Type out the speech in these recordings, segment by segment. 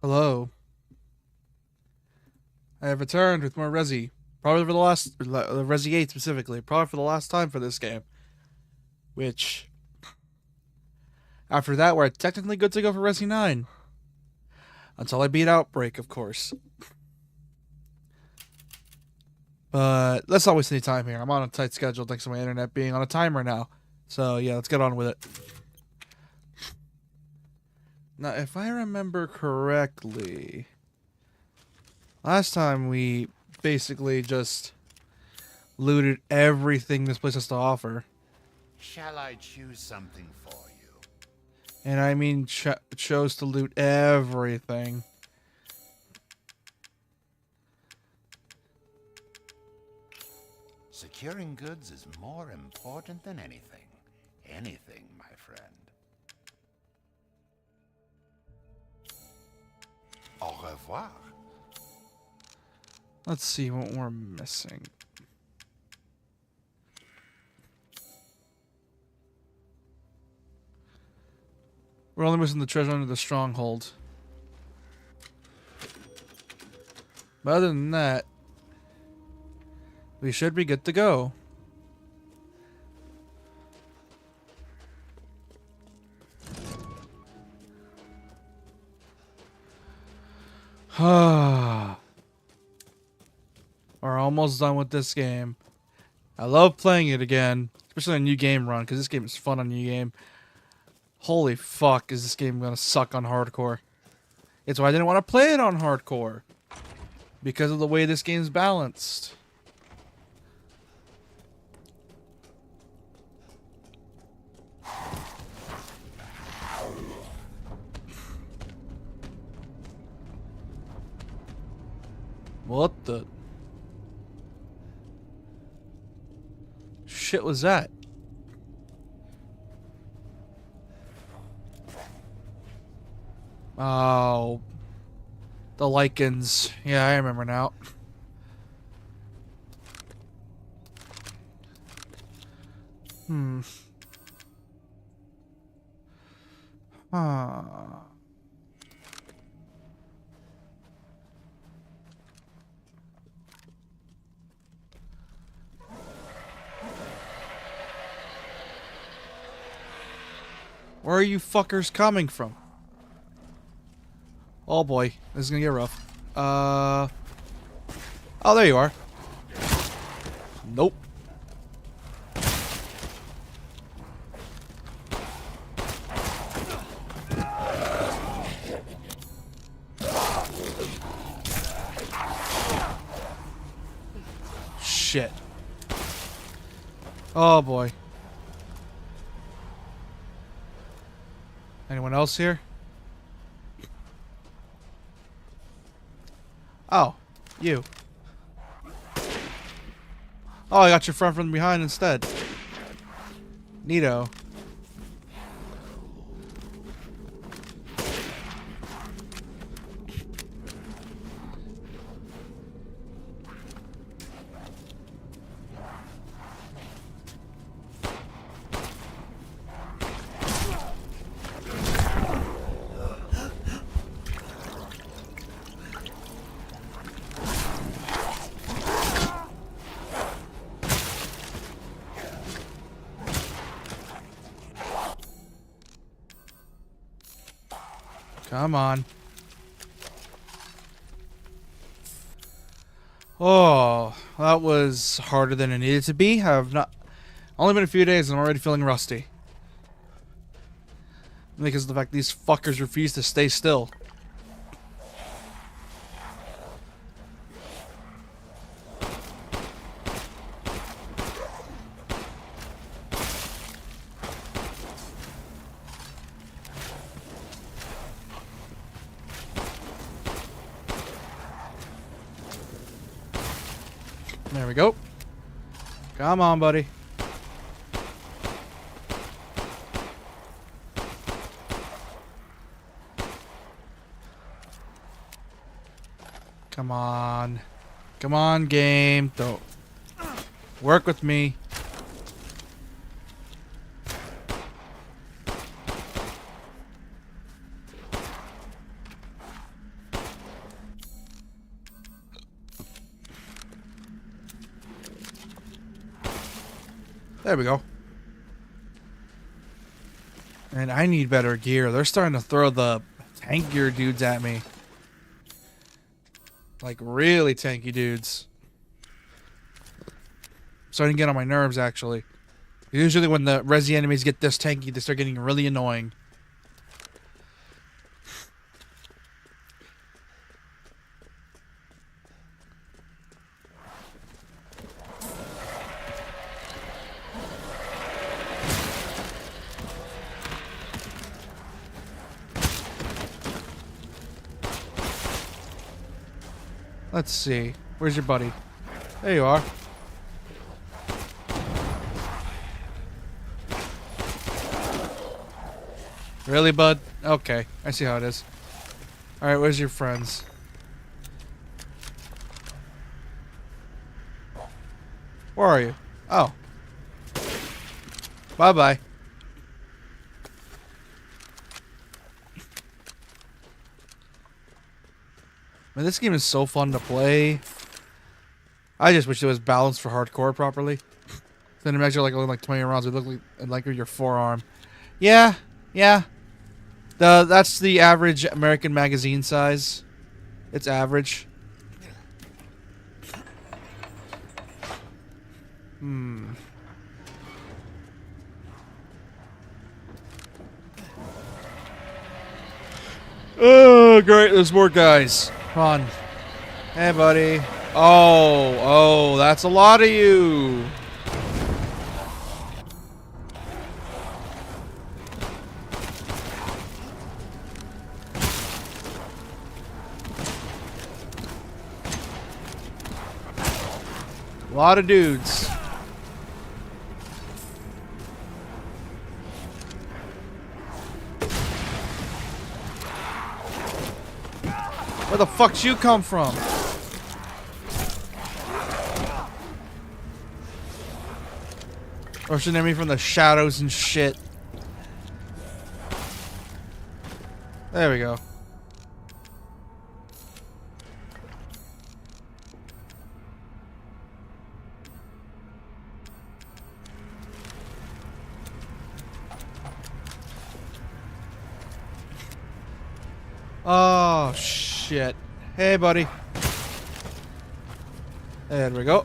Hello. I have returned with more Resi. Probably for the last Resi 8 specifically. Probably for the last time for this game. Which after that we're technically good to go for Resi 9. Until I beat Outbreak, of course. But let's not waste any time here. I'm on a tight schedule thanks to my internet being on a timer now. So yeah, let's get on with it. Now, if I remember correctly, last time we basically just looted everything this place has to offer. Shall I choose something for you? And I mean chose to loot everything. Securing goods is more important than anything. Anything, my friend. Au revoir. Let's see what we're missing. We're only missing the treasure under the stronghold. But other than that, we should be good to go. We're almost done with this game. I love playing it again, especially on New Game Run, because this game is fun on New Game. Holy fuck, is this game gonna suck on hardcore? It's why I didn't want to play it on hardcore. Because of the way this game's balanced. What the shit was that? Oh, the lichens. Yeah, I remember now. Hmm. Huh. Where are you fuckers coming from? Oh boy, this is gonna get rough. Oh, there you are. Nope. Shit. Oh boy. Anyone else here? Oh, you. Oh, I got your front from behind instead. Neato. Come on. Oh, that was harder than it needed to be. I've not only been a few days and I'm already feeling rusty. Because of the fact these fuckers refuse to stay still. There we go. Come on, buddy. Come on. Come on, game. Don't work with me. There we go. And I need better gear. They're starting to throw the tankier dudes at me. Like really tanky dudes. Starting to get on my nerves, actually. Usually when the Resi enemies get this tanky, they start getting really annoying. Let's see. Where's your buddy? There you are. Really, bud? Okay. I see how it is. Alright, where's your friends? Where are you? Oh. Bye-bye. Man, this game is so fun to play. I just wish it was balanced for hardcore properly. Then imagine like only like 20 rounds would look like your forearm. Yeah, yeah. That's the average American magazine size. It's average. Oh, great. There's more guys. Come on. Hey, buddy. Oh, that's a lot of you. A lot of dudes. Where the fuck's you come from? Rushing at me from the shadows and shit. There we go. Oh, shit. Hey, buddy. There we go.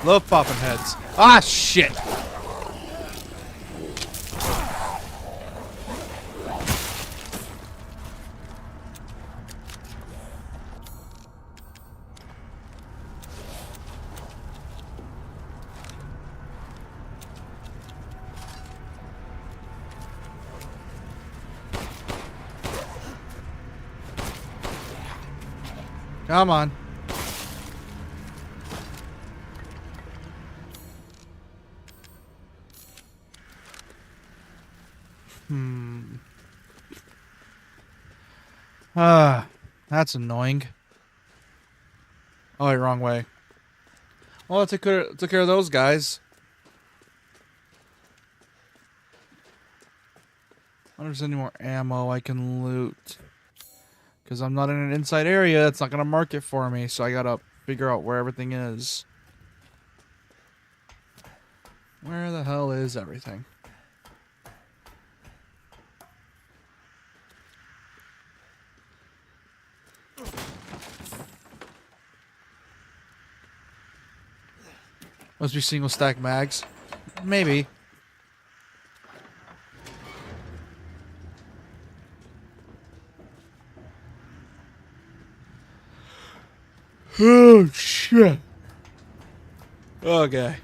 Love popping heads. Ah, shit. Come on. That's annoying. Oh, wait, wrong way. Well, I took care of those guys. I wonder if there's any more ammo I can loot. Because I'm not in an inside area, it's not going to mark it for me, so I gotta figure out where everything is. Where the hell is everything? Must be single stack mags. Maybe. Oh, shit. Okay.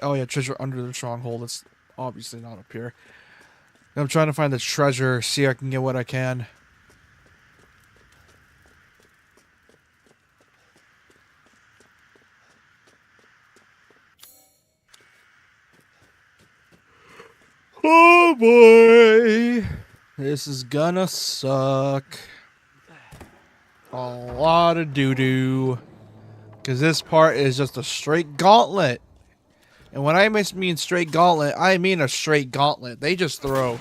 Oh yeah, treasure under the stronghold. Obviously not up here. I'm trying to find the treasure, see if I can get what I can. Oh boy. This is gonna suck. A lot of doo-doo. Because this part is just a straight gauntlet. And when I mean straight gauntlet, I mean a straight gauntlet. They just throw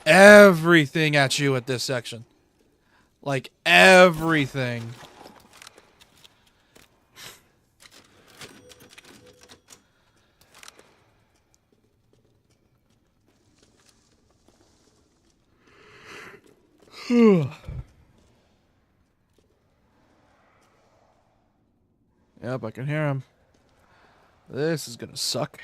everything at you at this section. Like, everything. Yep, I can hear him. This is gonna suck.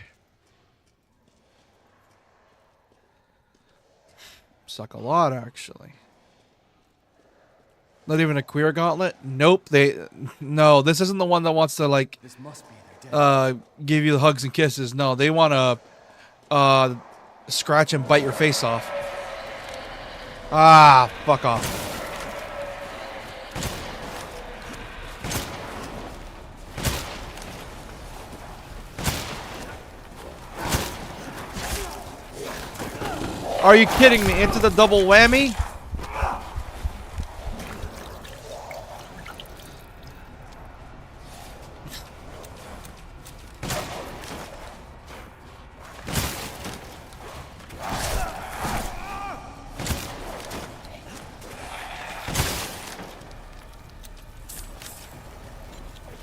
Suck a lot, actually. Not even a queer gauntlet? Nope, no, this isn't the one that wants to, like, This must be their den. give you the hugs and kisses. No, they want to, scratch and bite your face off. Ah, fuck off. Are you kidding me? Into the double whammy?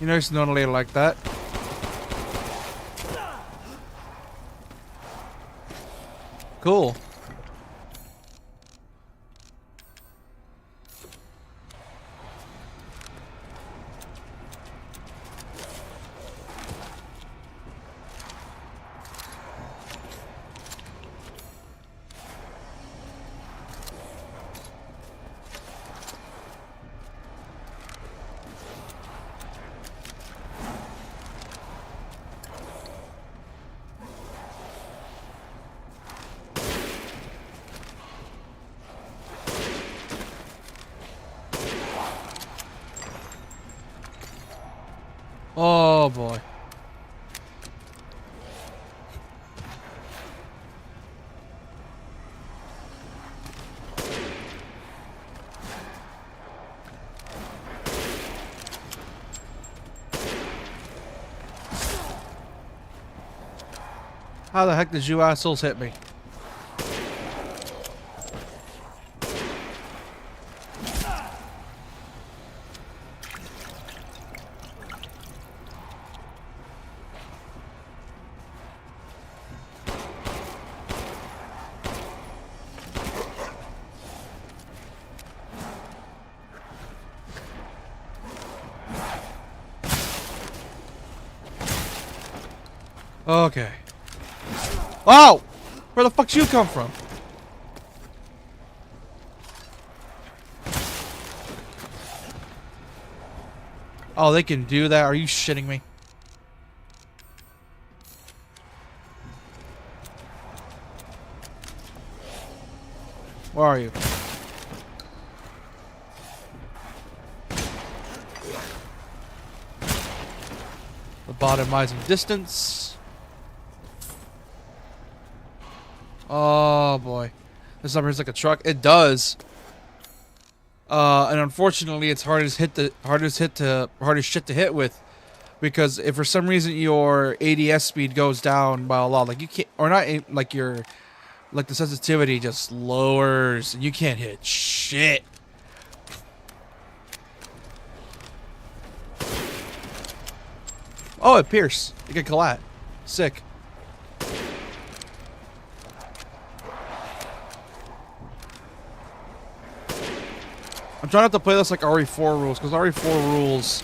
You know, it's normally like that. Cool. Oh boy. How the heck did you assholes hit me? Okay. Oh! Where the fuck did you come from? Oh, they can do that? Are you shitting me? Where are you? Lobotomizing distance. Oh boy. This number is like a truck. It does. And unfortunately it's hardest shit to hit with. Because if for some reason your ADS speed goes down by a lot, like you can't, or not, like your, like the sensitivity just lowers and you can't hit shit. Oh, it pierced. You get collat. Sick. I'm trying not to play this like RE4 rules, because RE4 rules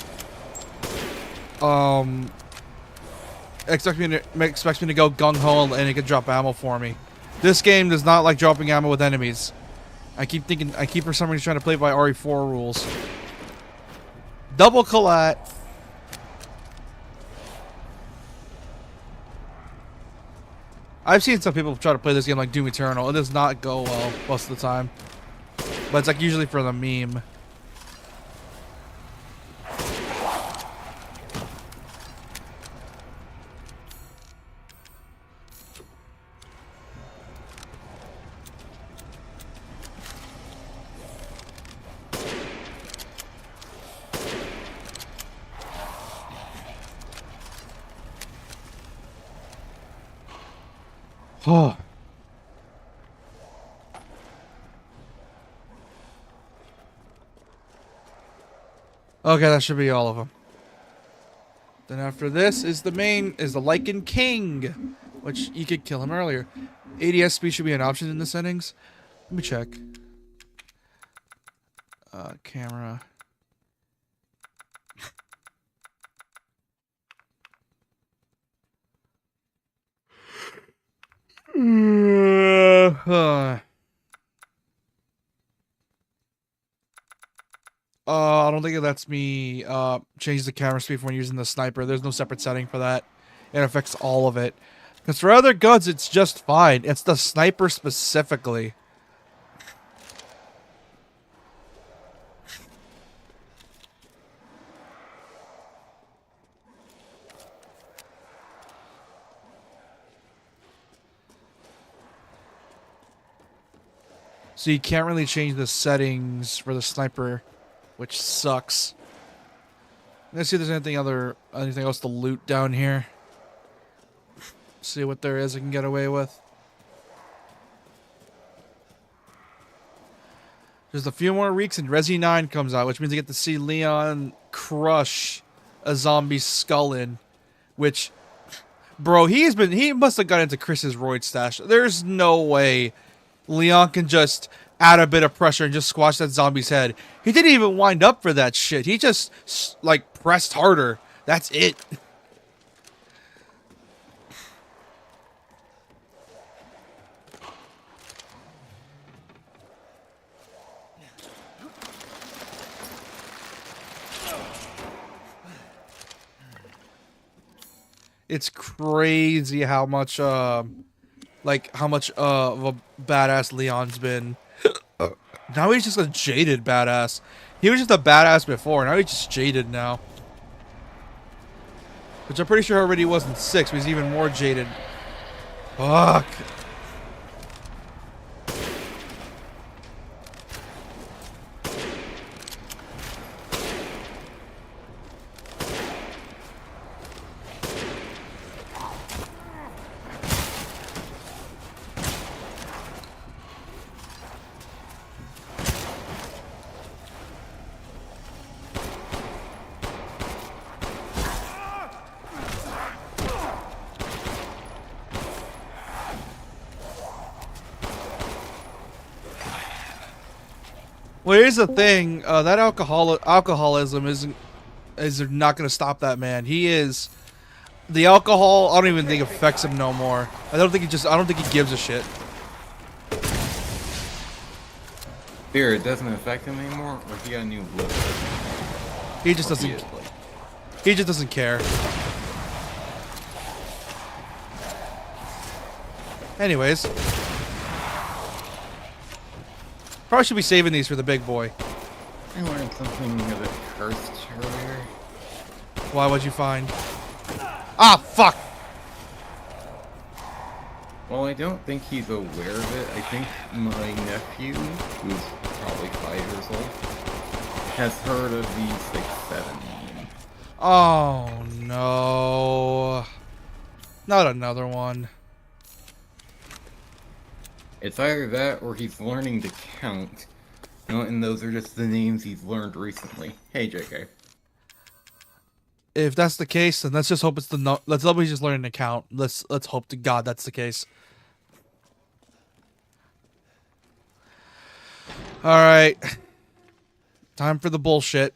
expects me to go gung-ho and it can drop ammo for me. This game does not like dropping ammo with enemies. I keep for some reason trying to play by RE4 rules. Double collat. I've seen some people try to play this game like Doom Eternal. It does not go well most of the time. But it's like usually for the meme. Oh. Okay, that should be all of them. Then after this is the Lycan King, which you could kill him earlier. ADS speed should be an option in the settings. Let me check. Camera. I don't think it lets me change the camera speed when using the sniper. There's no separate setting for that. It affects all of it. Because for other guns, it's just fine. It's the sniper specifically. So you can't really change the settings for the sniper, which sucks. Let's see if there's anything else to loot down here. See what there is I can get away with. There's a few more weeks and Resi 9 comes out, which means I get to see Leon crush a zombie skull in. Which, bro, he must have got into Chris's roid stash. There's no way Leon can just add a bit of pressure and just squash that zombie's head. He didn't even wind up for that shit. He just, like, pressed harder. That's it. It's crazy how much, of a badass Leon's been. Now he's just a jaded badass. He was just a badass before, now he's just jaded now. Which I'm pretty sure already was in 6, but he's even more jaded. Fuck. Well, here's the thing. That alcoholism is not going to stop that man. He is the alcohol. I don't even think affects him no more. I don't think he gives a shit. Here, it doesn't affect him anymore, or he got a new look. He just doesn't. He just doesn't care. Anyways. Probably should be saving these for the big boy. I learned something of it cursed earlier. Why would you find? Ah, fuck! Well, I don't think he's aware of it. I think my nephew, who's probably 5 years old, has heard of the 6-7 meme. Oh, no. Not another one. It's either that or he's learning to count. And those are just the names he's learned recently. Hey, JK. If that's the case, then let's just hope it's let's hope he's just learning to count. Let's hope to God that's the case. All right. Time for the bullshit.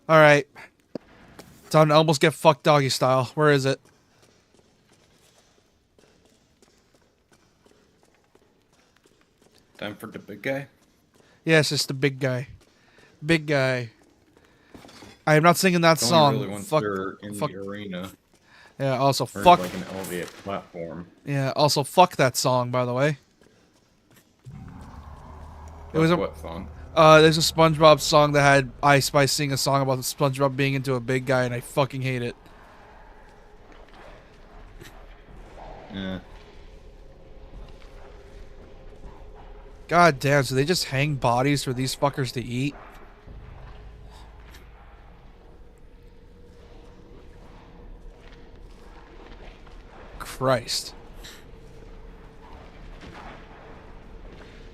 All right. Time to almost get fucked doggy style. Where is it? Time for the big guy? Yes, it's the big guy. Big guy. I am not singing that song. Really once Fuck. they're in Fuck. the arena. Yeah, also Or fuck. like an elevated platform. Yeah, also fuck that song, by the way. It was a What song? there's a SpongeBob song that had Ice Spice sing a song about SpongeBob being into a big guy, and I fucking hate it. Yeah. God damn, so they just hang bodies for these fuckers to eat? Christ.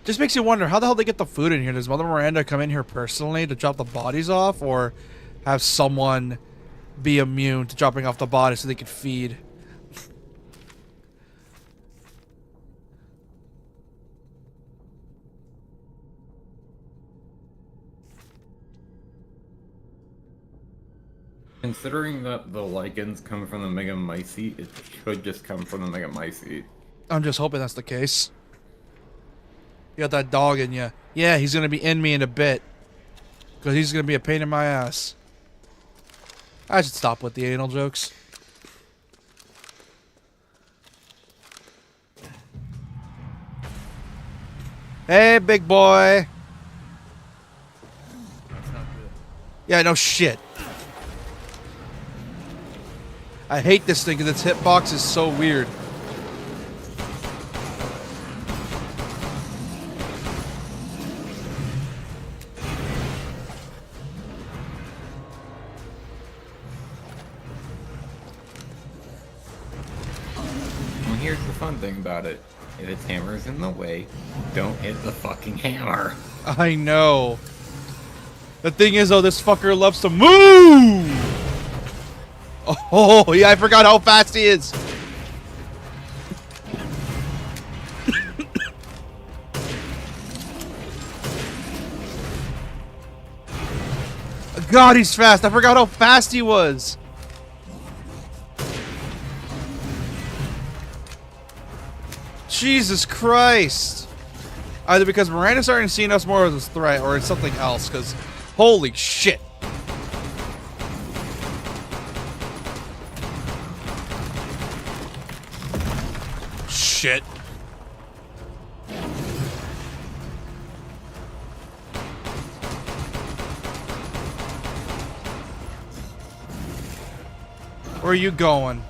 Just makes you wonder, how the hell they get the food in here? Does Mother Miranda come in here personally to drop the bodies off, or have someone be immune to dropping off the bodies so they could feed? Considering that the lichens come from the Megamycete, it should just come from the Megamycete. I'm just hoping that's the case. You got that dog in you. Yeah, he's gonna be in me in a bit. Because he's gonna be a pain in my ass. I should stop with the anal jokes. Hey, big boy. That's not good. Yeah, no shit. I hate this thing because its hitbox is so weird. Well, here's the fun thing about it. If its hammer's in the way, don't hit the fucking hammer. I know. The thing is, though, this fucker loves to move! Oh, yeah, I forgot how fast he is. God, he's fast. I forgot how fast he was. Jesus Christ. Either because Miranda's starting to see us more as a threat, or it's something else, because holy shit. Shit. Where are you going?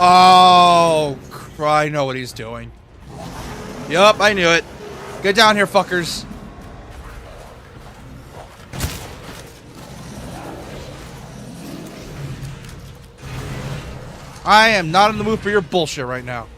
Oh, I know what he's doing. Yup, I knew it. Get down here, fuckers. I am not in the mood for your bullshit right now.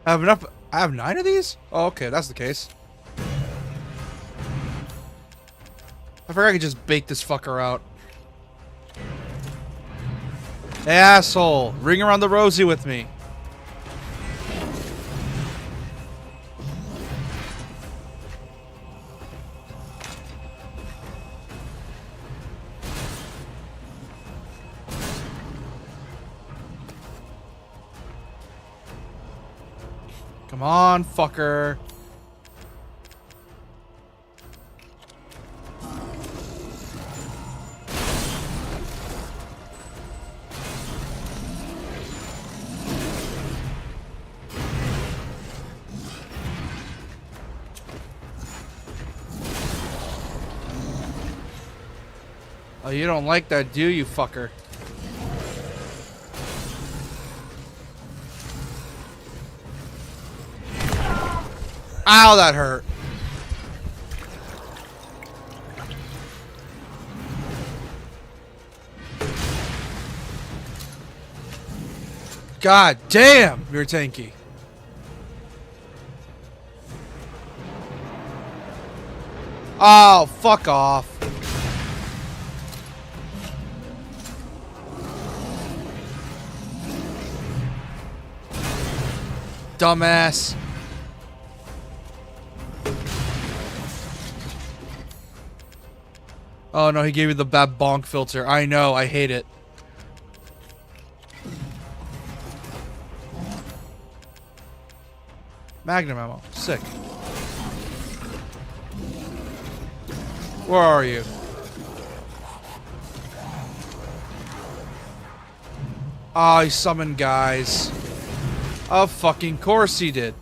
I have enough. I have 9 of these? Oh, okay, that's the case. I forgot I could just bait this fucker out. Hey, asshole. Ring around the rosy with me. Come on, fucker. Oh, you don't like that, do you, fucker? Ow, that hurt. God damn, you're tanky. Oh, fuck off. dumbass. Oh no, he gave me the bad bonk filter. I know, I hate it. Magnum ammo. Sick. Where are you? Oh, he summoned guys. Of fucking course he did.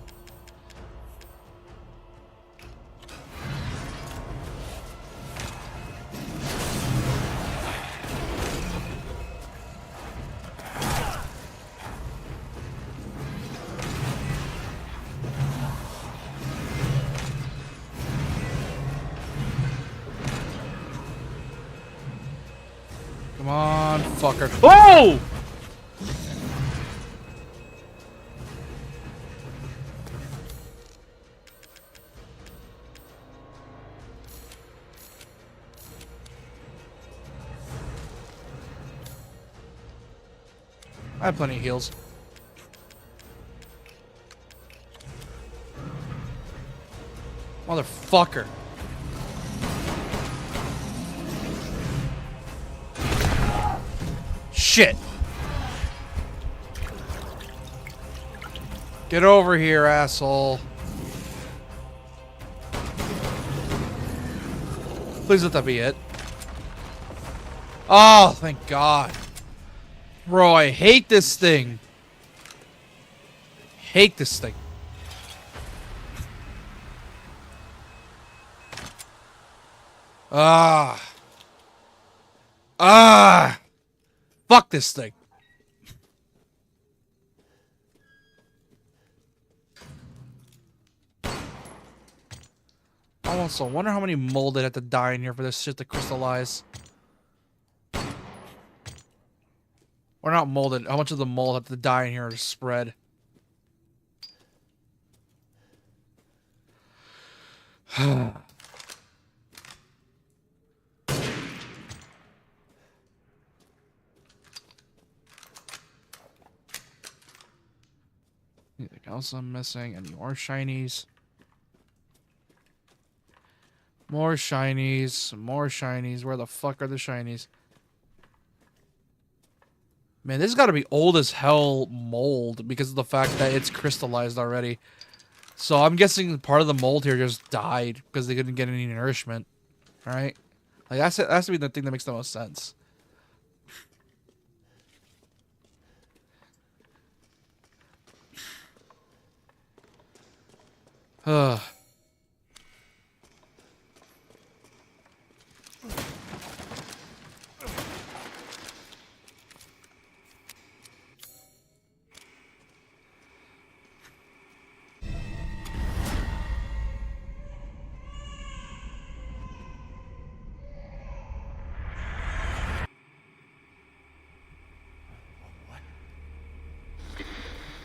Come on, fucker. Oh! I have plenty of heals. Motherfucker. Shit. Get over here, asshole. Please let that be it. Oh, thank God. Bro, I hate this thing. Hate this thing. Ah. Ah. Fuck this thing. I also wonder how many molded have to die in here for this shit to crystallize. Or not molded. How much of the mold have to die in here to spread? Anything else I'm missing? Any more shinies? More shinies. More shinies. Where the fuck are the shinies? Man, this has got to be old as hell mold because of the fact that it's crystallized already. So I'm guessing part of the mold here just died because they couldn't get any nourishment. Alright? Like, that has to be the thing that makes the most sense. Ugh.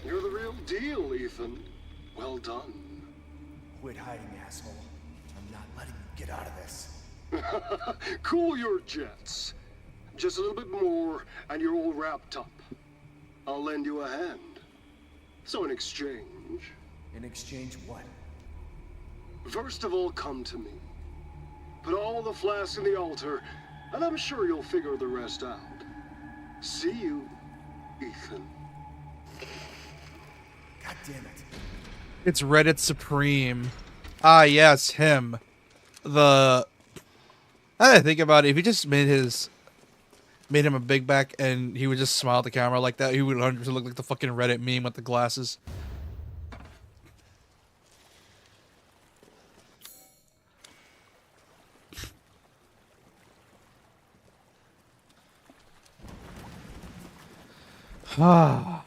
You're the real deal, Ethan. Well done. Quit hiding, asshole. I'm not letting you get out of this. Cool your jets. Just a little bit more, and you're all wrapped up. I'll lend you a hand. So in exchange... In exchange, what? First of all, come to me. Put all the flasks in the altar, and I'm sure you'll figure the rest out. See you, Ethan. God damn it. It's Reddit Supreme. Ah, yes, him. Now that I think about it, if he just made him a big back and he would just smile at the camera like that, he would 100% look like the fucking Reddit meme with the glasses. Ah.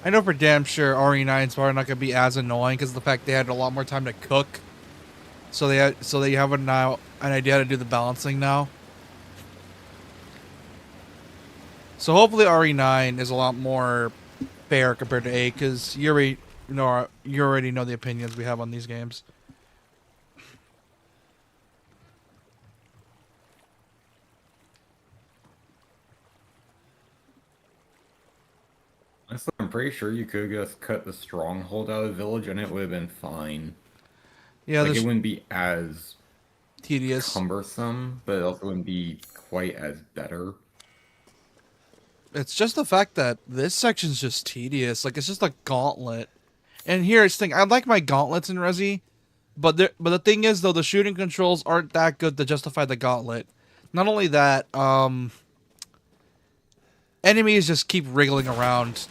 I know for damn sure RE9 is probably not going to be as annoying because of the fact they had a lot more time to cook. So they have an idea how to do the balancing now. So hopefully RE9 is a lot more fair compared to 8 because you already know the opinions we have on these games. pretty sure you could have just cut the stronghold out of the village and it would have been fine. Yeah, Like, it there's wouldn't be as tedious. cumbersome, but it also wouldn't be quite as better. It's just the fact that this section's just tedious. Like, it's just a gauntlet. And here's the thing, I like my gauntlets in Resi, but the thing is, though, the shooting controls aren't that good to justify the gauntlet. Not only that, enemies just keep wriggling around.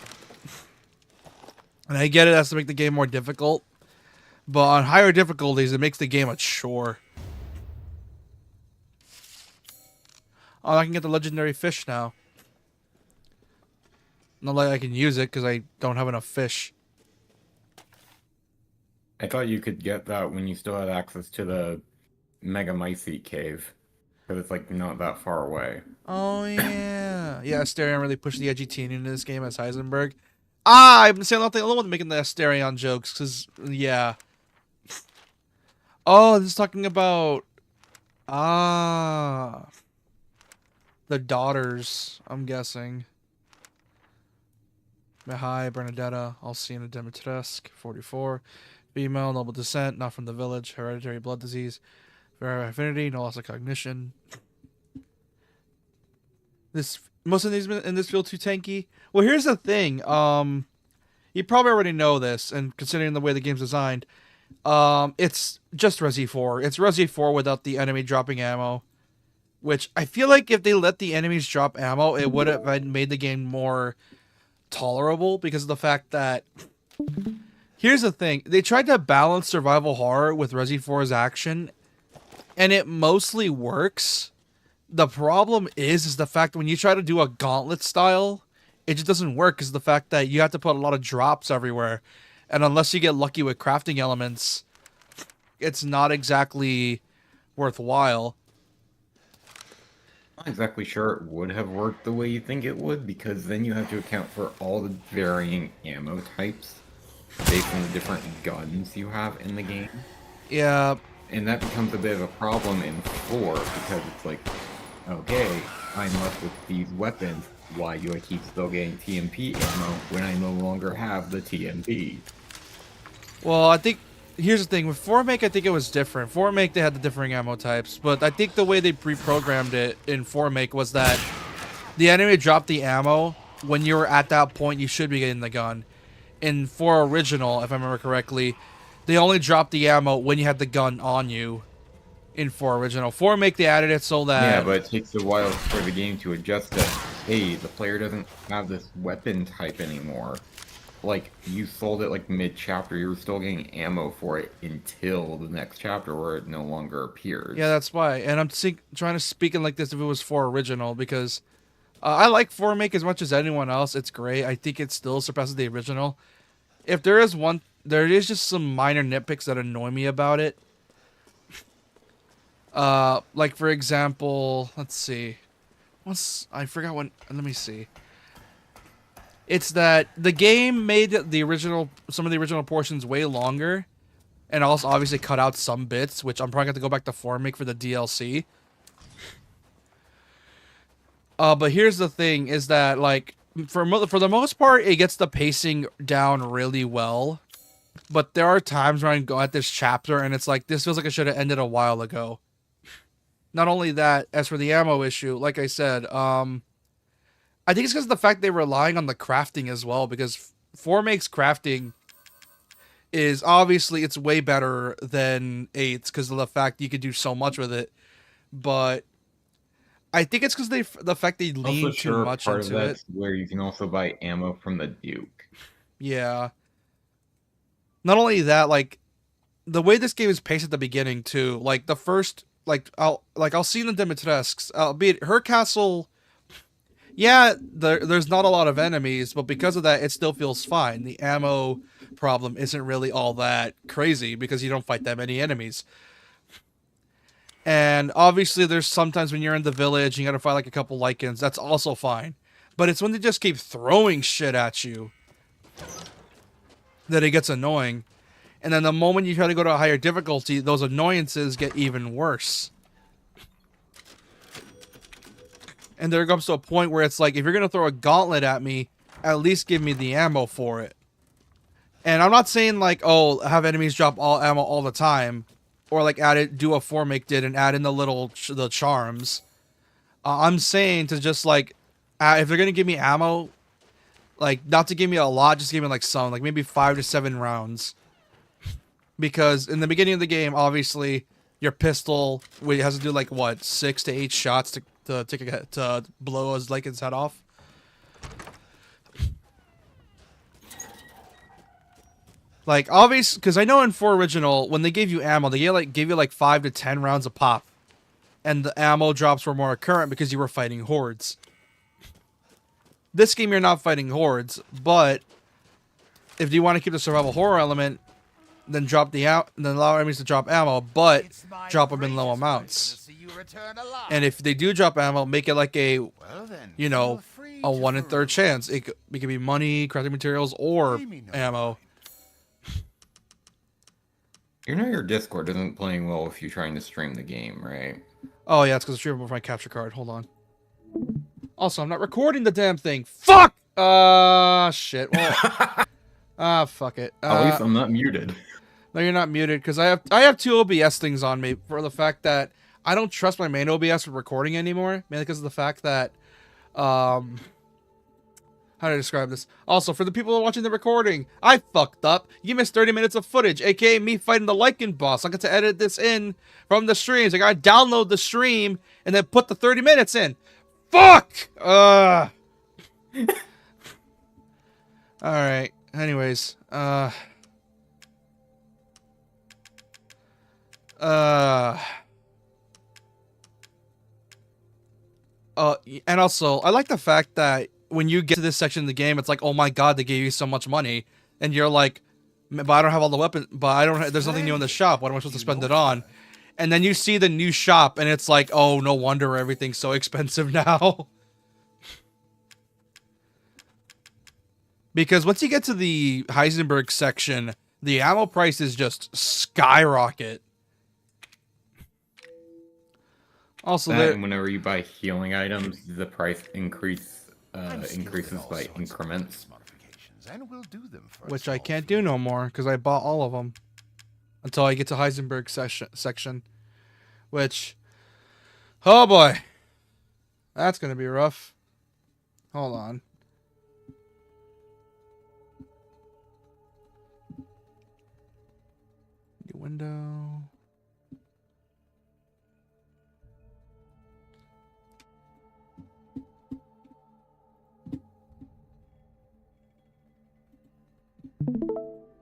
And I get it, has to make the game more difficult. But on higher difficulties, it makes the game a chore. Oh, I can get the legendary fish now. Not like I can use it, because I don't have enough fish. I thought you could get that when you still had access to the Mega Mycete cave. Because it's, like, not that far away. Oh, yeah. Yeah, Asterion really pushed the edgy teen into this game as Heisenberg. Ah, I've been saying nothing alone with making the Asterion jokes, because, yeah. Oh, this is talking about... Ah. The daughters, I'm guessing. Mihai, Bernadetta, Alcina Demetresque, 44. Female, noble descent, not from the village, hereditary blood disease, very affinity, no loss of cognition. Most of these in this feel too tanky. Well, here's the thing. You probably already know this, and considering the way the game's designed, it's just Resi 4. It's Resi 4 without the enemy dropping ammo, which I feel like if they let the enemies drop ammo, it would have made the game more tolerable because of the fact that. Here's the thing. They tried to balance survival horror with Resi 4's action, and it mostly works. The problem is the fact that when you try to do a gauntlet style, it just doesn't work because of the fact that you have to put a lot of drops everywhere. And unless you get lucky with crafting elements, it's not exactly worthwhile. Not exactly sure it would have worked the way you think it would, because then you have to account for all the varying ammo types based on the different guns you have in the game. Yeah. And that becomes a bit of a problem in 4, because it's like, okay, I'm left with these weapons. Why do I keep still getting TMP ammo when I no longer have the TMP? Well, I think, here's the thing. With 4Make, I think it was different. 4Make, they had the differing ammo types, but I think the way they pre-programmed it in 4Make was that the enemy dropped the ammo when you were at that point you should be getting the gun. In 4 Original, if I remember correctly, they only dropped the ammo when you had the gun on you. In 4 Original. 4Make, they added it so that... Yeah, but it takes a while for the game to adjust that, hey, the player doesn't have this weapon type anymore. Like, you sold it like mid-chapter, you were still getting ammo for it until the next chapter where it no longer appears. Yeah, that's why. And I'm trying to speak in like this if it was 4 Original, because I like 4Make as much as anyone else. It's great. I think it still surpasses the original. If there is one... There is just some minor nitpicks that annoy me about it. Like, for example, let's see. I forgot when... Let me see. It's that the game made some of the original portions way longer, and also obviously cut out some bits, which I'm probably going to go back to 4Make for the DLC. But here's the thing, is that, like, for the most part, it gets the pacing down really well. But there are times where I go at this chapter, and it's like, this feels like it should have ended a while ago. Not only that, as for the ammo issue, like I said, I think it's because of the fact they're relying on the crafting as well, because 4Make's crafting is obviously, it's way better than 8's because of the fact you could do so much with it. But I think it's because the fact they lean too much into it. Where you can also buy ammo from the Duke. Yeah. Not only that, like, the way this game is paced at the beginning too, like the first, Alcina Dimitrescu's, albeit her castle, yeah, there's not a lot of enemies, but because of that, it still feels fine. The ammo problem isn't really all that crazy because you don't fight that many enemies. And obviously, there's sometimes when you're in the village, you gotta fight like a couple Lycans. That's also fine. But it's when they just keep throwing shit at you that it gets annoying. And then the moment you try to go to a higher difficulty, those annoyances get even worse. And there comes to a point where it's like, if you're going to throw a gauntlet at me, at least give me the ammo for it. And I'm not saying like, oh, have enemies drop all ammo all the time, or like add it, do what Formake did and add in the little the charms. I'm saying to just like, if they're gonna give me ammo, like not to give me a lot, just give me like some, like maybe 5 to 7 rounds. Because in the beginning of the game, obviously, your pistol has to do like what 6 to 8 shots to blow his head off. Like obvious, because I know in 4 Original when they gave you ammo, they gave you like 5 to 10 rounds of pop, and the ammo drops were more recurrent because you were fighting hordes. This game you're not fighting hordes, but if you want to keep the survival horror element, then then allow enemies to drop ammo, but drop them in low amounts. And if they do drop ammo, make it like a, you know, a 1 in 3 chance. It could be money, crafting materials, or ammo. You know your Discord isn't playing well if you're trying to stream the game, right? Oh yeah, it's because I'm streaming with my capture card. Hold on. Also, I'm not recording the damn thing. Fuck! Shit. Well, fuck it. At least I'm not muted. No, you're not muted because I have 2 OBS things on me for the fact that I don't trust my main OBS for recording anymore, mainly because of the fact that, how do I describe this? Also, for the people who are watching the recording, I fucked up. You missed 30 minutes of footage, aka me fighting the Lycan boss. I got to edit this in from the streams. I gotta download the stream and then put the 30 minutes in. Fuck! Alright, anyways, and also, I like the fact that when you get to this section of the game, it's like, oh my god, they gave you so much money, and you're like, but I don't have all the weapons, but I don't have, there's nothing new in the shop, what am I supposed to spend it on? And then you see the new shop, and it's like, oh, no wonder everything's so expensive now. Because once you get to the Heisenberg section, the ammo prices just skyrocket. Also, That, and whenever you buy healing items, the price increases by increments. which I can't do no more because I bought all of them until I get to Heisenberg section, which, oh boy, that's gonna be rough. Hold on. New window.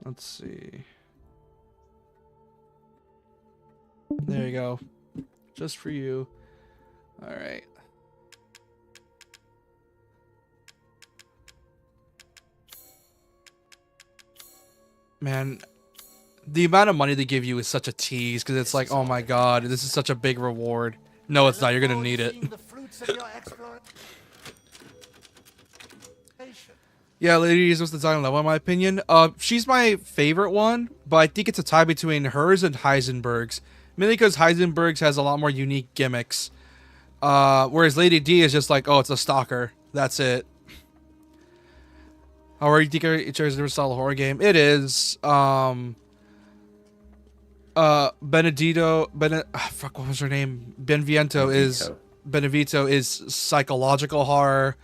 Let's see. There you go. Just for you. All right. Man, the amount of money they give you is such a tease because it's like, oh my god, this is such a big reward. No, it's not. You're going to need it. Yeah, Ladies was the design level in my opinion. She's my favorite one, but I think it's a tie between hers and Heisenberg's. Mainly because Heisenberg's has a lot more unique gimmicks. Whereas Lady D is just like, oh, it's a stalker. That's it. How are you think it's a different style of horror game? It is. Fuck, what was her name? Benevento is psychological horror.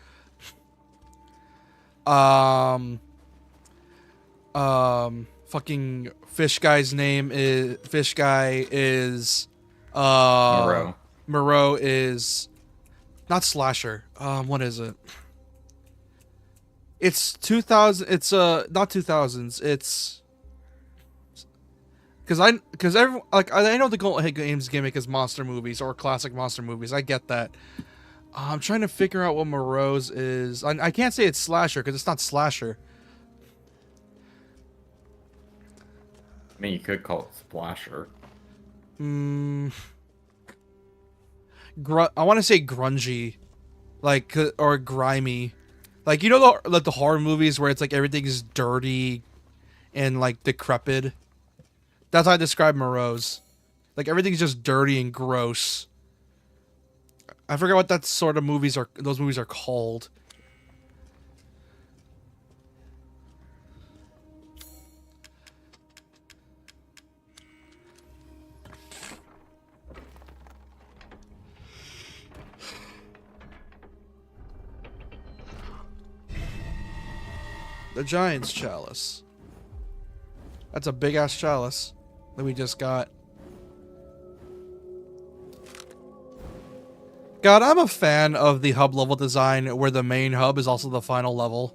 Fucking Fish Guy's name is Moreau. Moreau is not slasher. What is it? It's 2000. It's not 2000s. It's because I know the Golden Games gimmick is monster movies or classic monster movies. I get that. I'm trying to figure out what Moreau's is. I can't say it's slasher because it's not slasher. I mean, you could call it splasher. I want to say grungy, like, or grimy, like, you know the horror movies where it's like everything's dirty and like decrepit. That's how I describe Moreau's. Like everything's just dirty and gross. I forget what that sort of movies are. Those movies are called. The Giant's Chalice. That's a big-ass chalice that we just got. God, I'm a fan of the hub level design where the main hub is also the final level.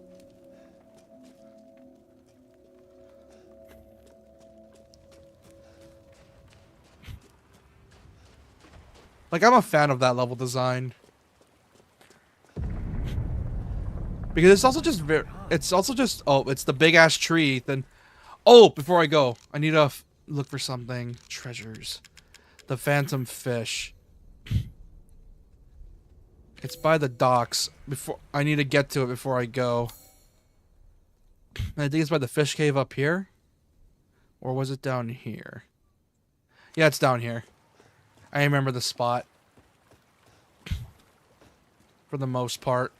Like, I'm a fan of that level design. Because it's also just oh, it's the big ass tree, Ethan. Oh, before I go, I need to look for something. Treasures. The Phantom Fish. It's by the docks. I need to get to it before I go. I think it's by the fish cave up here. Or was it down here? Yeah, it's down here. I remember the spot. For the most part.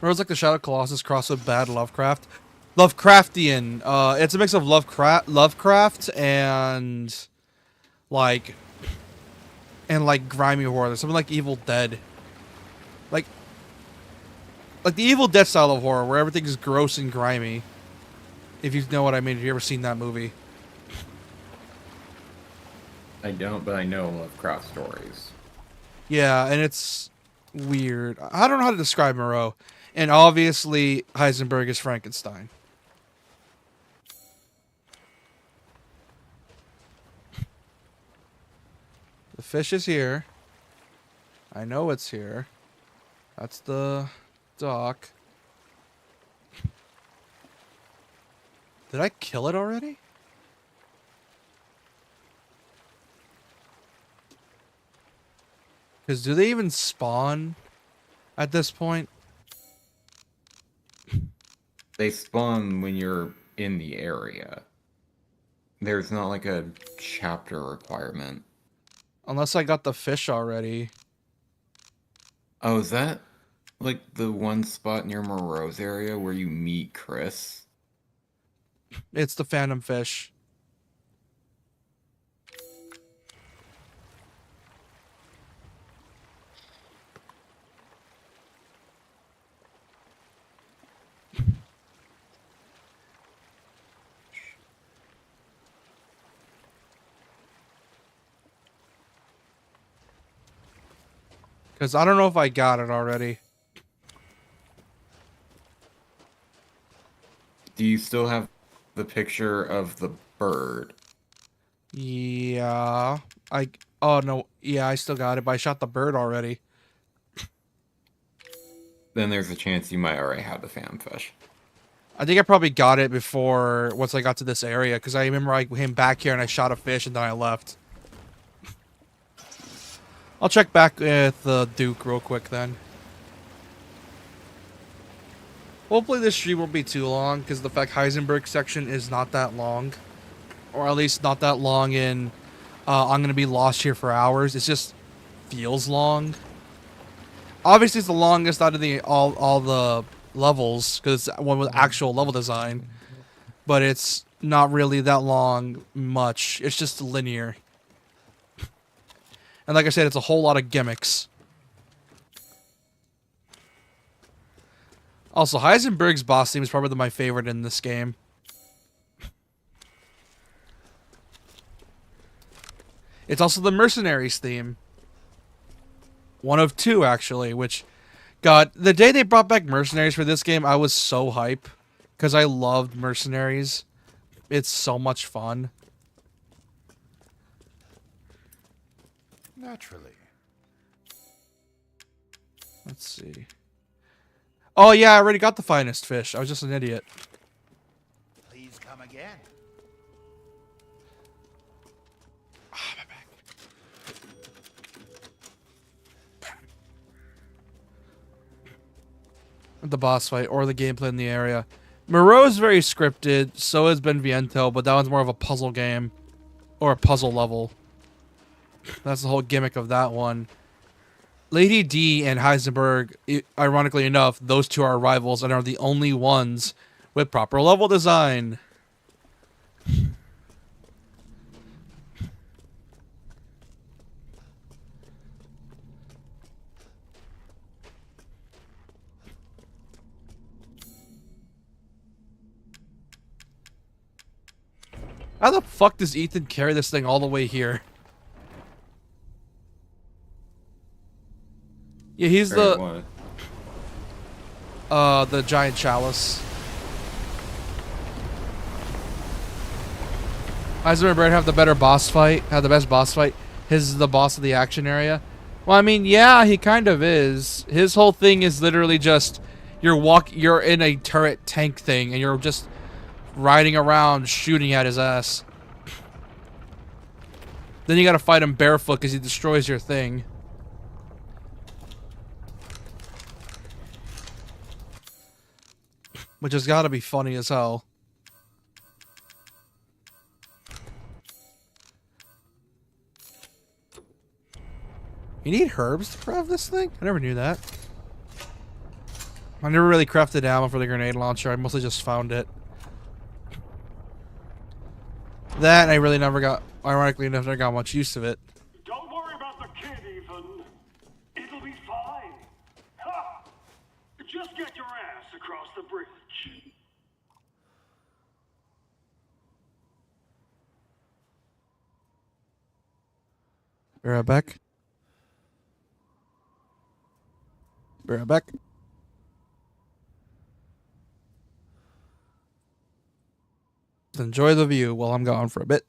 Rose like the Shadow Colossus crossed with bad Lovecraft. Lovecraftian. It's a mix of Lovecraft and like grimy horror. There's something like Evil Dead. Like the Evil Dead style of horror where everything is gross and grimy. If you know what I mean, have you ever seen that movie? I don't, but I know Lovecraft stories. Yeah, and it's weird. I don't know how to describe Moreau. And obviously, Heisenberg is Frankenstein. The fish is here. I know it's here. That's the dock. Did I kill it already? Because do they even spawn at this point? They spawn when you're in the area. There's not like a chapter requirement. Unless I got the fish already. Oh, is that like the one spot near Moreau's area where you meet Chris? It's the Phantom Fish. Because I don't know if I got it already. Do you still have the picture of the bird? Yeah. Oh, no. Yeah, I still got it, but I shot the bird already. Then there's a chance you might already have the fanfish. I think I probably got it before, once I got to this area, because I remember I came back here and I shot a fish and then I left. I'll check back with the Duke real quick then. Hopefully this stream won't be too long, because the fact Heisenberg section is not that long. Or at least not that long in, I'm going to be lost here for hours. It just feels long. Obviously it's the longest out of all the levels, because it's one with actual level design. But it's not really that long much. It's just linear. And like I said, it's a whole lot of gimmicks. Also, Heisenberg's boss theme is probably my favorite in this game. It's also the Mercenaries theme. One of two, actually, which... God, the day they brought back Mercenaries for this game, I was so hype. Because I loved Mercenaries. It's so much fun. Naturally. Let's see. Oh, yeah, I already got the finest fish. I was just an idiot. Please come again. Ah, my back. The boss fight or the gameplay in the area. Moreau is very scripted, so is Benviento, but that one's more of a puzzle game. Or a puzzle level. That's the whole gimmick of that one. Lady D and Heisenberg, ironically enough, those two are rivals and are the only ones with proper level design. How the fuck does Ethan carry this thing all the way here? Yeah, he's Very what? the giant chalice. Heisenberg have the better boss fight, have the best boss fight. His is the boss of the action area. Well, I mean, yeah, he kind of is. His whole thing is literally just you're in a turret tank thing and you're just riding around shooting at his ass. Then you gotta fight him barefoot because he destroys your thing. Which has gotta be funny as hell. You need herbs to craft this thing? I never knew that. I never really crafted ammo for the grenade launcher. I mostly just found it. That I really never got, ironically enough, never got much use of it. Don't worry about the kid, Ethan. It'll be fine. Ha! Just get your ass across the bridge. Be right back. Be right back. Enjoy the view while I'm gone for a bit.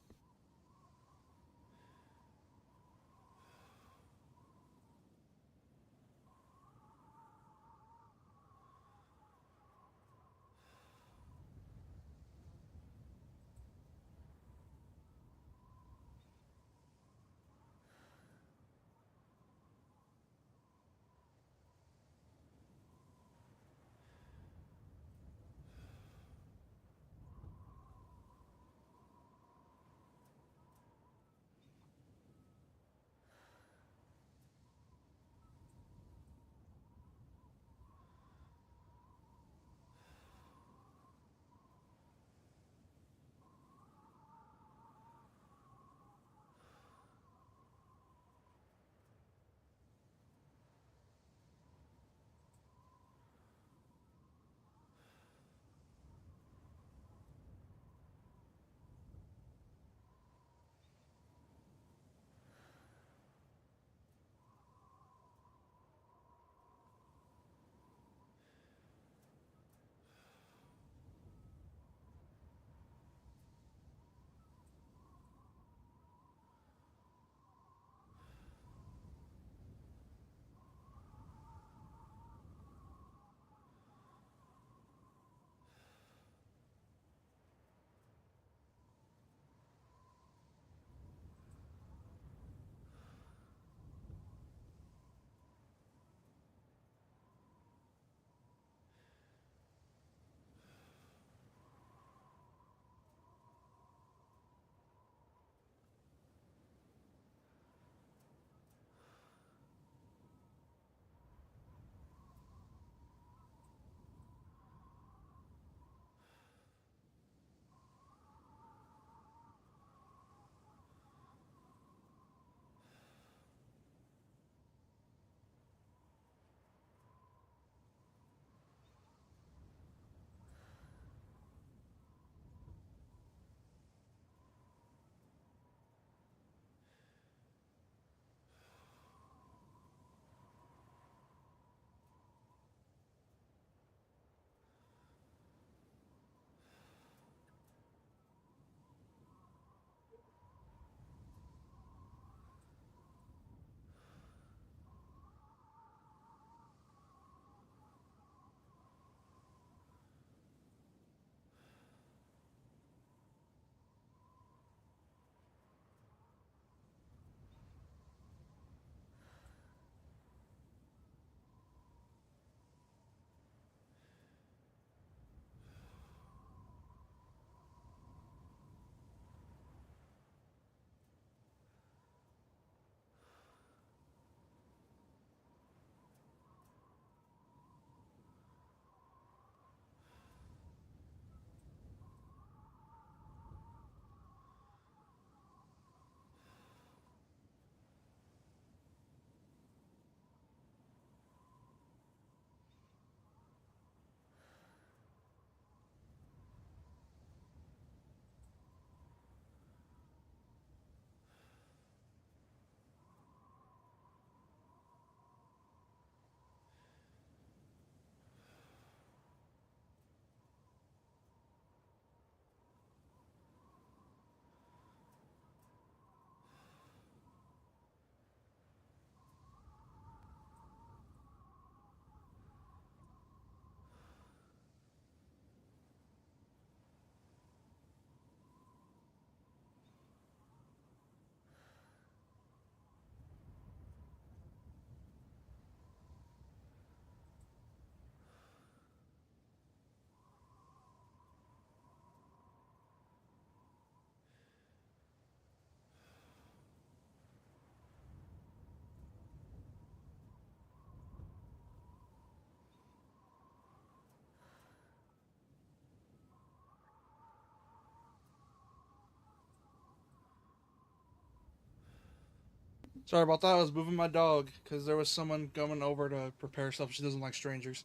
Sorry about that. I was moving my dog because there was someone coming over to prepare stuff. She doesn't like strangers.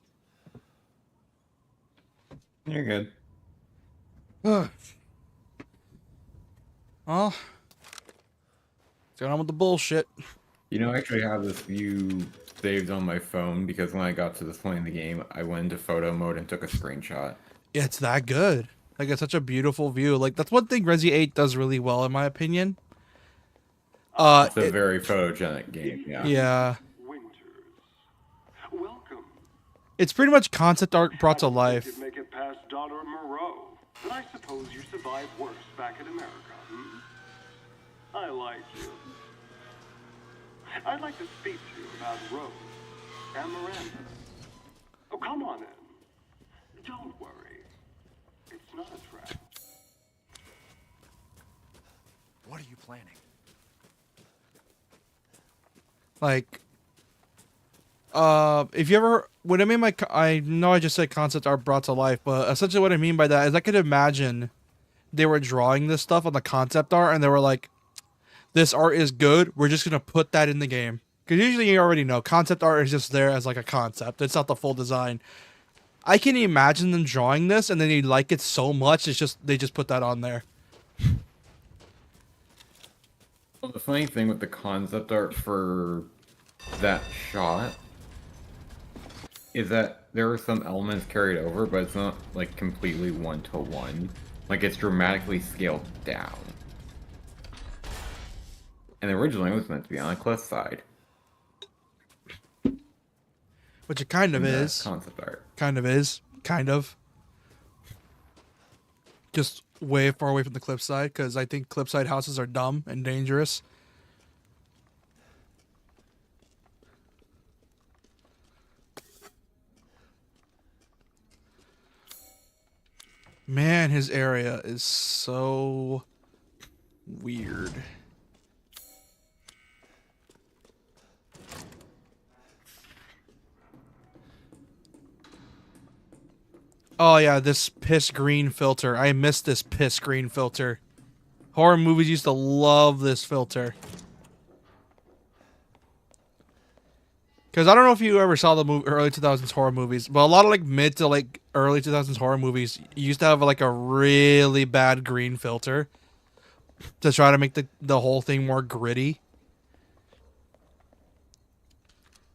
You're good. Well, what's going on with the bullshit? You know, I actually have this view saved on my phone because when I got to this point in the game, I went into photo mode and took a screenshot. It's that good. Like, it's such a beautiful view. Like, that's one thing Resi 8 does really well, in my opinion. It's a very photogenic game, yeah. Yeah. Winters. Welcome. It's pretty much concept art brought to I didn't think life. you'd make it past Daughter Moreau, but I suppose you survived worse back in America. I like you. I'd like to speak to you about Rose and Miranda. Oh, come on in. Don't worry. It's not a trap. What are you planning? Like, if you ever, what I mean by, I know I just said concept art brought to life, but essentially what I mean by that is I could imagine they were drawing this stuff on the concept art and they were like, this art is good, we're just going to put that in the game. Because usually you already know, concept art is just there as like a concept. It's not the full design. I can imagine them drawing this and then they like it so much, it's just, they just put that on there. Well, the funny thing with the concept art for that shot is that there are some elements carried over, but it's not like completely one-to-one. Like, it's dramatically scaled down. And originally it was meant to be on a cliffside. Which it kind of in the is. Concept art. Kind of is. Kind of. Just way far away from the cliffside, because I think cliffside houses are dumb and dangerous. Man, his area is so weird. Oh yeah, this piss green filter. I miss this piss green filter. Horror movies used to love this filter. Because I don't know if you ever saw the early 2000s horror movies, but a lot of like mid to like early 2000s horror movies used to have like a really bad green filter to try to make the whole thing more gritty.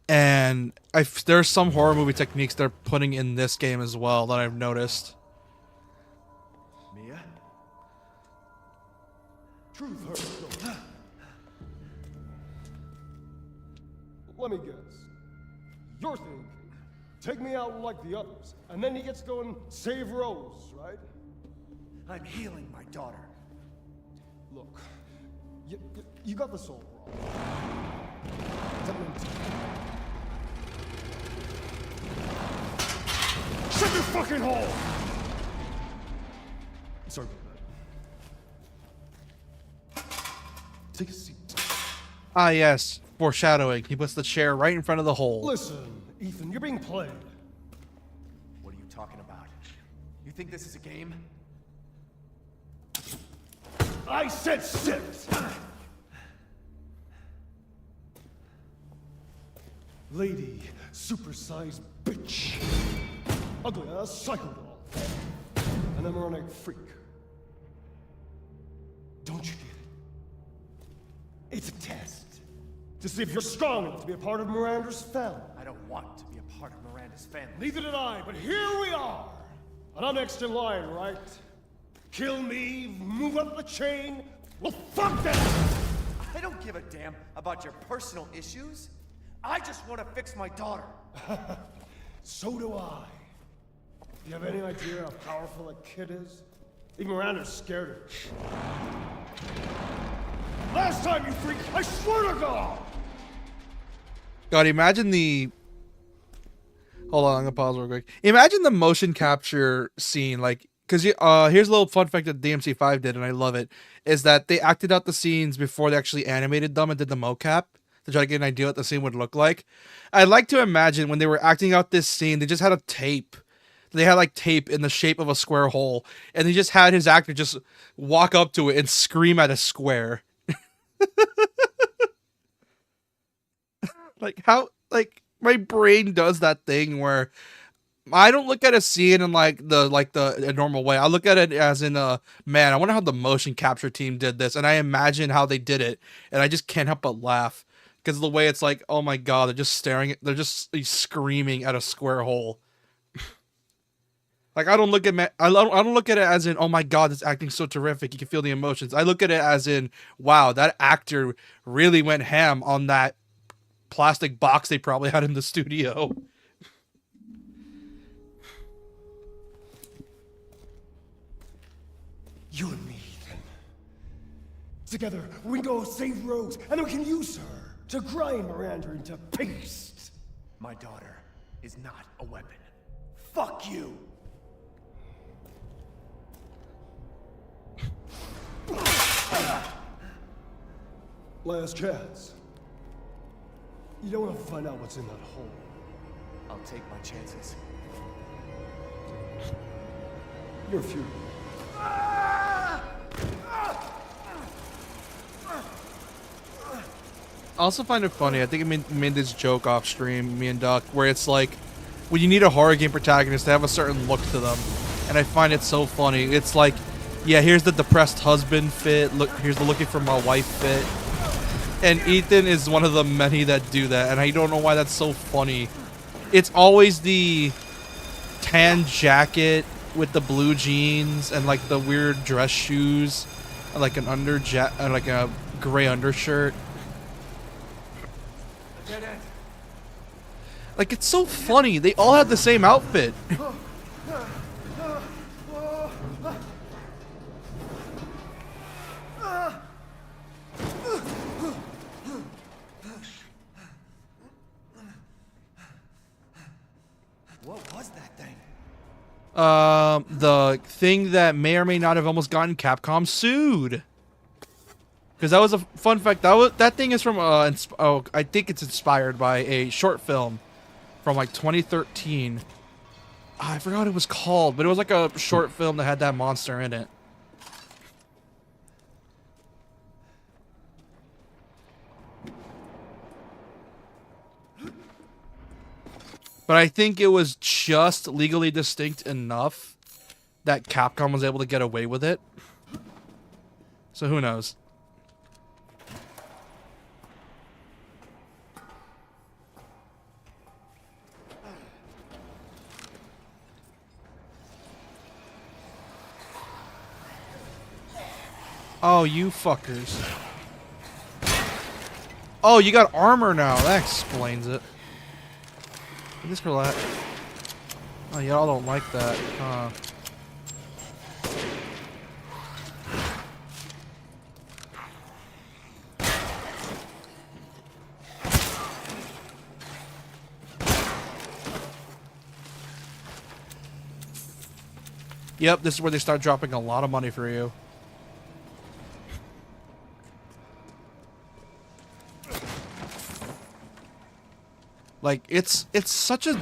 And there's some horror movie techniques they're putting in this game as well that I've noticed. Mia? Truth hurts. Though. Let me guess. You're thinking, take me out like the others, and then he gets to go and save Rose, right? I'm healing my daughter. Look, you got this all wrong. Let me tell you. Shut your fucking hole! Sorry about that. Take a seat. Ah yes, foreshadowing. He puts the chair right in front of the hole. Listen, Ethan, you're being played. What are you talking about? You think this is a game? I said sit! Lady, supersized bitch. Ugly ass psycho doll. An embryonic freak. Don't you get it? It's a test. To see if you're strong enough to be a part of Miranda's family. I don't want to be a part of Miranda's family. Neither did I, but here we are. And I'm next in line, right? Kill me, move up the chain. Well, fuck that! I don't give a damn about your personal issues. I just want to fix my daughter. So do I. Do you have any idea how powerful that kid is? Even Miranda's scared of her. Last time, you freak, I swear to God! God, imagine the... Hold on, I'm gonna pause real quick. Imagine the motion capture scene, like... Because here's a little fun fact that DMC5 did, and I love it, is that they acted out the scenes before they actually animated them and did the mocap to try to get an idea what the scene would look like. I'd like to imagine when they were acting out this scene, they just had a tape. They had like tape in the shape of a square hole, and they just had his actor just walk up to it and scream at a square. Like how like my brain does that thing where I don't look at a scene in like the a normal way. I look at it as in man, I wonder how the motion capture team did this, and I imagine how they did it, and I just can't help but laugh because the way it's like, oh my god, they're just staring, they're just screaming at a square hole. Like I don't look at I don't look at it as in, oh my god, this acting's so terrific, you can feel the emotions. I look at it as in, wow, that actor really went ham on that plastic box they probably had in the studio. You and me, Ethan. Together, we can go save Rose, and then we can use her to grind Miranda into paste. My daughter is not a weapon. Fuck you! Last chance. You don't want to find out what's in that hole. I'll take my chances. You're futile. I also find it funny. I think I made this joke off stream, me and Duck, where it's like, when you need a horror game protagonist to have a certain look to them, and I find it so funny. It's like, yeah, here's the depressed husband fit. Look, here's the looking for my wife fit. And Ethan is one of the many that do that, and I don't know why that's so funny. It's always the tan jacket with the blue jeans and like the weird dress shoes, and like an like a gray undershirt. Like, it's so funny. They all had the same outfit. What was that thing? The thing that may or may not have almost gotten Capcom sued. Because that was a fun fact. That thing is from I think it's inspired by a short film from like 2013. I forgot what it was called, but it was like a short film that had that monster in it. But I think it was just legally distinct enough that Capcom was able to get away with it. So who knows? Oh, you fuckers. Oh, you got armor now. That explains it. This girl at? Oh, y'all don't like that. Huh. Yep, this is where they start dropping a lot of money for you. Like, it's such a...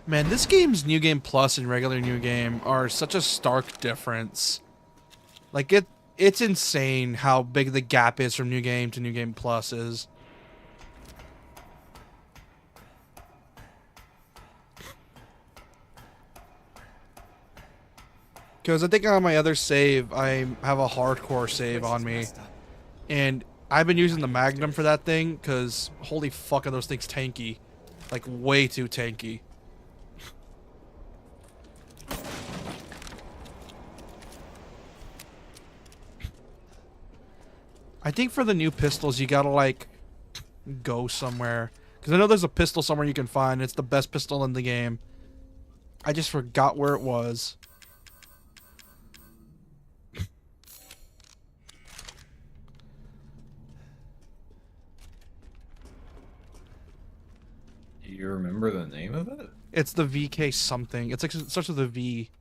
Man, this game's New Game Plus and regular New Game are such a stark difference. Like, it's insane how big the gap is from New Game to New Game Plus is. Because I think on my other save, I have a hardcore save on me. And I've been using the Magnum for that thing, because holy fuck are those things tanky. Like, way too tanky. I think for the new pistols, you gotta, like, go somewhere. Because I know there's a pistol somewhere you can find. It's the best pistol in the game. I just forgot where it was. Do you remember the name of it? It's the VK something. It's like it starts with a V.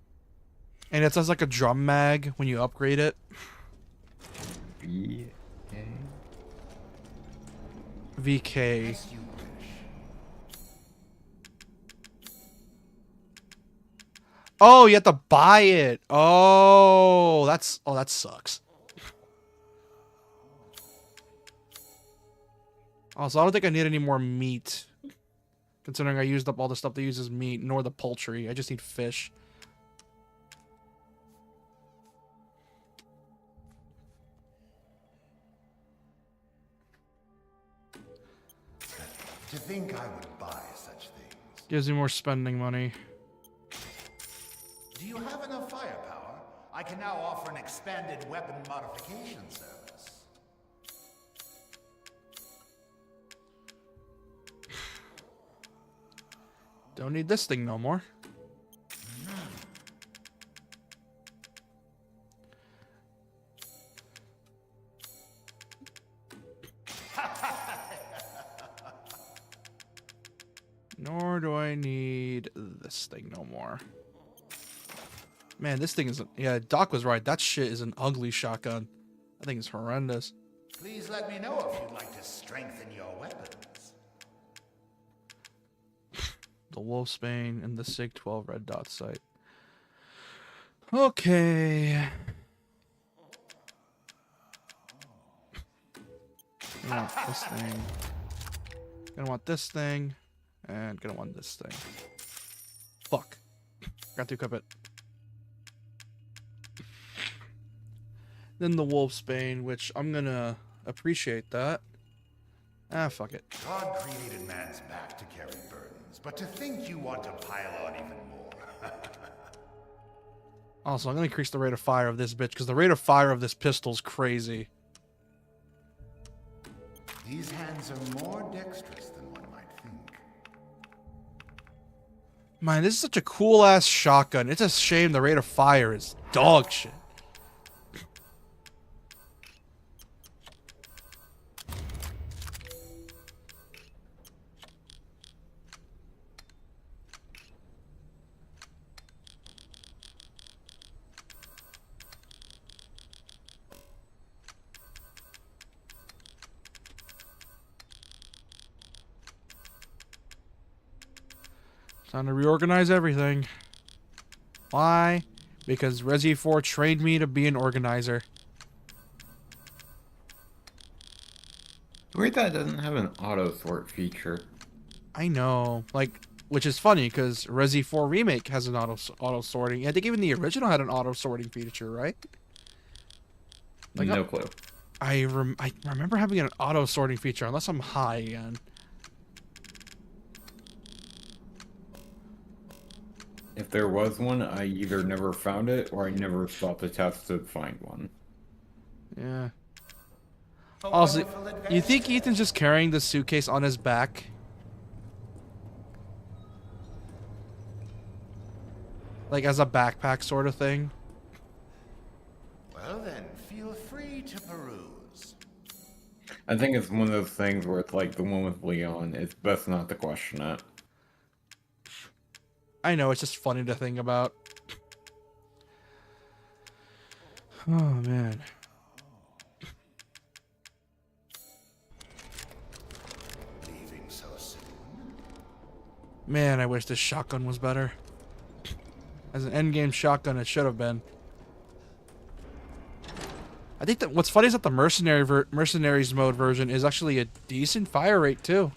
And it says like a drum mag when you upgrade it. VK? VK. Oh, you have to buy it. Oh, that sucks. Also, I don't think I need any more meat. Considering I used up all the stuff that uses meat, nor the poultry. I just need fish. To think I would buy such things. Gives me more spending money. Do you have enough firepower? I can now offer an expanded weapon modification service. Don't need this thing no more. Nor do I need this thing no more. Man, this thing is... Yeah, Doc was right. That shit is an ugly shotgun. That thing is horrendous. Please let me know if you'd like to strengthen your weapons. The Wolfsbane and the SIG-12 red dot sight. Okay. Gonna want this thing. Gonna want this thing. And gonna want this thing. Fuck. Got to equip it. Then the Wolfsbane, which I'm gonna appreciate that. Ah, fuck it. God created man's back to carry burdens, but to think you want to pile on even more. Also, I'm gonna increase the rate of fire of this bitch, because the rate of fire of this pistol's crazy. These hands are more dexterous than one might think. Man, this is such a cool-ass shotgun. It's a shame the rate of fire is dog shit. Time to reorganize everything. Why? Because Resi 4 trained me to be an organizer. Weird that it doesn't have an auto sort feature. I know, like, which is funny because Resi 4 Remake has an auto sorting. I think even the original had an auto sorting feature, right? Like, No clue. I remember having an auto sorting feature, unless I'm high again. If there was one, I either never found it or I never thought the test to find one. Yeah. Also, you think Ethan's just carrying the suitcase on his back? Like as a backpack sort of thing? Well then, feel free to peruse. I think it's one of those things where it's like the one with Leon. It's best not to question it. I know, it's just funny to think about. Oh, man. Leaving so soon. Man, I wish this shotgun was better. As an endgame shotgun, it should have been. I think that what's funny is that the mercenaries mode version is actually a decent fire rate too.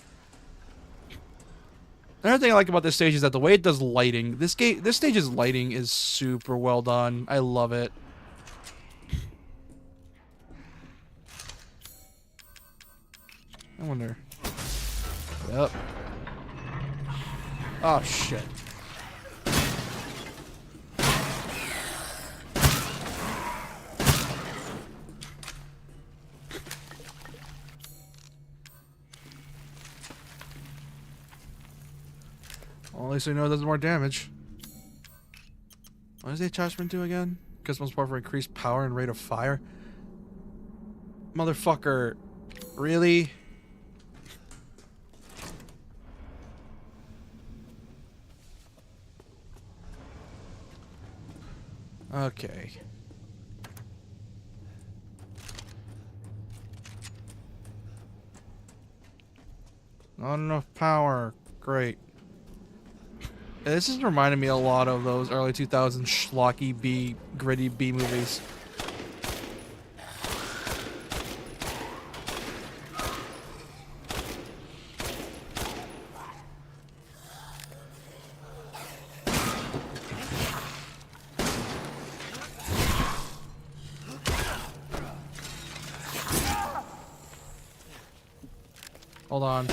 Another thing I like about this stage is that the way it does lighting, this stage's lighting is super well done. I love it. I wonder. Yep. Oh shit. Well, at least we know it does more damage. What does the attachment do again? Customers part for increased power and rate of fire. Motherfucker. Really? Okay. Not enough power. Great. Yeah, this is reminding me a lot of those early 2000s schlocky B, gritty B movies. Hold on.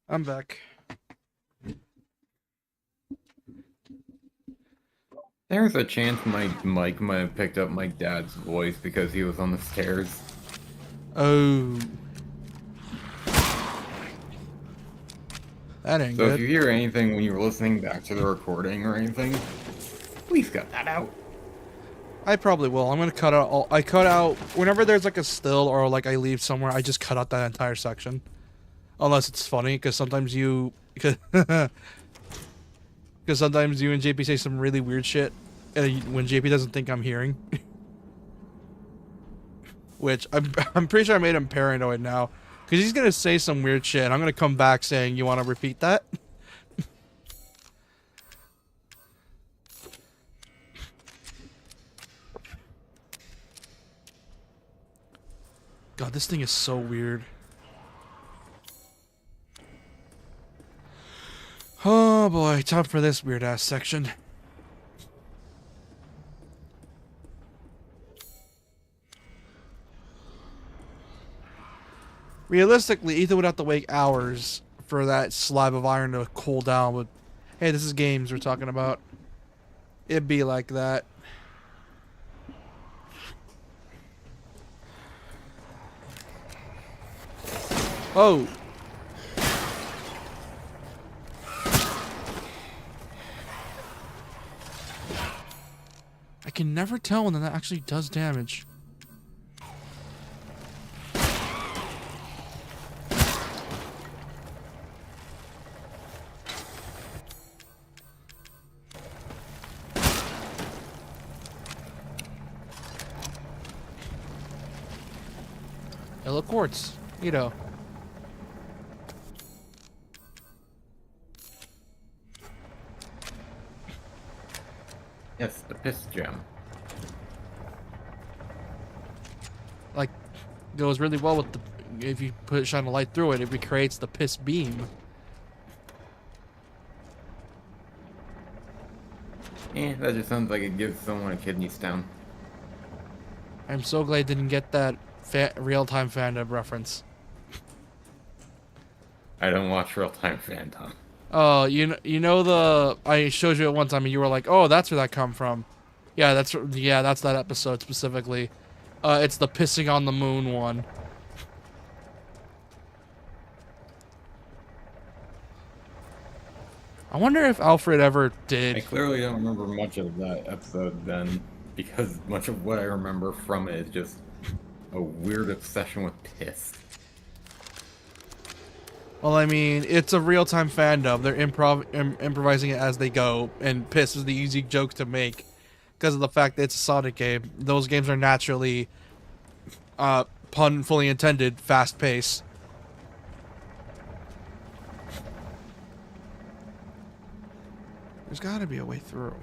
I'm back. There's a chance my mic might have picked up my dad's voice because he was on the stairs. Oh. That ain't So if good. you hear anything when you're listening back to the recording or anything, please cut that out. I probably will. I'm gonna cut out all. I cut out whenever there's like a still or like I leave somewhere. I just cut out that entire section, unless it's funny. Because sometimes you, because sometimes you and JP say some really weird shit, and when JP doesn't think I'm hearing, which I'm pretty sure I made him paranoid now, because he's gonna say some weird shit. And I'm gonna come back saying, "You want to repeat that?" God, this thing is so weird. Oh boy, time for this weird ass section. Realistically, Ethan would have to wait hours for that slab of iron to cool down, but hey, this is games we're talking about. It'd be like that. Oh! I can never tell when that actually does damage. Yellow quartz. Neato. Yes, the piss gem. goes really well with the. If you shine a light through it, it recreates the piss beam. That just sounds like it gives someone a kidney stone. I'm so glad I didn't get that real-time fandom reference. I don't watch real-time fandom. Oh, you know the I showed you it one time and you were like, "Oh, that's where that come from." Yeah, that's that episode specifically. It's the pissing on the moon one. I wonder if Alfred ever I did. clearly don't remember much of that episode then, because much of what I remember from it is just a weird obsession with piss. Well, I mean, it's a real-time fandom. They're improvising it as they go, and piss is the easy joke to make because of the fact that it's a Sonic game. Those games are naturally, pun fully intended, fast-paced. There's got to be a way through.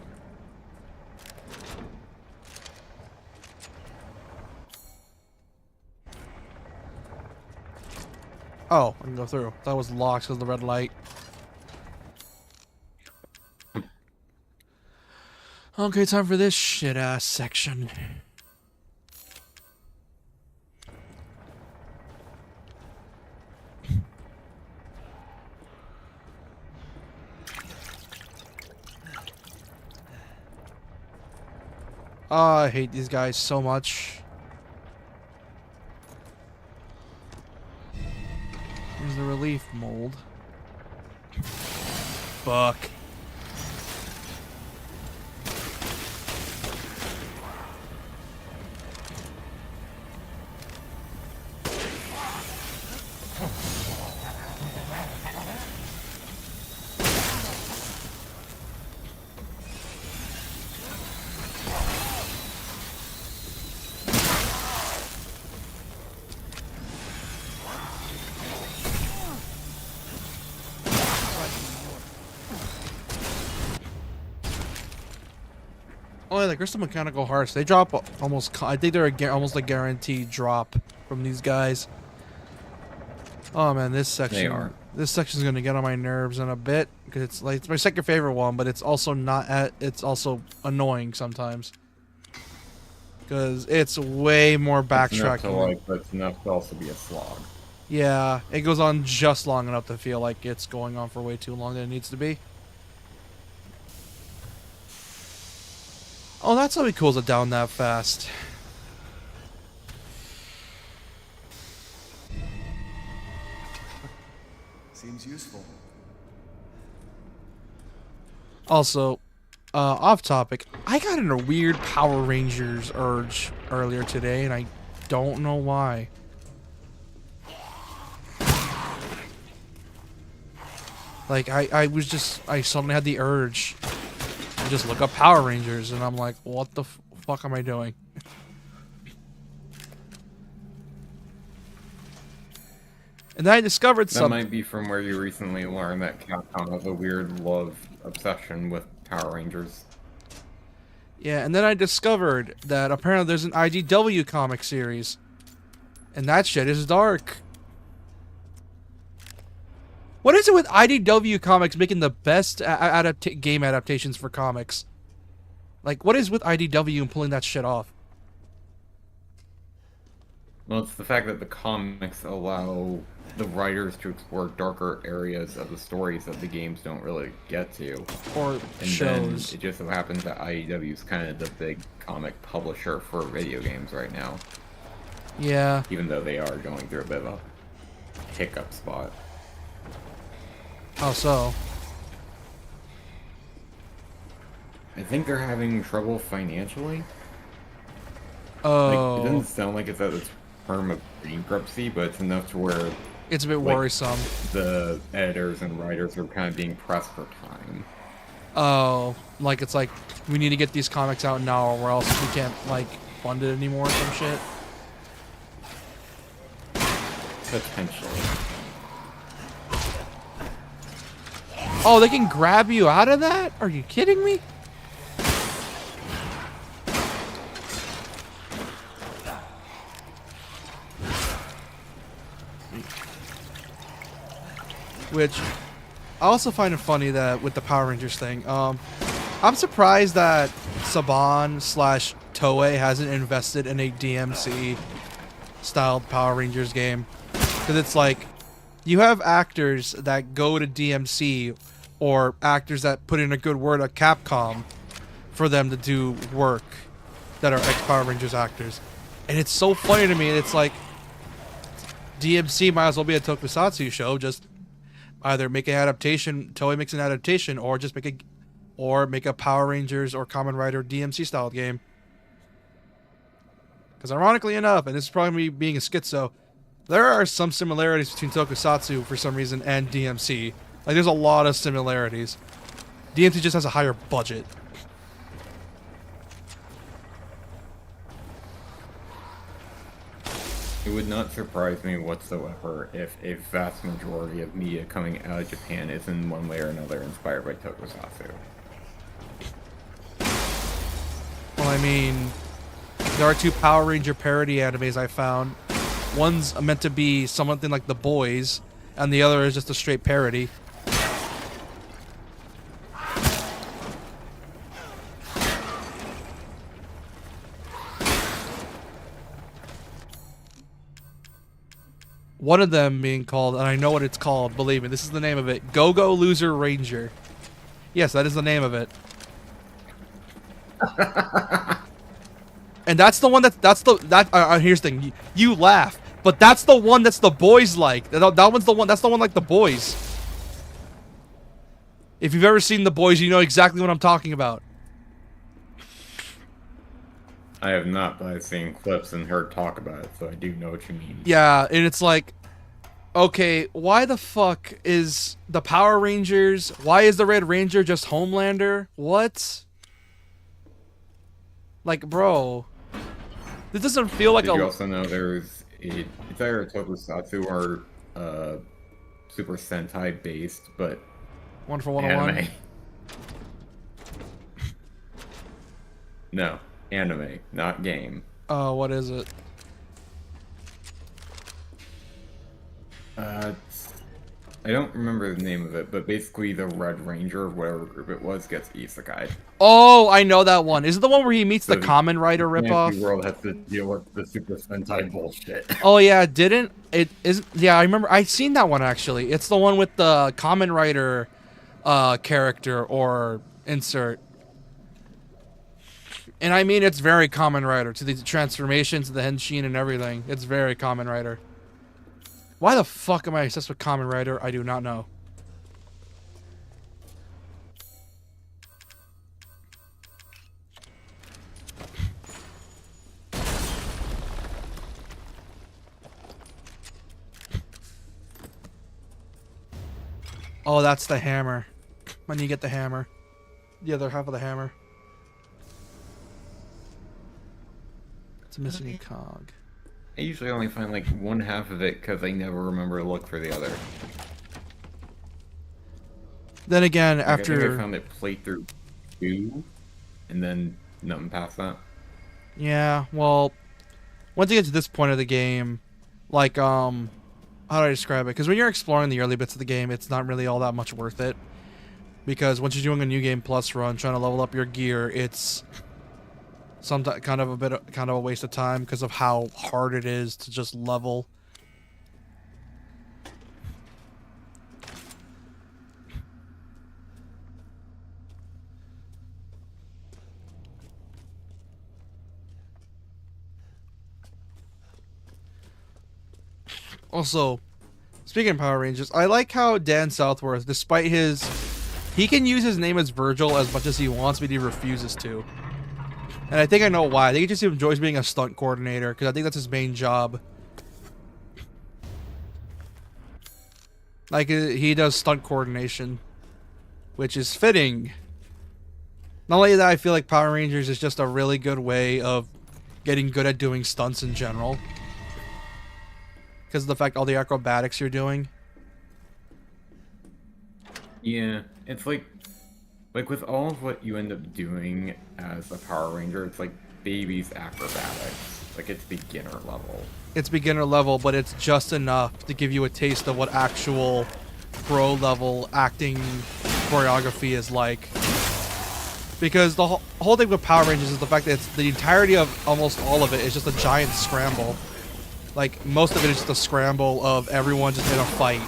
Oh, I can go through. That was locked because of the red light. Okay, time for this shit-ass section. Oh, I hate these guys so much. Here's the relief mold. Fuck. Oh, yeah, the Crystal Mechanical Hearts, they drop almost, I think they're almost a guaranteed drop from these guys. Oh man, this section. They are. This section's gonna get on my nerves in a bit because it's like it's my second favorite one, but it's also it's also annoying sometimes because it's way more backtracking. But it's enough to also be a slog. Yeah, it goes on just long enough to feel like it's going on for way too long than it needs to be. Oh, that's how he cools it down that fast. Seems useful. Also, off topic, I got in a weird Power Rangers urge earlier today, and I don't know why. Like, I suddenly had the urge to just look up Power Rangers, and I'm like, what the fuck am I doing? And then I discovered That something. might be from where you recently learned that Capcom has a weird love obsession with Power Rangers. Yeah, and then I discovered that apparently there's an IDW comic series. And that shit is dark. What is it with IDW comics making the best game adaptations for comics? Like, what is with IDW and pulling that shit off? Well, it's the fact that the comics allow the writers to explore darker areas of the stories that the games don't really get to. Or And shows. then it just so happens that IDW is kind of the big comic publisher for video games right now, Yeah. even though they are going through a bit of a hiccup spot. How so? I think they're having trouble financially. Like, it Oh. doesn't sound like it's at the term of bankruptcy, but it's enough to where It's a bit like, worrisome. the editors and writers are kind of being pressed for time. Oh. Like, it's like, we need to get these comics out now or else we can't, like, fund it anymore or some shit. Potentially. Oh, they can grab you out of that? Are you kidding me? which I also find it funny that with the Power Rangers thing, I'm surprised that Saban / Toei hasn't invested in a DMC styled Power Rangers game, because it's like you have actors that go to DMC or actors that put in a good word at Capcom for them to do work that are ex-Power Rangers actors. And it's so funny to me. It's like DMC might as well be a tokusatsu show. Just either make an adaptation, Toei makes an adaptation, or just make a Power Rangers or Kamen Rider DMC styled game. Because ironically enough, and this is probably me being a schizo, there are some similarities between tokusatsu for some reason and DMC. Like, there's a lot of similarities. DMC just has a higher budget. It would not surprise me whatsoever if a vast majority of media coming out of Japan is in one way or another inspired by tokusatsu. Well, I mean, there are 2 Power Ranger parody animes I found. One's meant to be something like The Boys, and the other is just a straight parody. One of them being called, and I know what it's called, believe me, this is the name of it, Go-Go Loser Ranger. Yes, that is the name of it. And that's the one here's the thing, you laugh, but that's the one that's the boys like. That one's the one, that's the one like The Boys. If you've ever seen The Boys, you know exactly what I'm talking about. I have not, but I've seen clips and heard talk about it, so I do know what you mean. Yeah, and it's like, okay, why the fuck is the Power Rangers, why is the Red Ranger just Homelander? What? Like, bro, this doesn't feel like Did you also know it's either a tokusatsu or Super Sentai based, but One for 101? anime. No, anime, not game. Oh, what is it? I don't remember the name of it, but basically the Red Ranger, whatever group it was, gets isekai. Oh, I know that one. Is it the one where he meets the So Kamen Rider Fantasy ripoff? World has to deal with the Super Sentai bullshit. Oh yeah, didn't it? Is yeah, I remember. I seen that one actually. It's the one with the Kamen Rider character or insert. And I mean, it's very Kamen Rider to the transformations, the henshin, and everything. It's very Kamen Rider. Why the fuck am I obsessed with Kamen Rider? I do not know. Oh, that's the hammer. When you get the hammer. The other half of the hammer. It's missing a cog. I usually only find like one half of it because I never remember to look for the other. Then again, Like, I think after... I found it playthrough 2, and then nothing past that. Yeah, well, once you get to this point of the game, like, how do I describe it? Because when you're exploring the early bits of the game, it's not really all that much worth it. Because once you're doing a New Game Plus run, trying to level up your gear, it's sometimes kind of a waste of time because of how hard it is to just level. Also, speaking of Power Rangers, I like how Dan Southworth, despite he can use his name as Virgil as much as he wants, but he refuses to. And I think I know why. I think he just enjoys being a stunt coordinator, because I think that's his main job. Like, he does stunt coordination, which is fitting. Not only that, I feel like Power Rangers is just a really good way of getting good at doing stunts in general. Because of the fact all the acrobatics you're doing. Yeah, it's like with all of what you end up doing as a Power Ranger, it's like baby's acrobatics. Like, it's beginner level. It's beginner level, but it's just enough to give you a taste of what actual pro level acting choreography is like. Because the whole thing with Power Rangers is the fact that it's the entirety of almost all of it is just a giant scramble. Like, most of it is just a scramble of everyone just in a fight.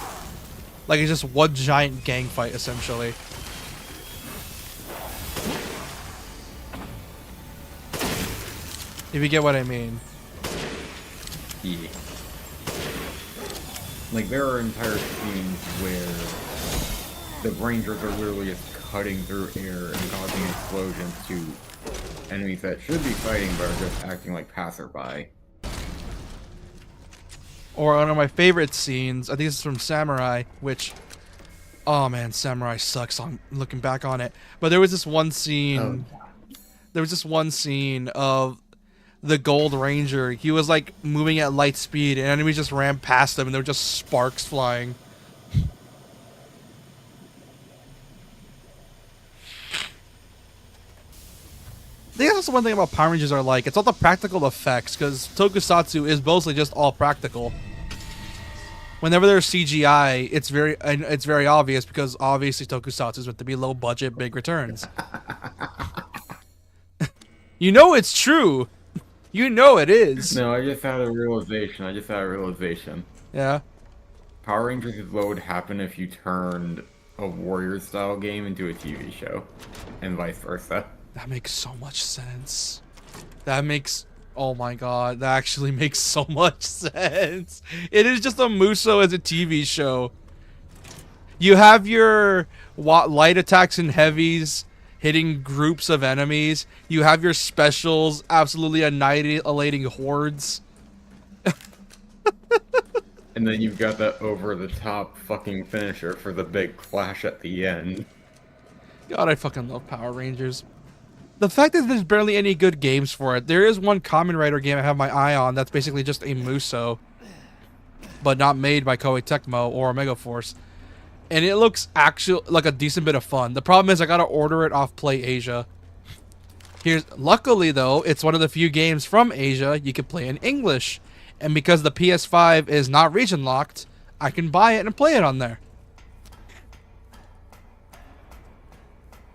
Like, it's just one giant gang fight, essentially. If you get what I mean. Yeah. Like, there are entire scenes where the Rangers are literally just cutting through air and causing explosions to enemies that should be fighting but are just acting like passerby. Or one of my favorite scenes, I think this is from Samurai, which, oh man, Samurai sucks. I'm looking back on it, but there was this one scene. There was this one scene of the Gold Ranger. He was like moving at light speed, and enemies just ran past him, and there were just sparks flying. I think that's one thing about Power Rangers are like. It's all the practical effects, because Tokusatsu is mostly just all practical. Whenever there's CGI, it's very obvious, because obviously Tokusatsu is meant to be low budget, big returns. You know it's true. You know it is. No, I just had a realization. Yeah. Power Rangers is what would happen if you turned a Warriors-style game into a TV show, and vice versa. That makes so much sense. That makes... Oh my god, that actually makes so much sense. It is just a Muso as a TV show. You have your light attacks and heavies hitting groups of enemies. You have your specials absolutely annihilating hordes. And then you've got that over-the-top fucking finisher for the big clash at the end. God, I fucking love Power Rangers. The fact that there's barely any good games for it. There is one Kamen Rider game I have my eye on that's basically just a Muso, but not made by Koei Tecmo or Omega Force. And it looks actually like a decent bit of fun. The problem is I gotta order it off Play Asia. Luckily though, it's one of the few games from Asia you can play in English. And because the PS5 is not region locked, I can buy it and play it on there.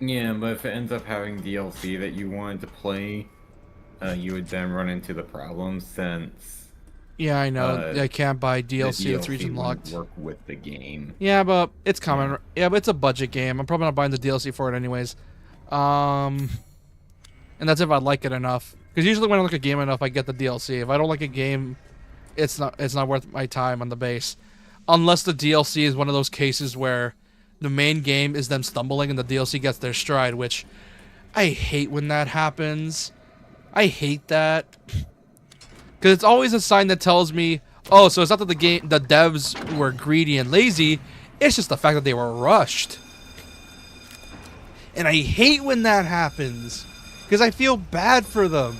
Yeah, but if it ends up having DLC that you wanted to play, you would then run into the problem since... Yeah, I know. I can't buy DLC that's the DLC region locked. wouldn't work with the game. Yeah, but it's coming. Yeah, but it's a budget game. I'm probably not buying the DLC for it anyways. And that's if I like it enough. Because usually when I like a game enough, I get the DLC. If I don't like a game, it's not worth my time on the base. Unless the DLC is one of those cases where the main game is them stumbling and the DLC gets their stride, which I hate when that happens. I hate that. Because it's always a sign that tells me, oh, so it's not that the devs were greedy and lazy, it's just the fact that they were rushed. And I hate when that happens, because I feel bad for them.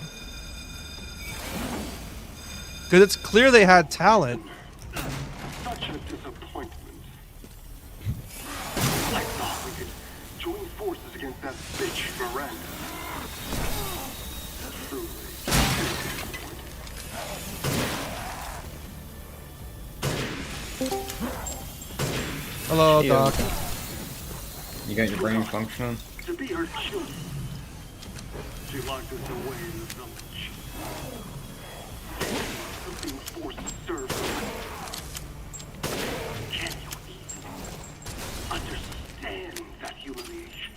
Because it's clear they had talent. Such a disappointment. I thought we could join forces against that bitch Miranda. Truly. Hello, Ew. Doc. You got your brain functioning? To be her children. She locked us away in the village. Being forced to serve her. Can you even understand that humiliation?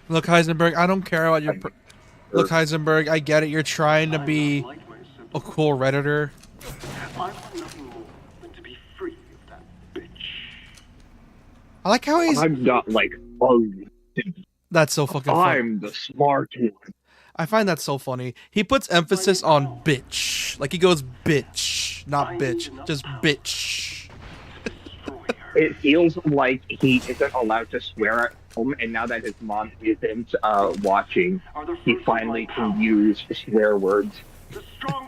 Look, Heisenberg, I don't care about your... Look, Heisenberg, I get it. You're trying to be a cool Redditor. I want nothing more than to be free of that bitch. I like how he's... I'm not like, oh, That's so fucking funny. I'm the smart one. I find that so funny. He puts emphasis on bitch. Like he goes bitch, not bitch. Just bitch. It feels like he isn't allowed to swear at home, and now that his mom isn't watching, he finally can use swear words.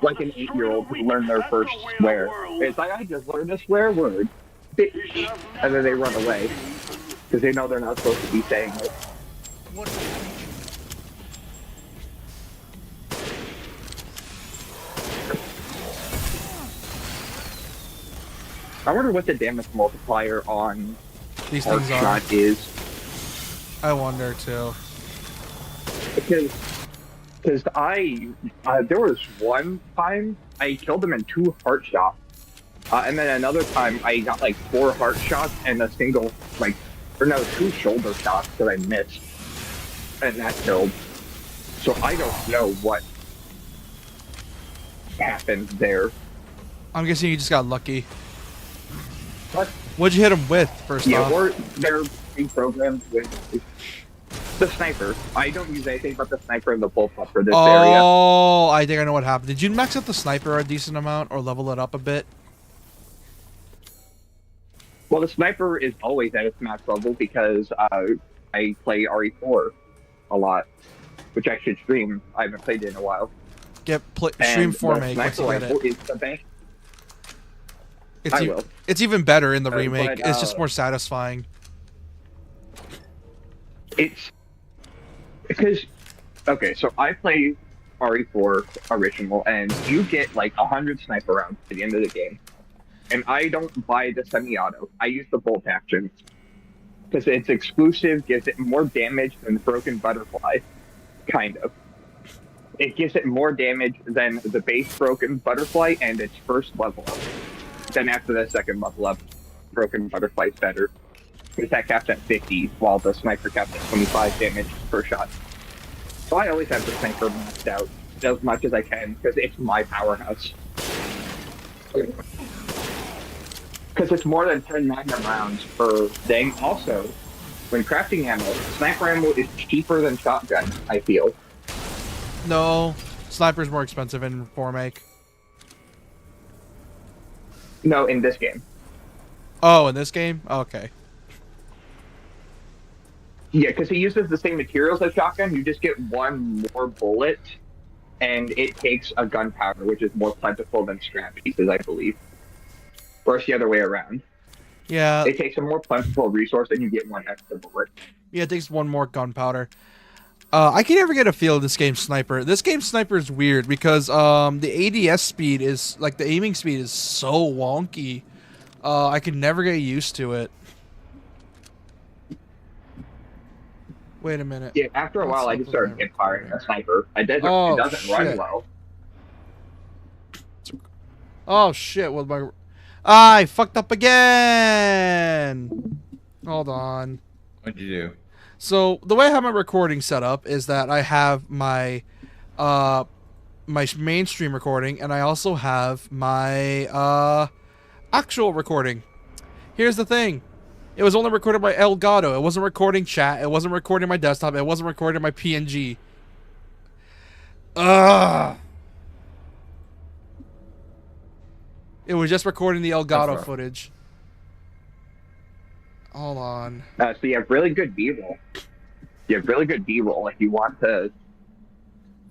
Like an 8-year-old who learned their first swear. It's like, I just learned a swear word. Bitch. And then they run away. Because they know they're not supposed to be saying it. I wonder what the damage multiplier on These Arc things are. Shot is. I wonder too. Because there was one time I killed him in 2 heart shots, and then another time I got like 4 heart shots and a single 2 shoulder shots that I missed, and that killed. So I don't know what happened there. I'm guessing you just got lucky. But What'd you hit him with first yeah, off? they're being programmed with the sniper. I don't use anything but the sniper and the bullpup for this area. Oh, I think I know what happened. Did you max out the sniper a decent amount or level it up a bit? Well, the sniper is always at its max level because I play RE4 a lot, which I should stream. I haven't played it in a while. Stream And Formake the once you sniper get rifle it. is the best. It's, I e- will. it's even better in the remake. but, It's just more satisfying. It's because okay, so I play RE4 original, and you get like 100 sniper rounds at the end of the game, and I don't buy the semi-auto. I use the bolt action because it's exclusive, gives it more damage than the Broken Butterfly, kind of. It gives it more damage than the base Broken Butterfly and its first level up. Then after the second level up, Broken Butterfly's better. Because that caps at 50, while the sniper caps at 25 damage per shot. So I always have the sniper maxed out as much as I can, because it's my powerhouse. Because it's more than 10 magnum rounds per thing. Also, when crafting ammo, sniper ammo is cheaper than shotgun, I feel. No, sniper's more expensive in Formake. No, in this game. Oh, in this game? Okay. Yeah, because he uses the same materials as shotgun. You just get one more bullet, and it takes a gunpowder, which is more plentiful than scrap pieces, I believe. Or it's the other way around. Yeah, It takes a more plentiful resource, and you get one extra bullet. yeah, it takes one more gunpowder. I can never get a feel of this game's sniper. This game's sniper is weird because the ADS speed is like the aiming speed is so wonky. I could never get used to it. Wait a minute. Yeah, after a Let's while, I look just started over hip firing a sniper. It doesn't run shit. well. Oh shit! Well, my I fucked up again. Hold on. What'd you do? So the way I have my recording set up is that I have my my mainstream recording, and I also have my actual recording. Here's the thing. It was only recorded by Elgato. It wasn't recording chat. It wasn't recording my desktop. It wasn't recording my PNG. Ugh. It was just recording the Elgato rough. footage. Hold on. So you have really good B-roll. You have really good B-roll if you want to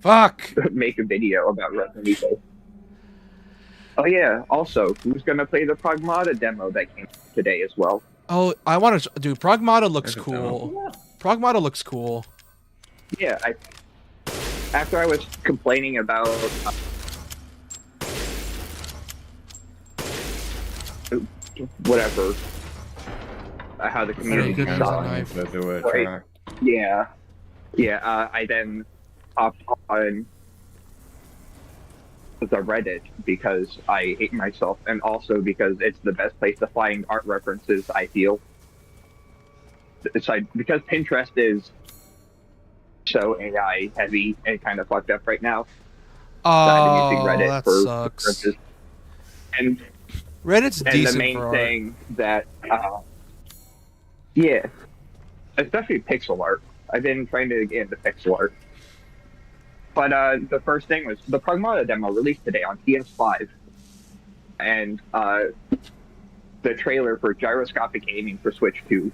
Fuck. make a video about Resident Evil. Oh yeah, also, who's gonna play the Pragmata demo that came today as well? Oh, I want to do Pragmata looks There's a cool. Pragmata looks cool. Yeah, after I was complaining about whatever, how the community good news saw on it. knife. Do a Right. track. Yeah, I then hopped on the Reddit because I hate myself, and also because it's the best place to find art references, I feel. It's like, because Pinterest is so AI heavy and kind of fucked up right now. I've been using Oh, Reddit that for sucks. references. And Reddit's the decent main for thing that, yeah, especially pixel art. I've been trying to get into pixel art. But the first thing was the Pragmata demo released today on PS5, and the trailer for gyroscopic aiming for Switch 2.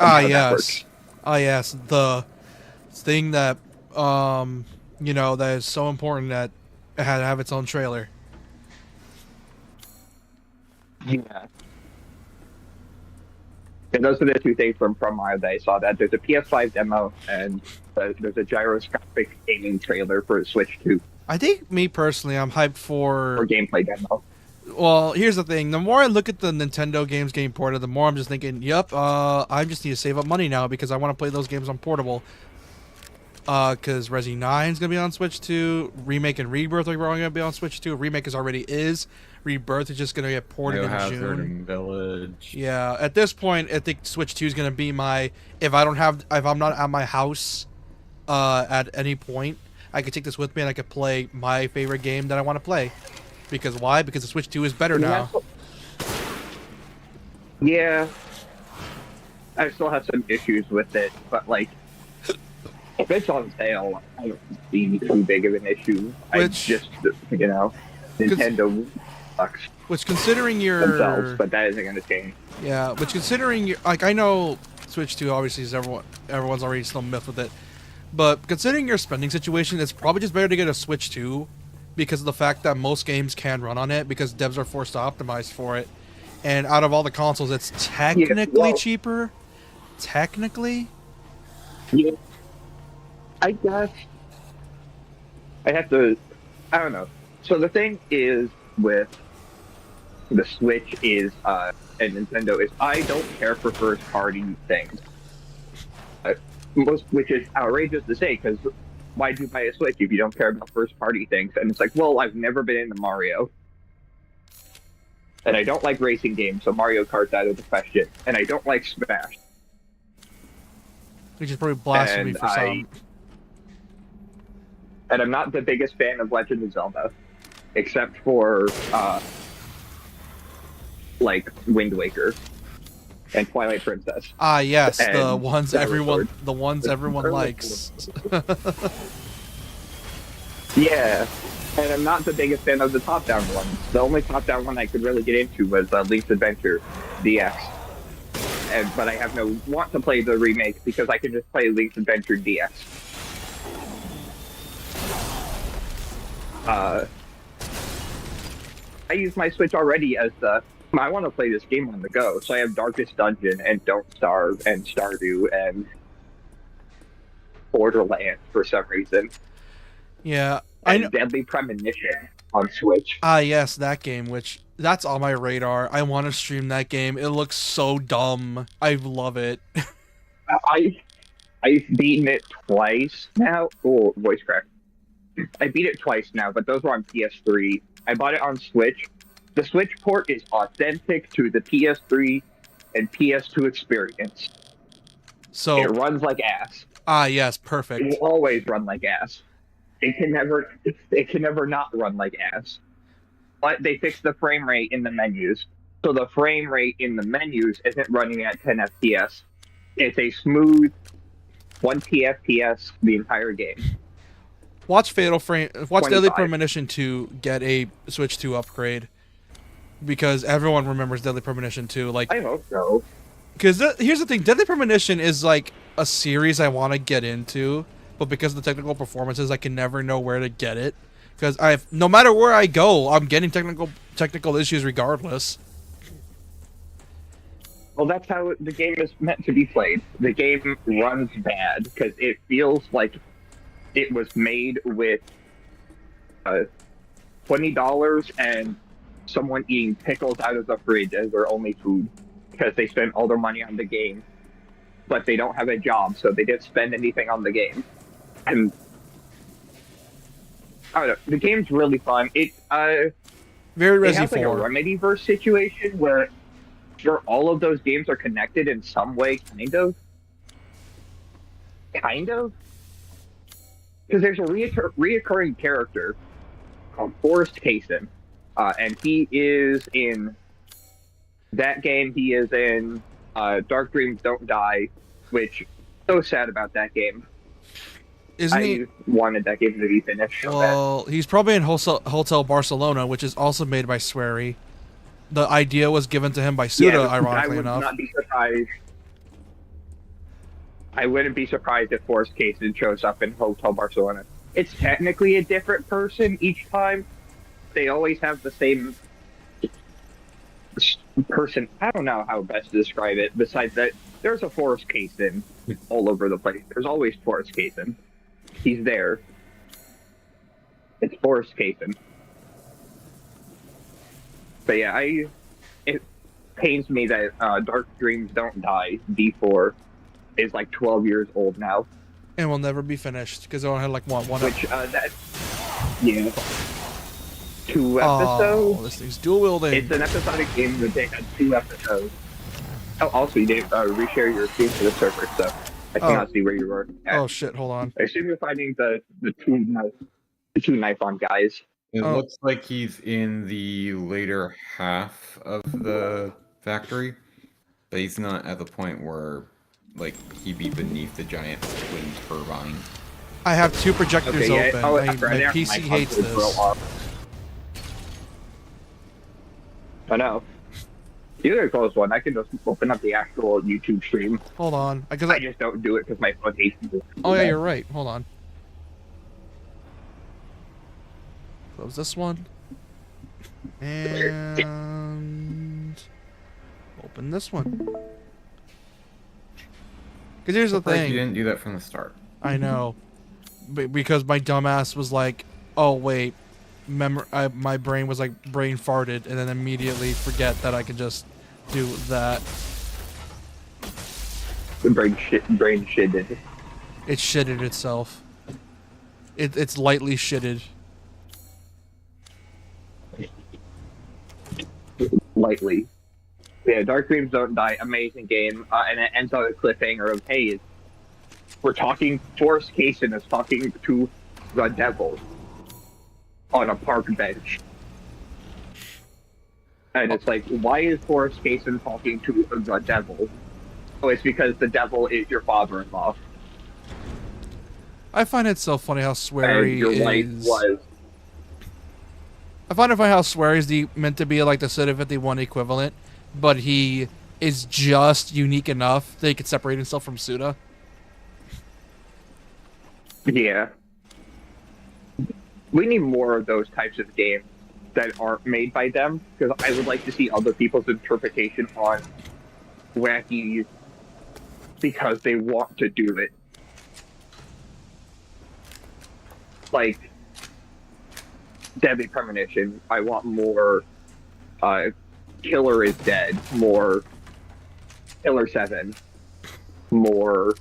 Ah, how that yes. works. Ah, yes. The thing that, you know, that is so important that it had to have its own trailer. Yeah. And those are the two things from Pragmata that I saw. That there's a PS5 demo and there's a gyroscopic aiming trailer for Switch 2 I think, me personally, I'm hyped or for... gameplay demo. Well, here's the thing. The more I look at the Nintendo games getting ported, the more I'm just thinking, yep, I just need to save up money now because I want to play those games on portable. Because Resi 9 is going to be on Switch 2. Remake and Rebirth are going to be on Switch 2. Remake already is. Rebirth is just going to get ported in Biohazard June. and Village. Yeah, at this point, I think Switch 2 is going to be my... if I'm not at my house at any point, I could take this with me and I could play my favorite game that I want to play. Because why? Because the Switch 2 is better now. Yeah. I still have some issues with it, but like, if it's on sale, I don't see too big of an issue. I just, you know, Nintendo sucks Which, considering your... themselves, but that isn't going to change. Yeah, which considering your... like, I know Switch 2 obviously is everyone's already still miffed with it. But considering your spending situation, it's probably just better to get a Switch 2 because of the fact that most games can run on it because devs are forced to optimize for it. And out of all the consoles, it's technically cheaper. Technically? Yeah. I guess. I have to... I don't know. So the thing is with the Switch is, and Nintendo is, I don't care for first-party things. Which is outrageous to say, because why'd you buy a Switch if you don't care about first-party things? And it's like, well, I've never been into Mario. And I don't like racing games, so Mario Kart's out of the question. And I don't like Smash. Which is probably blasphemy for some. And I'm not the biggest fan of Legend of Zelda. Except for, like, Wind Waker. And Twilight Princess. Ah, yes, and the ones everyone likes. Yeah, and I'm not the biggest fan of the top-down ones. The only top-down one I could really get into was Link's Adventure DX. But I have no want to play the remake because I can just play Link's Adventure DX. I use my Switch already as the... I want to play this game on the go, so I have Darkest Dungeon and Don't Starve and Stardew and Borderlands for some reason. Yeah, I know. Deadly Premonition on Switch. Ah, yes, that game, which that's on my radar. I want to stream that game. It looks so dumb. I love it. I've beaten it twice now. Oh, voice crack. I beat it twice now, but those were on PS3. I bought it on Switch. The Switch port is authentic to the PS3 and PS2 experience. So it runs like ass. Ah, yes, perfect. It will always run like ass. It can never not run like ass. But they fixed the frame rate in the menus. So the frame rate in the menus isn't running at 10 FPS. It's a smooth 20 FPS the entire game. Watch Deadly 25. Premonition 2 get a Switch 2 upgrade. Because everyone remembers Deadly Premonition 2. Like, I hope so. Because here's the thing. Deadly Premonition is like a series I want to get into. But because of the technical performances, I can never know where to get it. Because no matter where I go, I'm getting technical issues regardless. Well, that's how the game is meant to be played. The game runs bad because it feels like it was made with $20 and someone eating pickles out of the fridge as their only food because they spent all their money on the game, but they don't have a job, so they didn't spend anything on the game. And I don't know, the game's really fun. It very Resi Resi has 4. like a Remedyverse situation where all of those games are connected in some way, kind of. Because there's a reoccurring character called Forrest Kaysen. And he is in that game. He is in Dark Dreams Don't Die, which so sad about that game. Isn't he? I wanted that game to be finished. Well, he's probably in Hotel Barcelona, which is also made by Swery. The idea was given to him by Suda, ironically enough. I would not be surprised. I wouldn't be surprised if Forrest Kaysen shows up in Hotel Barcelona. It's technically a different person each time. They always have the same person. I don't know how best to describe it. Besides that, there's a Forrest Kaysen all over the place. There's always Forrest Kaysen. He's there. It's Forrest Kaysen. But yeah, it pains me that Dark Dreams Don't Die V4 is like 12 years old now. And will never be finished because I only had like one. Which that yeah, 2 Oh, episodes. this thing's dual wielding. It's an episodic game that they had 2 episodes. Oh, also you didn't reshare your screen to the server, so I cannot see where you were. At. Oh shit! Hold on. I assume you're finding the two knife on guys. It Oh. looks like he's in the later half of the factory, but he's not at the point where, like, he'd be beneath the giant wind turbine. I have 2 projectors Okay, yeah. open. Oh, my right there, PC my hates console this. is real off. I know. You got a close one. I can just open up the actual YouTube stream. Hold on, because I just don't do it because my phone hates it. Oh yeah, you're right. Hold on. Close this one. And open this one. Because here's the Surprised thing. you didn't do that from the start. I know. Because my dumbass was like, oh wait, my brain was like brain farted and then immediately forget that I could just do that. The brain shitted. It shitted itself. It's lightly shitted. Lightly. Yeah, Dark Dreams Don't Die, amazing game, and it ends on a cliffhanger of, hey, we're talking, Forrest Kaysen is talking to the devil on a park bench. And it's like, why is Forrest Kaysen talking to the devil? Oh, it's because the devil is your father-in-law. I find it so funny how And sweary your wife is. was. I find it funny how sweary is meant to be like the Suda 51 equivalent, but he is just unique enough that he could separate himself from Suda. Yeah. We need more of those types of games that aren't made by them, because I would like to see other people's interpretation on wacky because they want to do it. Like Deadly Premonition, I want more Killer is Dead, more Killer 7, more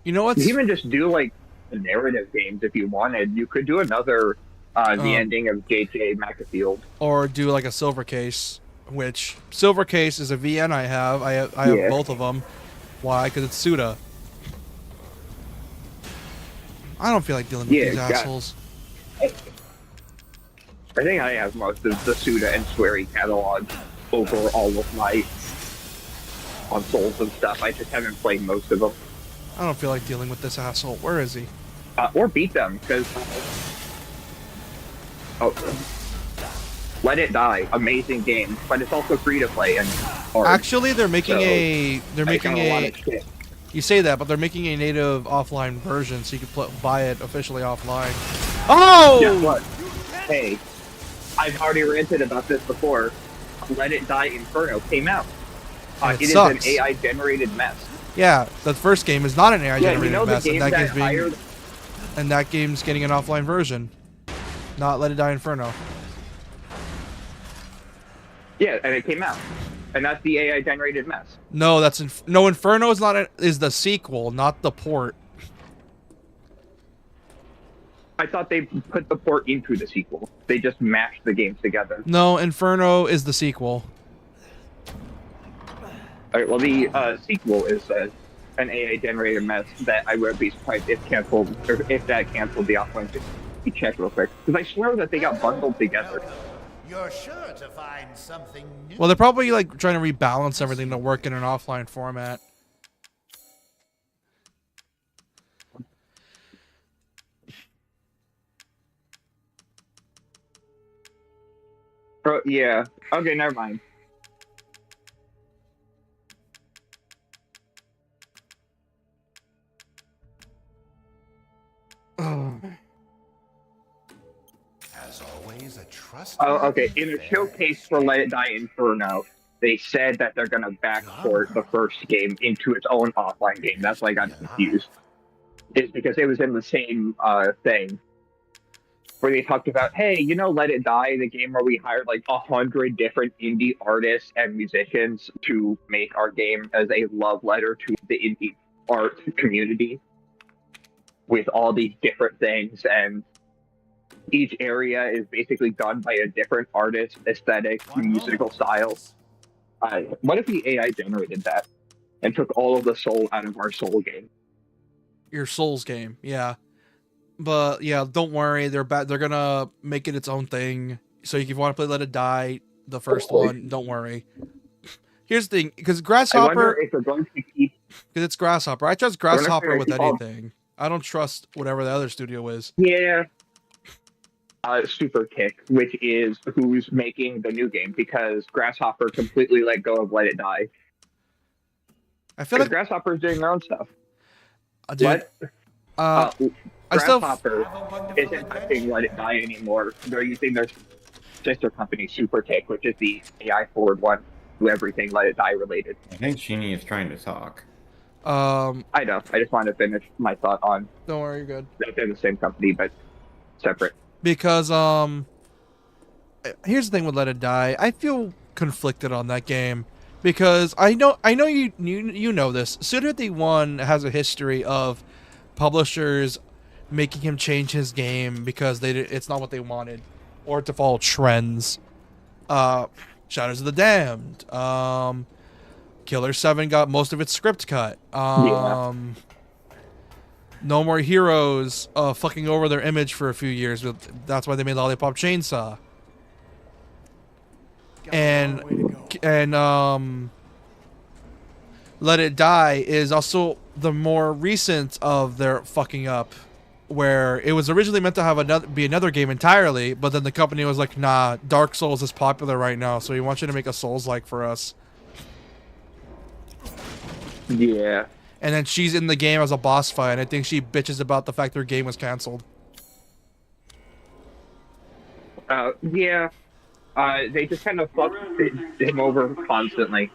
You know what's you even just do like narrative games if you wanted. You could do another the ending of J.J. McAfield. or do like a Silver Case, which Silver Case is a VN I have. I have Yeah. both of them. Why? Because it's Suda. I don't feel like dealing with Yeah, these got- assholes. I think I have most of the Suda and Swery catalog over all of my consoles and stuff. I just haven't played most of them. I don't feel like dealing with this asshole. Where is he? Or beat them, because... Let It Die, amazing game, but it's also free to play and hard. Actually, they're making So, they're I making got a lot a. of shit. You say that, but they're making a native offline version, so you can buy it officially offline. Oh! Guess what? Hey, I've already ranted about this before. Let It Die Inferno came out. And It is sucks. an AI-generated mess. Yeah, the first game is not an AI Yeah, generated you know the mess, game and that hired... and that game's getting an offline version. Not Let It Die Inferno. Yeah, and it came out. And that's the AI-generated mess. No, that's no Inferno is not is the sequel, not the port. I thought they put the port into the sequel. They just mashed the games together. No, Inferno is the sequel. Alright, well, the sequel is an AI-generated mess that I would be surprised if canceled, or if that canceled the offline. Just check real quick, because I swear that they got bundled together. You're sure to find something new. Well, they're probably like trying to rebalance everything to work in an offline format. Oh, yeah. Okay, never mind. As always, a trust. Oh, okay. In a showcase for Let It Die Inferno, they said that they're gonna backport the first game into its own offline game. That's why I got confused. Is because it was in the same thing. where they talked about, hey, Let It Die, the game where we hired like 100 different indie artists and musicians to make our game as a love letter to the indie art community with all these different things, and each area is basically done by a different artist, aesthetic, musical style. What if the AI generated that and took all of the soul out of our soul game? Your Souls game, yeah. But yeah, don't worry, they're gonna make it its own thing. So if you want to play Let It Die, the first one, don't worry. Here's the thing, because I wonder Grasshopper, if they're going to keep. because it's Grasshopper. I trust wonder if Grasshopper they're with gonna keep anything. I don't trust whatever the other studio is. Yeah. Super Kick, which is who's making the new game, because Grasshopper completely let go of Let It Die. I feel Because like Grasshopper's doing their own stuff. dude, What? I still Grasshopper isn't touching Let It Die anymore. They're using their sister company, Super Kick, which is the AI forward one, to everything Let It Die related. I think Sheeny is trying to talk. I know. I just wanted to finish my thought on don't worry, you're good. that they're the same company, but separate. Because here's the thing with Let It Die. I feel conflicted on that game because I know you know this. Suda 1 has a history of publishers making him change his game because it's not what they wanted or to follow trends. Shadows of the Damned. Killer 7 got most of its script cut. No More Heroes fucking over their image for a few years. But that's why they made Lollipop Chainsaw. And Let It Die is also the more recent of their fucking up, where it was originally meant to have another game entirely, but then the company was like, nah, Dark Souls is popular right now, so we want you to make a Souls-like for us. Yeah. And then she's in the game as a boss fight, and I think she bitches about the fact her game was canceled. Yeah. They just kind of fucked him over constantly.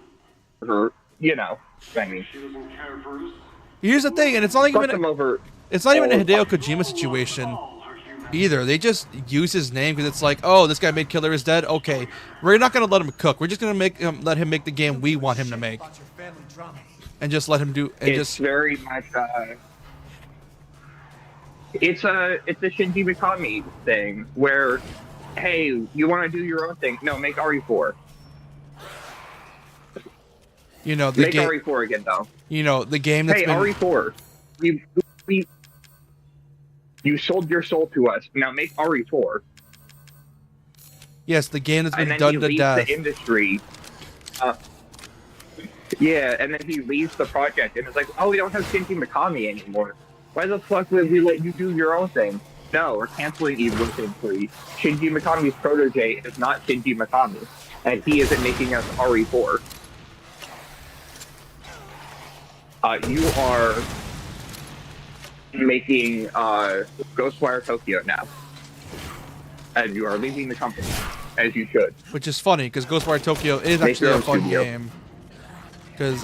I mean, Here's the thing, and it's not fucked even him over. it's not even a all the Hideo time. Kojima situation either. They just use his name because it's like, oh, this guy made Killer is Dead. Okay, we're not gonna let him cook. We're just gonna let him make the game we want him to make, About your family drama. and just let him do. And It's just very much. It's a Shinji Mikami thing where, hey, you want to do your own thing? No, make RE4. the Make game. RE4 again, though. The game that's Hey, been. RE4. You sold your soul to us. Now make RE4. Yes, the game that's And been then done he to leaves death. the industry. Yeah, and then he leaves the project and it's like, oh, we don't have Shinji Mikami anymore. Why the fuck would we let you do your own thing? No, we're canceling Evil Within 3. Shinji Mikami's protege is not Shinji Mikami, and he isn't making us RE4. You are making Ghostwire Tokyo now, and you are leaving the company, as you should. Which is funny because Ghostwire Tokyo is Make actually your a own fun studio. game. Because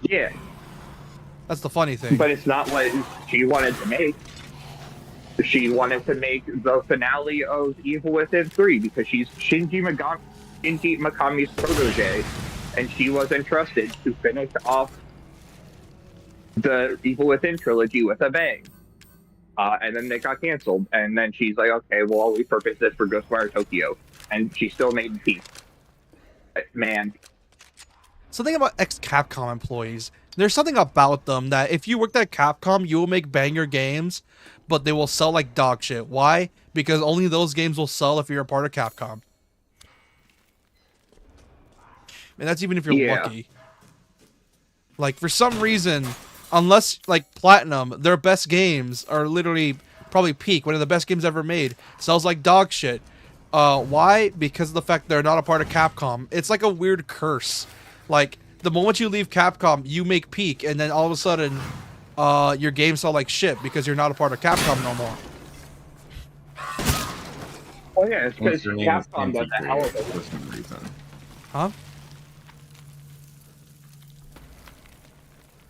Yeah, that's the funny thing. but it's not what she wanted to make. She wanted to make the finale of Evil Within 3 because she's Shinji Mikami's protege, and she was entrusted to finish off the Evil Within trilogy with a bang. And then they got canceled, and then she's like, okay, well, I'll repurpose this for Ghostwire Tokyo. And she still made peace. Man. Something about ex-Capcom employees. There's something about them that if you worked at Capcom, you will make banger games, but they will sell like dog shit. Why? Because only those games will sell if you're a part of Capcom. And that's even if you're Yeah. lucky. Like, for some reason, unless, like, Platinum, their best games are literally probably Peak, one of the best games ever made, sells like dog shit. Why? Because of the fact they're not a part of Capcom. It's like a weird curse. Like, the moment you leave Capcom, you make Peak, and then all of a sudden, your games sell like shit because you're not a part of Capcom no more. Oh, yeah, it's because What's your name is Capcom does a hell of Cancer it. for some reason. Huh?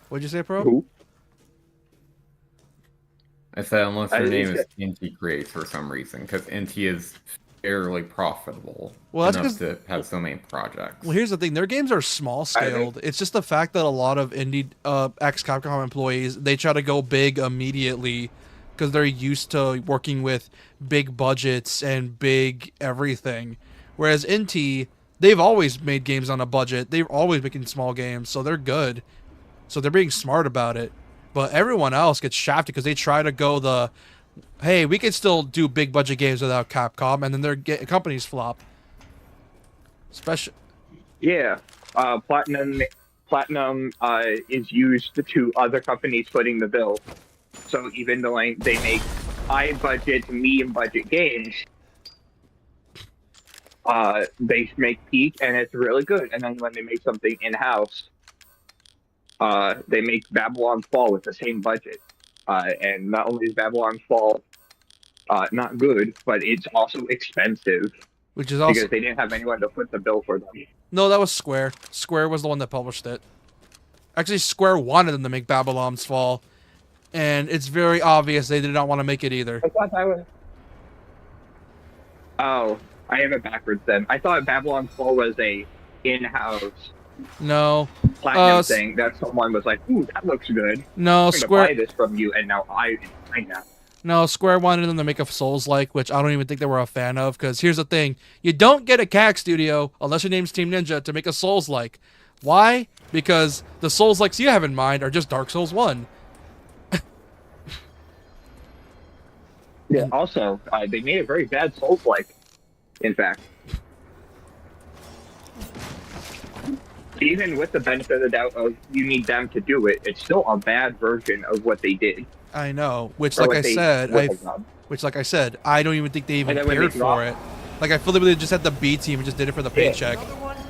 What'd you say, Pro? Who? I said unless I your name think is Inti Creates for some reason, because Inti is fairly profitable Well, that's enough 'cause- to have so many projects. Well, here's the thing: their games are small scaled. It's just the fact that a lot of indie ex-Capcom employees they try to go big immediately because they're used to working with big budgets and big everything. Whereas Inti, they've always made games on a budget. They're always making small games, so they're good. So they're being smart about it. But everyone else gets shafted because they try to go the, hey, we can still do big budget games without Capcom, and then their companies flop. Especially. Yeah, Platinum is used to other companies footing the bill. So even though they make high budget, medium budget games, they make Peak and it's really good. And then when they make something in house, they make Babylon's Fall with the same budget. And not only is Babylon's Fall not good, but it's also expensive. Which is also because they didn't have anyone to foot the bill for them. No, that was Square. Square was the one that published it. Actually, Square wanted them to make Babylon's Fall, and it's very obvious they did not want to make it either. I thought that was. Oh, I have it backwards then. I thought Babylon's Fall was a in-house No. Platinum thing that someone was like, "Ooh, that looks good. No, I'm gonna Square. buy this from you," and now I know. No, Square wanted them to make a Souls-like, which I don't even think they were a fan of, because here's the thing. You don't get a CAC studio, unless your name's Team Ninja, to make a Souls-like. Why? Because the Souls-likes you have in mind are just Dark Souls 1. Yeah. Also, they made a very bad Souls-like. In fact, even with the benefit of the doubt of you need them to do it, it's still a bad version of what they did. I know, which, Or like what I they said, would have done. I don't even think they even And then when cared they for dropped- it. Like, I feel like they just had the B team and just did it for the paycheck.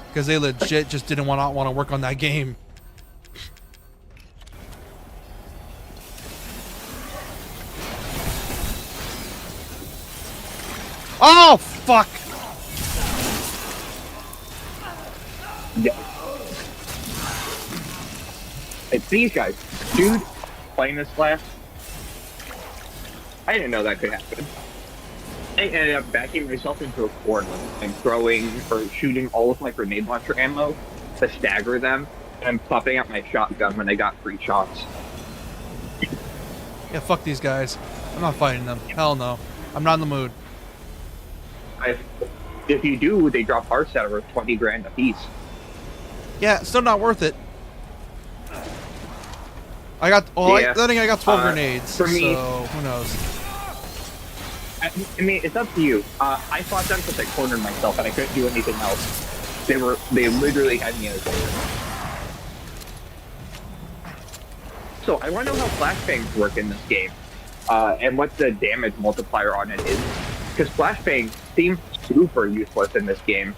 Because they legit just didn't want to work on that game. Oh, fuck! Yeah. It's these guys. Dude, playing this class, I didn't know that could happen. I ended up backing myself into a corner and throwing or shooting all of my grenade launcher ammo to stagger them, and popping out my shotgun when I got 3 shots. Yeah, fuck these guys. I'm not fighting them. Hell no. I'm not in the mood. If you do, they drop hearts that are worth 20 grand a piece. Yeah, still not worth it. I got, well, Yeah. I think I got 12 grenades, for me- so who knows. I mean, it's up to you. I fought them because I cornered myself and I couldn't do anything else. They literally had me in a corner. So I want to know how flashbangs work in this game, and what the damage multiplier on it is. Because flashbangs seem super useless in this game.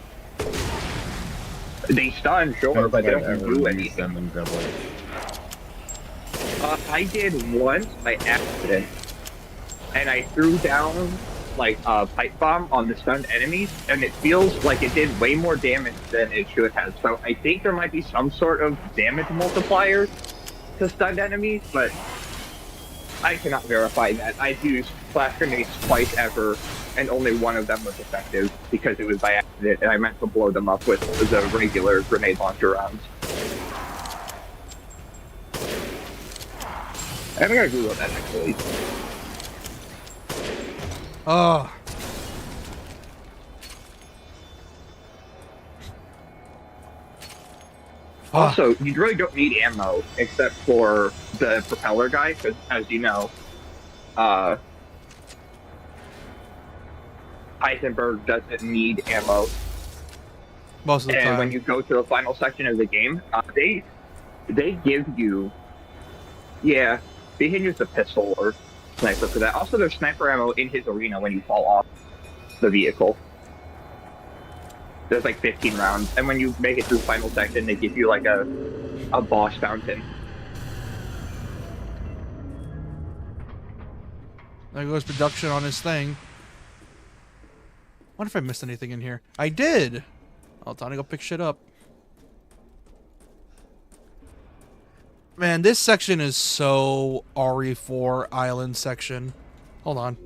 They stun, sure, but they don't do anything. I did once by accident, and I threw down like a pipe bomb on the stunned enemies, and it feels like it did way more damage than it should have. So I think there might be some sort of damage multiplier to stunned enemies, but I cannot verify that. I've used flash grenades twice ever, and only one of them was effective because it was by accident, and I meant to blow them up with the regular grenade launcher rounds. I'm gonna Google that actually. Oh. Also, you really don't need ammo except for the propeller guy, because as you know, Heisenberg doesn't need ammo. Most of the And time. when you go to the final section of the game, they give you, yeah, they can use the pistol or sniper for that. Also, there's sniper ammo in his arena when you fall off the vehicle. There's like 15 rounds, and when you make it through the final section, they give you like a boss fountain. There goes production on his thing. Wonder if I missed anything in here. I did! Oh, time to go pick shit up. Man, this section is so RE4 island section. Hold on.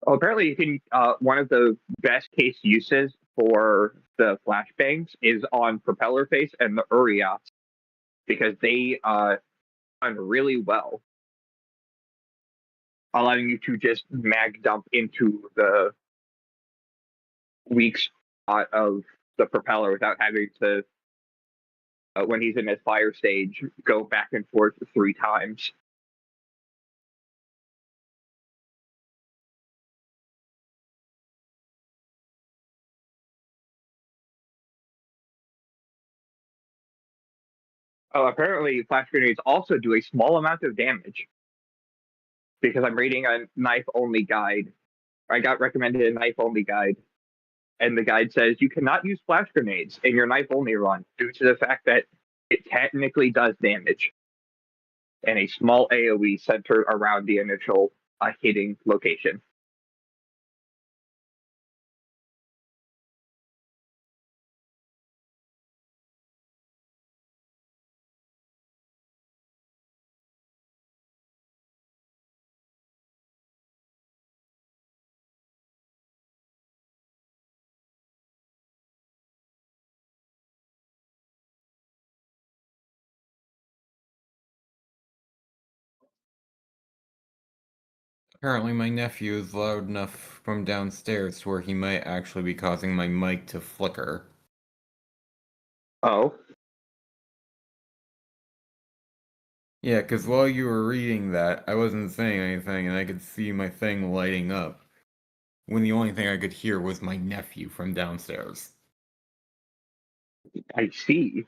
Oh, apparently, you can. One of the best case uses for the flashbangs is on Propeller Face and the Urias because they run really well, allowing you to just mag dump into the weak spot of the propeller without having to, when he's in his fire stage, go back and forth 3 times. Oh, apparently, flash grenades also do a small amount of damage because I'm reading a knife only guide. I got recommended a knife only guide, and the guide says you cannot use flash grenades in your knife only run due to the fact that it technically does damage and a small AoE centered around the initial hitting location. Apparently, my nephew is loud enough from downstairs to where he might actually be causing my mic to flicker. Oh, Yeah, because while you were reading that, I wasn't saying anything and I could see my thing lighting up, when the only thing I could hear was my nephew from downstairs. I see.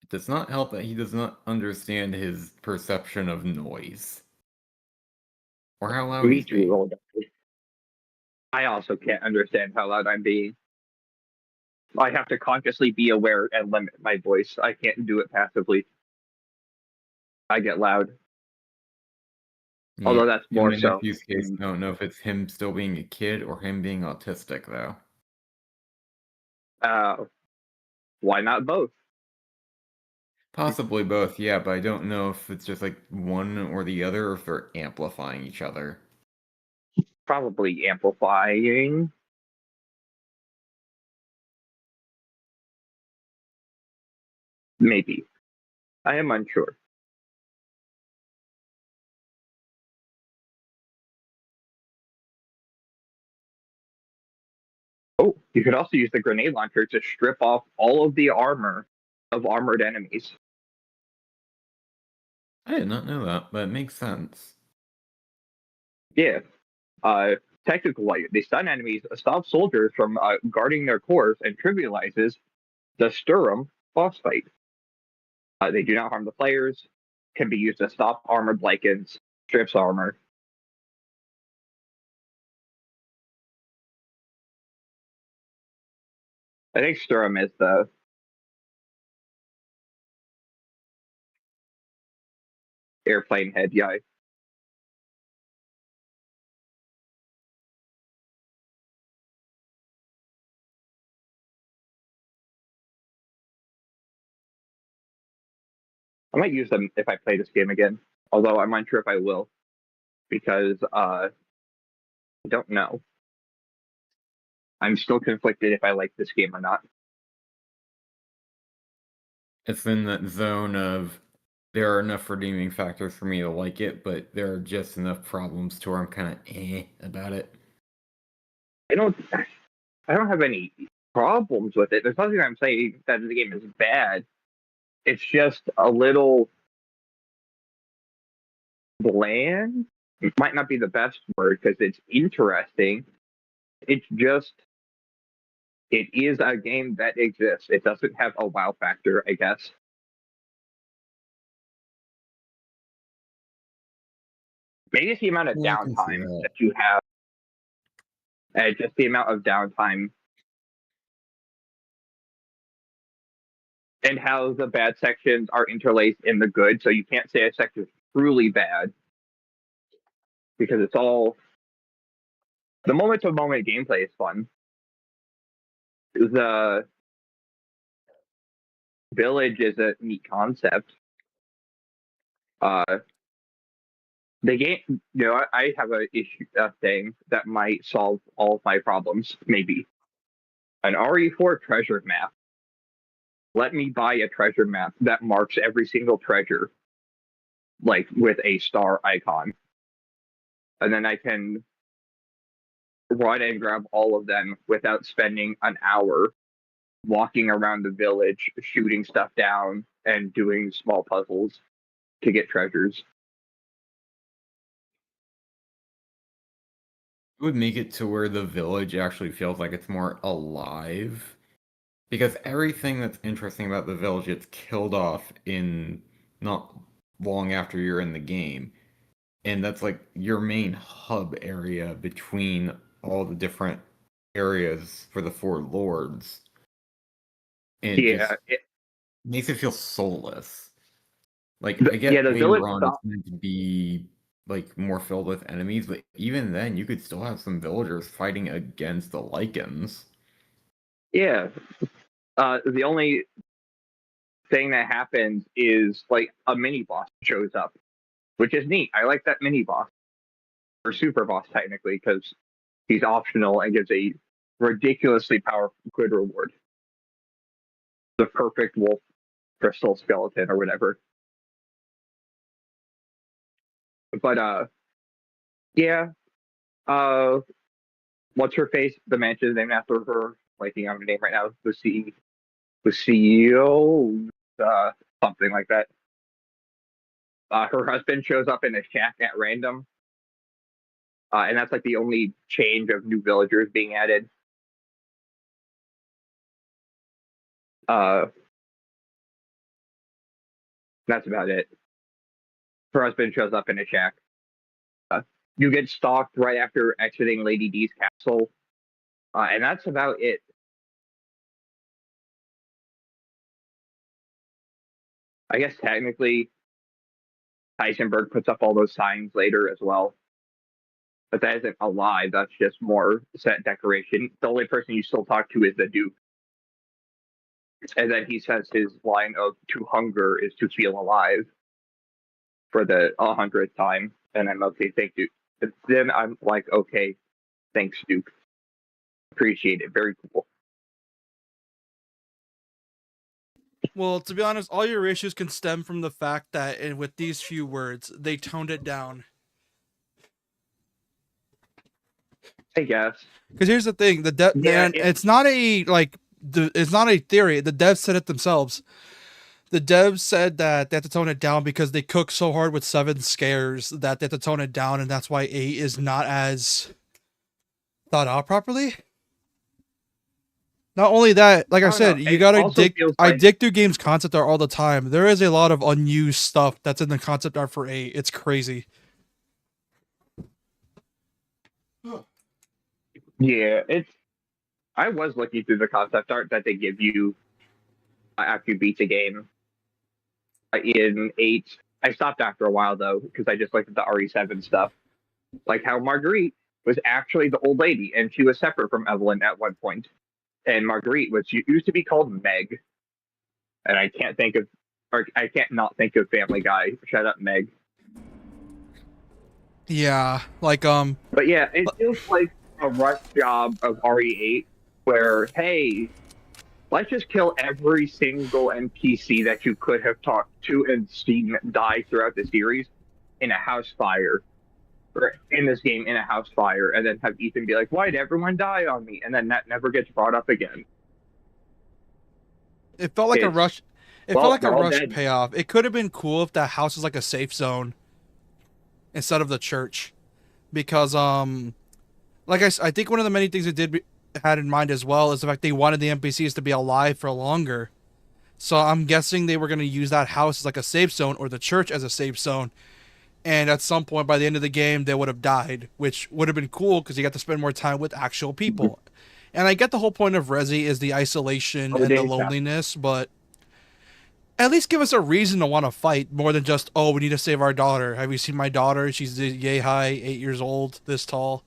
It does not help that he does not understand his perception of noise. Or how loud Me he's too, being. roll. I also can't understand how loud I'm being. I have to consciously be aware and limit my voice. I can't do it passively. I get loud. Although that's In more my so. nephew's case, I don't know if it's him still being a kid or him being autistic, though. Why not both? Possibly both, yeah, but I don't know if it's just like one or the other or if they're amplifying each other. Probably amplifying. Maybe. I am unsure. Oh, you could also use the grenade launcher to strip off all of the armor of armored enemies. I did not know that, but it makes sense. Yeah. Technically, they stun enemies, stop soldiers from guarding their cores, and trivializes the Sturm boss fight. They do not harm the players, can be used to stop armored Lycans, strips armor. I think Sturm is the airplane head guy. I might use them if I play this game again, although I'm unsure if I will, because I don't know. I'm still conflicted if I like this game or not. It's in that zone of there are enough redeeming factors for me to like it, but there are just enough problems to where I'm kind of about it. I don't have any problems with it. There's nothing I'm saying that the game is bad. It's just a little bland. It might not be the best word because it's interesting. It's just it is a game that exists. It doesn't have a wow factor, I guess. Maybe it's the amount of Yeah, I can see downtime that. that you have. Just the amount of downtime and how the bad sections are interlaced in the good. So you can't say a section is truly bad because it's all the moment to moment gameplay is fun. The village is a neat concept. The game, I have a thing that might solve all of my problems. Maybe an RE4 treasure map. Let me buy a treasure map that marks every single treasure, like with a star icon, and then I can run and grab all of them without spending an hour walking around the village, shooting stuff down, and doing small puzzles to get treasures. It would make it to where the village actually feels like it's more alive. Because everything that's interesting about the village gets killed off in not long after you're in the game. And that's like your main hub area between all the different areas for the four lords. And it makes it feel soulless. Like, I get the later village on it's meant to be like more filled with enemies, but even then you could still have some villagers fighting against the Lycans. Yeah. The only thing that happens is like a mini boss shows up, which is neat. I like that mini boss, or super boss technically, because he's optional and gives a ridiculously powerful good reward. The perfect wolf crystal skeleton or whatever. But yeah. What's her face? The mansion is named after her. Liking on her name right now. Lucille, something like that. Her husband shows up in a shack at random, and that's like the only change of new villagers being added. That's about it. Her husband shows up in a shack. You get stalked right after exiting Lady D's castle, and that's about it. I guess technically Heisenberg puts up all those signs later as well. But that isn't alive, that's just more set decoration. The only person you still talk to is the Duke. And then he says his line of "to hunger is to feel alive" for the 100th time. And I'm okay, thank you. And then I'm like, okay, thanks, Duke. Appreciate it. Very cool. Well, to be honest, all your issues can stem from the fact that with these few words, they toned it down. I guess. Because here's the thing: it's not a it's not a theory. The devs said it themselves. The devs said that they have to tone it down because they cook so hard with 7 scares that they have to tone it down, and that's why 8 is not as thought out properly. Not only that, like I said, you gotta dig. I dig through games concept art all the time. There is a lot of unused stuff that's in the concept art for 8. It's crazy. Yeah, I was looking through the concept art that they give you after you beat the game. In 8, I stopped after a while though because I just looked at the RE7 stuff, like how Marguerite was actually the old lady and she was separate from Evelyn at one point. And Marguerite used to be called Meg, and I can't not think of Family Guy. Shut up, Meg. Yeah, like But yeah, it feels like a rush job of RE8, where hey, let's just kill every single NPC that you could have talked to and seen die throughout the series in a house fire. Or in this game in a house fire, and then have Ethan be like, "Why'd everyone die on me?" And then that never gets brought up again. It felt like a rush. It felt like a rush payoff. It could have been cool if that house was like a safe zone instead of the church, because like I think one of the many things they had in mind as well is the fact they wanted the NPCs to be alive for longer. So I'm guessing they were going to use that house as like a safe zone or the church as a safe zone. And at some point by the end of the game, they would have died, which would have been cool because you got to spend more time with actual people. And I get the whole point of Resi is the isolation and the loneliness, but At least give us a reason to want to fight more than just, oh, we need to save our daughter. Have you seen my daughter? She's yay high, 8 years old, this tall.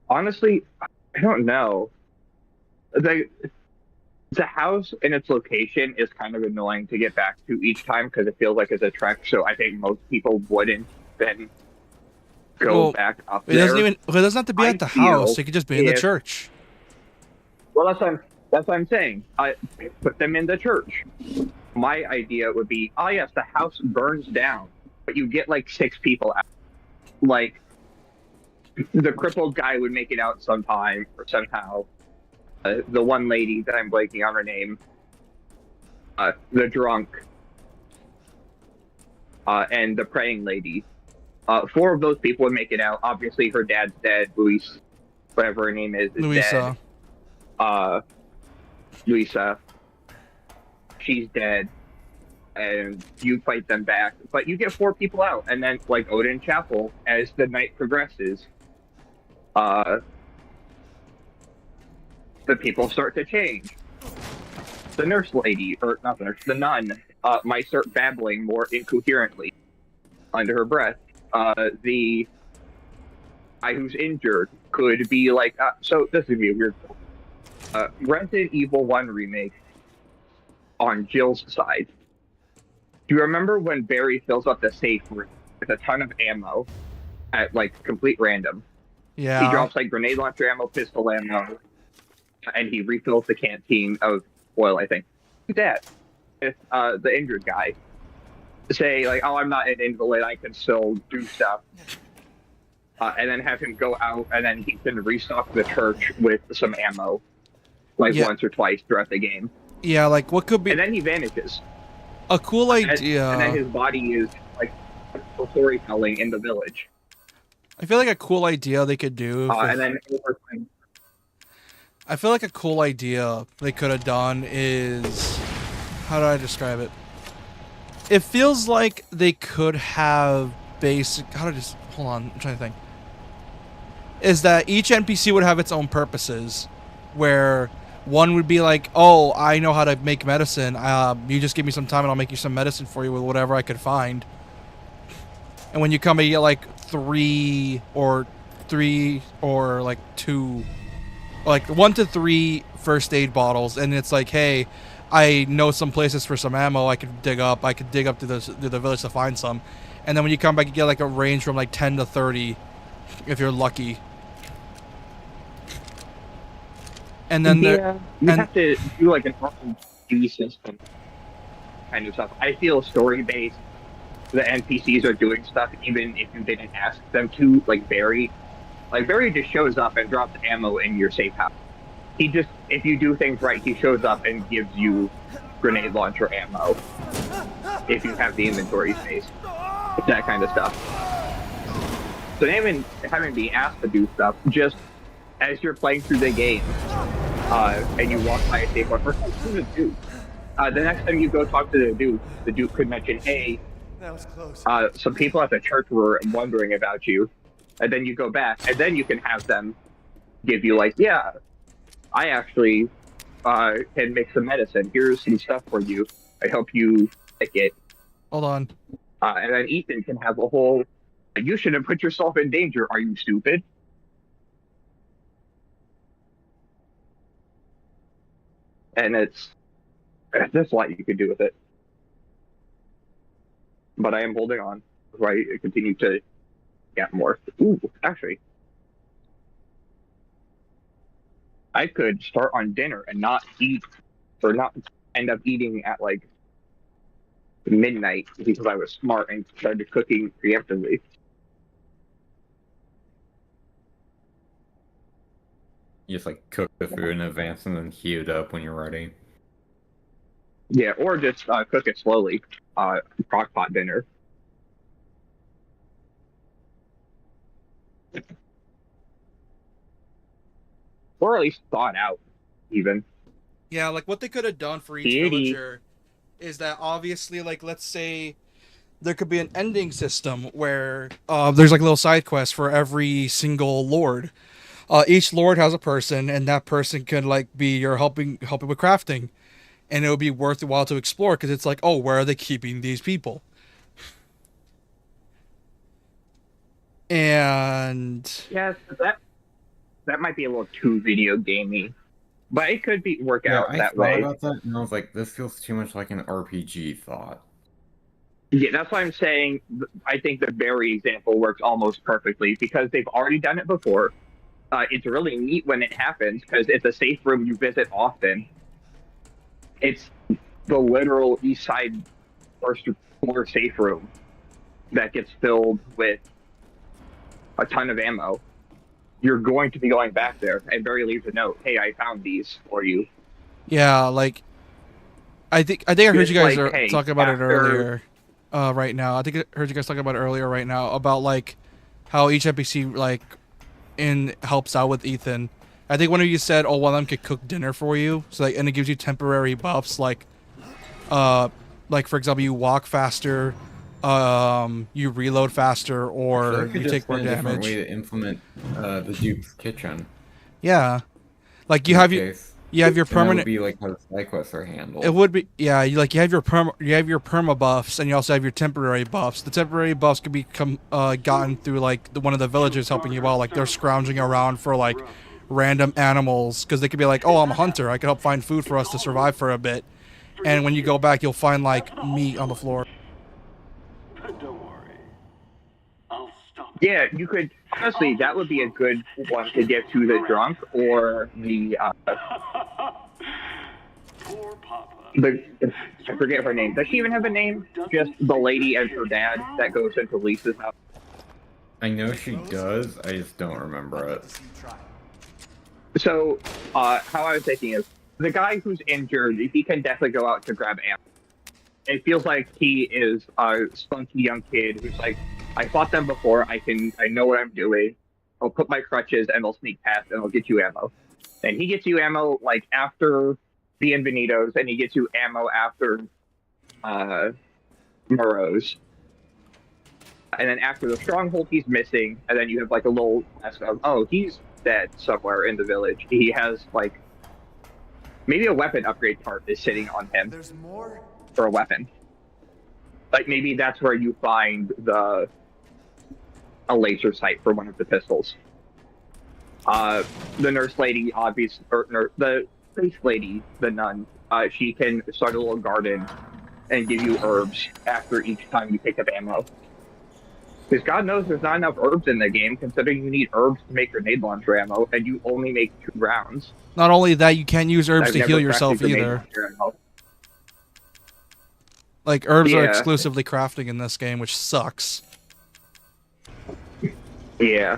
Honestly, I don't know. The house and its location is kind of annoying to get back to each time because it feels like it's a trek. So I think most people wouldn't then go Well, back up It there. doesn't have to be I at the feel house. It could just be in the if- church. Well, that's what I'm saying. I put them in the church. My idea would be, oh yes, the house burns down, but you get like 6 people out. Like the crippled guy would make it out sometime or somehow. The one lady that I'm blanking on her name, the drunk, and the praying lady. 4 of those people would make it out. Obviously, her dad's dead. Luis, whatever her name is Louisa. dead. Luisa, she's dead, and you fight them back. But you get 4 people out, and then like Odin Chapel, as the night progresses, the people start to change. The nurse lady, or not the nurse, the nun, might start babbling more incoherently under her breath. The guy who's injured could be like, so this would be a weird. Resident Evil 1 remake on Jill's side. Do you remember when Barry fills up the safe room with a ton of ammo at like complete random? Yeah. He drops like grenade launcher ammo, pistol ammo, and he refills the canteen of oil, I think. That, if the injured guy say like, "Oh, I'm not an invalid, I can still do stuff," and then have him go out, and then he can restock the church with some ammo, like once or twice throughout the game. Yeah, like what could be And then he vanishes. a cool And idea? then his body is like for storytelling in the village. I feel like a cool idea they could do. And then over time, I feel like a cool idea they could have done is, how do I describe it? It feels like they could have hold on, I'm trying to think. Is that each NPC would have its own purposes, where one would be like, oh, I know how to make medicine. You just give me some time and I'll make you some medicine for you with whatever I could find. And when you come, you get like 3 or like 2, like 1 to 3 first aid bottles, and it's like, hey, I know some places for some ammo I could dig up. I could dig up to the village to find some. And then when you come back, you get like a range from like 10 to 30, if you're lucky. And then you have to do like an RPG system kind of stuff. I feel story based. The NPCs are doing stuff even if you didn't ask them to. Like Barry just shows up and drops ammo in your safe house. He just, if you do things right, he shows up and gives you grenade launcher ammo if you have the inventory space. That kind of stuff. So even having be asked to do stuff, just as you're playing through the game, and you walk by a safe house, who's the Duke? The next time you go talk to the Duke could mention, hey, That was close. some people at the church were wondering about you. And then you go back, and then you can have them give you like, yeah, I actually can make some medicine. Here's some stuff for you. I hope you like it. hold on. And then Ethan can have a whole, you shouldn't put yourself in danger. Are you stupid? And there's a lot you could do with it. But I am holding on. So I continue to get more. Ooh, actually. I could start on dinner and not eat, or not end up eating at like midnight because I was smart and started cooking preemptively. You just like cook the food in advance and then heat it up when you're ready. Yeah, or just cook it slowly. Crock pot dinner. Or at least thought out, even. Yeah, like what they could have done for each Deity. villager is that obviously, like, let's say there could be an ending system where there's like a little side quest for every single lord. Each lord has a person, and that person can like be your helping with crafting. and it would be worth the while to explore because it's like, oh, where are they keeping these people? And Yes, that might be a little too video gamey, but it could be work Yeah, out I that thought way. about that and I was like, this feels too much like an RPG thought. Yeah, that's why I'm saying I think the berry example works almost perfectly because they've already done it before. It's really neat when it happens because it's a safe room you visit often. It's the literal East Side first floor safe room that gets filled with a ton of ammo. You're going to be going back there, and Barry leaves a note. Hey, I found these for you. yeah, like I think I heard Just you guys like, are hey, talking about it after- earlier. Right now, I think I heard you guys talking about it earlier. Right now, about like how each NPC like helps out with Ethan. I think one of you said, "Oh, one of them could cook dinner for you," so like, and it gives you temporary buffs, like for example, you walk faster, you reload faster, or That could you just take more be a different damage. way to implement the Duke's Kitchen. Yeah, like you in have this you case. you have your And that would permanent. be like how the side quests are handled. It would be, yeah. You have your perma buffs, and you also have your temporary buffs. The temporary buffs can become gotten through like one of the villagers helping you out. Like they're scrounging around for like random animals because they could be like, oh, I'm a hunter. I can help find food for us to survive for a bit. And when you go back, you'll find like meat on the floor. Don't worry. I'll stop. Yeah, you could honestly. That would be a good one to give to the drunk or the Poor Papa. I forget her name. Does she even have a name? Just the lady and her dad that goes into Lisa's house. I know she does, I just don't remember it. So, how I was thinking is, the guy who's injured, he can definitely go out to grab ammo. It feels like he is a spunky young kid who's like, I fought them before, I know what I'm doing. I'll put my crutches and I'll sneak past and I'll get you ammo. And he gets you ammo, like, after the Invenitos, and he gets you ammo after, Moreau's. And then after the Stronghold, he's missing, and then you have, like, a little nest of, oh, he's dead somewhere in the village. He has, like, maybe a weapon upgrade part is sitting on him There's more. for a weapon. Like, maybe that's where you find a laser sight for one of the pistols. The nurse lady, the priest lady, the nun, she can start a little garden and give you herbs after each time you pick up ammo. Because God knows there's not enough herbs in the game, considering you need herbs to make grenade launcher ammo, and you only make 2 rounds. Not only that, you can't use herbs I've to never heal crafted yourself grenade either. launcher ammo. Like herbs are Yeah. exclusively crafting in this game, which sucks Yeah.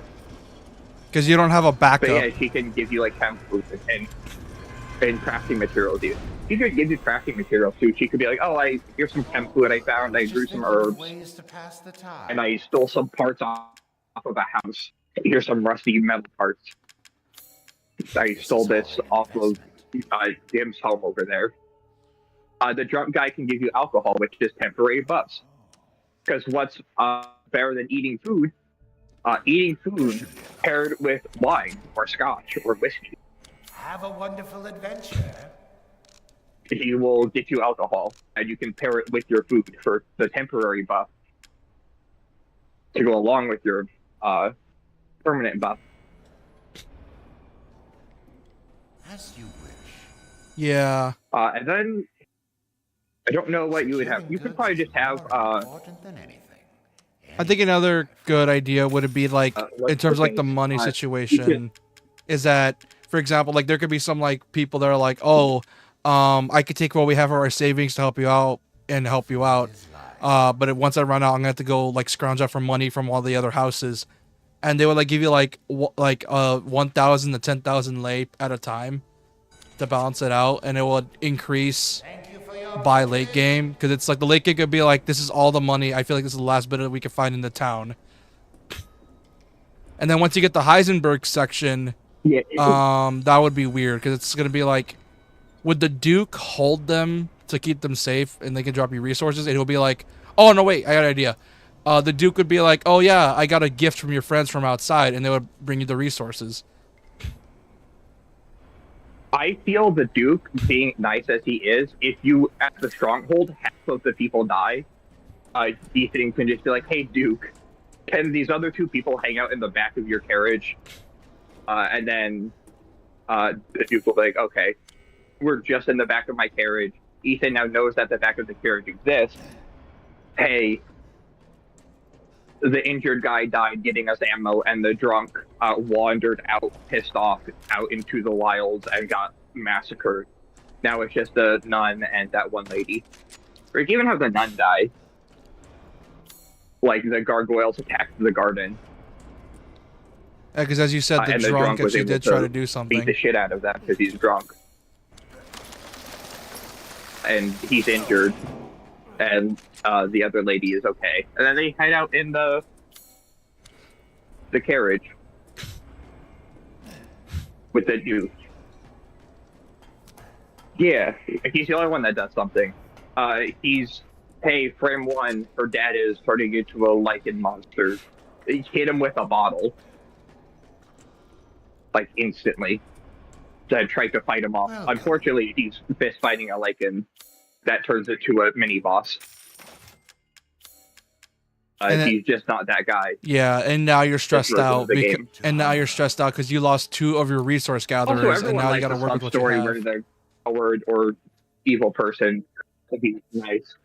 because you don't have a But backup. yeah, she can give you, like, chem food and crafting materials. She could give you crafting materials, too. She could be like, oh, here's some chem fluid I found, I grew some herbs, Ways to pass the time. and I stole some parts off of a house. Here's some rusty metal parts. I stole this off of Jim's home over there. The drunk guy can give you alcohol, which is temporary buffs. Because what's better than eating food? Eating food paired with wine or scotch or whiskey. Have a wonderful adventure. He will get you alcohol, and you can pair it with your food for the temporary buff to go along with your permanent buff. As you wish. Yeah, And then I don't know what you would have. You could probably just have Important than anything. I think another good idea would be like what's in terms of the like the thing? money You situation, is that for example, like there could be some like people that are like, oh, I could take what we have for our savings to help you out and help you out. But once I run out, I'm gonna have to go like scrounge up for money from all the other houses, and they would like give you like 1,000 to 10,000 lei at a time to balance it out, and it would increase Thank you for your by late game because it's like the late game could be like, this is all the money. I feel like this is the last bit that we can find in the town. And then once you get the Heisenberg section, yeah. that would be weird because it's gonna be like, would the Duke hold them to keep them safe and they can drop you resources? And it'll be like, oh no, wait, I got an idea. The Duke would be like, oh yeah, I got a gift from your friends from outside, and they would bring you the resources. I feel the Duke, being nice as he is, if you at the stronghold half of the people die, Ethan can just be like, "Hey Duke, can these other two people hang out in the back of your carriage?" And then the Duke will be like, "Okay, we're just in the back of my carriage. Ethan now knows that the back of the carriage exists. Hey, the injured guy died getting us ammo, and the drunk wandered out, pissed off, out into the wilds and got massacred. Now it's just the nun and that one lady." Or you can even have the nun die. Like, the gargoyles attacked the garden. Yeah, because as you said, the And the drunk was actually able did try to do beat something. the shit out of them because he's drunk. And he's injured. And the other lady is okay. And then they hide out in the carriage with the Duke. Yeah, he's the only one that does something. He's, "Hey, frame one, her dad is turning into a lichen monster." He hit him with a bottle. Like, instantly. To try to fight him off. Welcome. Unfortunately, he's fist fighting a lichen. That turns into a mini boss. And He's just not that guy. Yeah, and now you're stressed version of out. the game. And now you're stressed out because you lost 2 of your resource gatherers, Also, and everyone now you likes got to a work with what you story have. where the coward or evil person can be nice.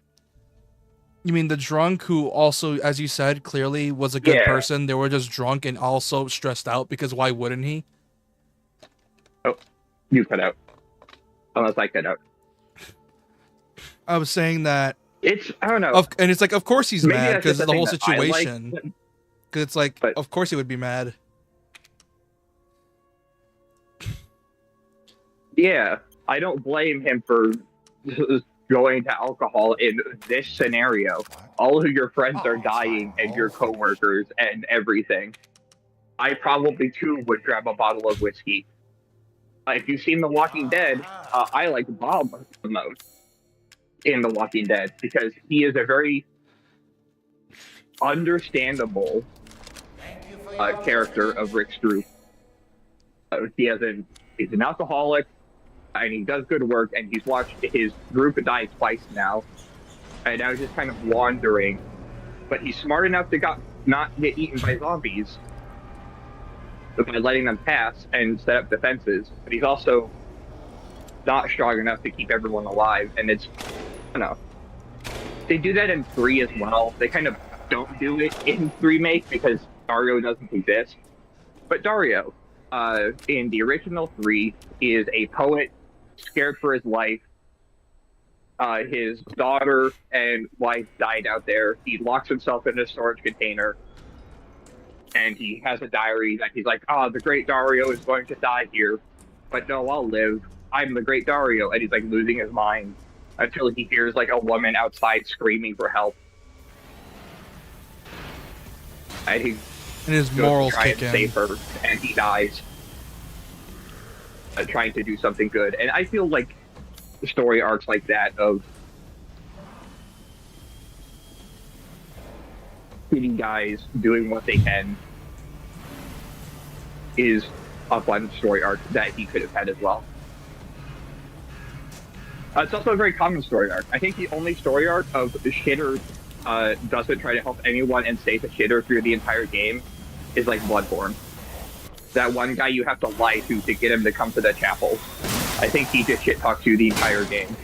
You mean the drunk who also, as you said, clearly was a good Yeah. person? They were just drunk and also stressed out because why wouldn't he? You cut out. Unless I cut out. I was saying that, I don't know. and it's like, of course he's Maybe mad that's because just of the a whole thing that I like. situation. Because it's like, But- of course he would be mad. Yeah, I don't blame him for going to alcohol in this scenario. All of your friends are dying and your coworkers and everything. I probably too would grab a bottle of whiskey. If you've seen The Walking Dead, I like Bob the most in The Walking Dead because he is a very understandable character of Rick Stroop. He's an alcoholic, and he does good work, and he's watched his group die twice now, and now he's just kind of wandering. But he's smart enough to not get eaten by zombies by letting them pass and set up defenses. But he's also not strong enough to keep everyone alive, and I don't know. They do that in 3 as well. They kind of don't do it in 3 remake because Dario doesn't exist. But Dario, in the original 3, is a poet scared for his life. His daughter and wife died out there. He locks himself in a storage container, and he has a diary that he's like, the great Dario is going to die here. But no, I'll live. I'm the great Dario. And he's like losing his mind until he hears like a woman outside screaming for help. And he And his goes to morals try kick and in. save her, and he dies. Trying to do something good. And I feel like story arcs like that of shitty guys doing what they can is a fun story arc that he could have had as well. It's also a very common story arc. I think the only story arc of the shitter doesn't try to help anyone and stays a shitter through the entire game is like Bloodborne. That one guy you have to lie to get him to come to the chapel. I think he just shit talks you the entire game.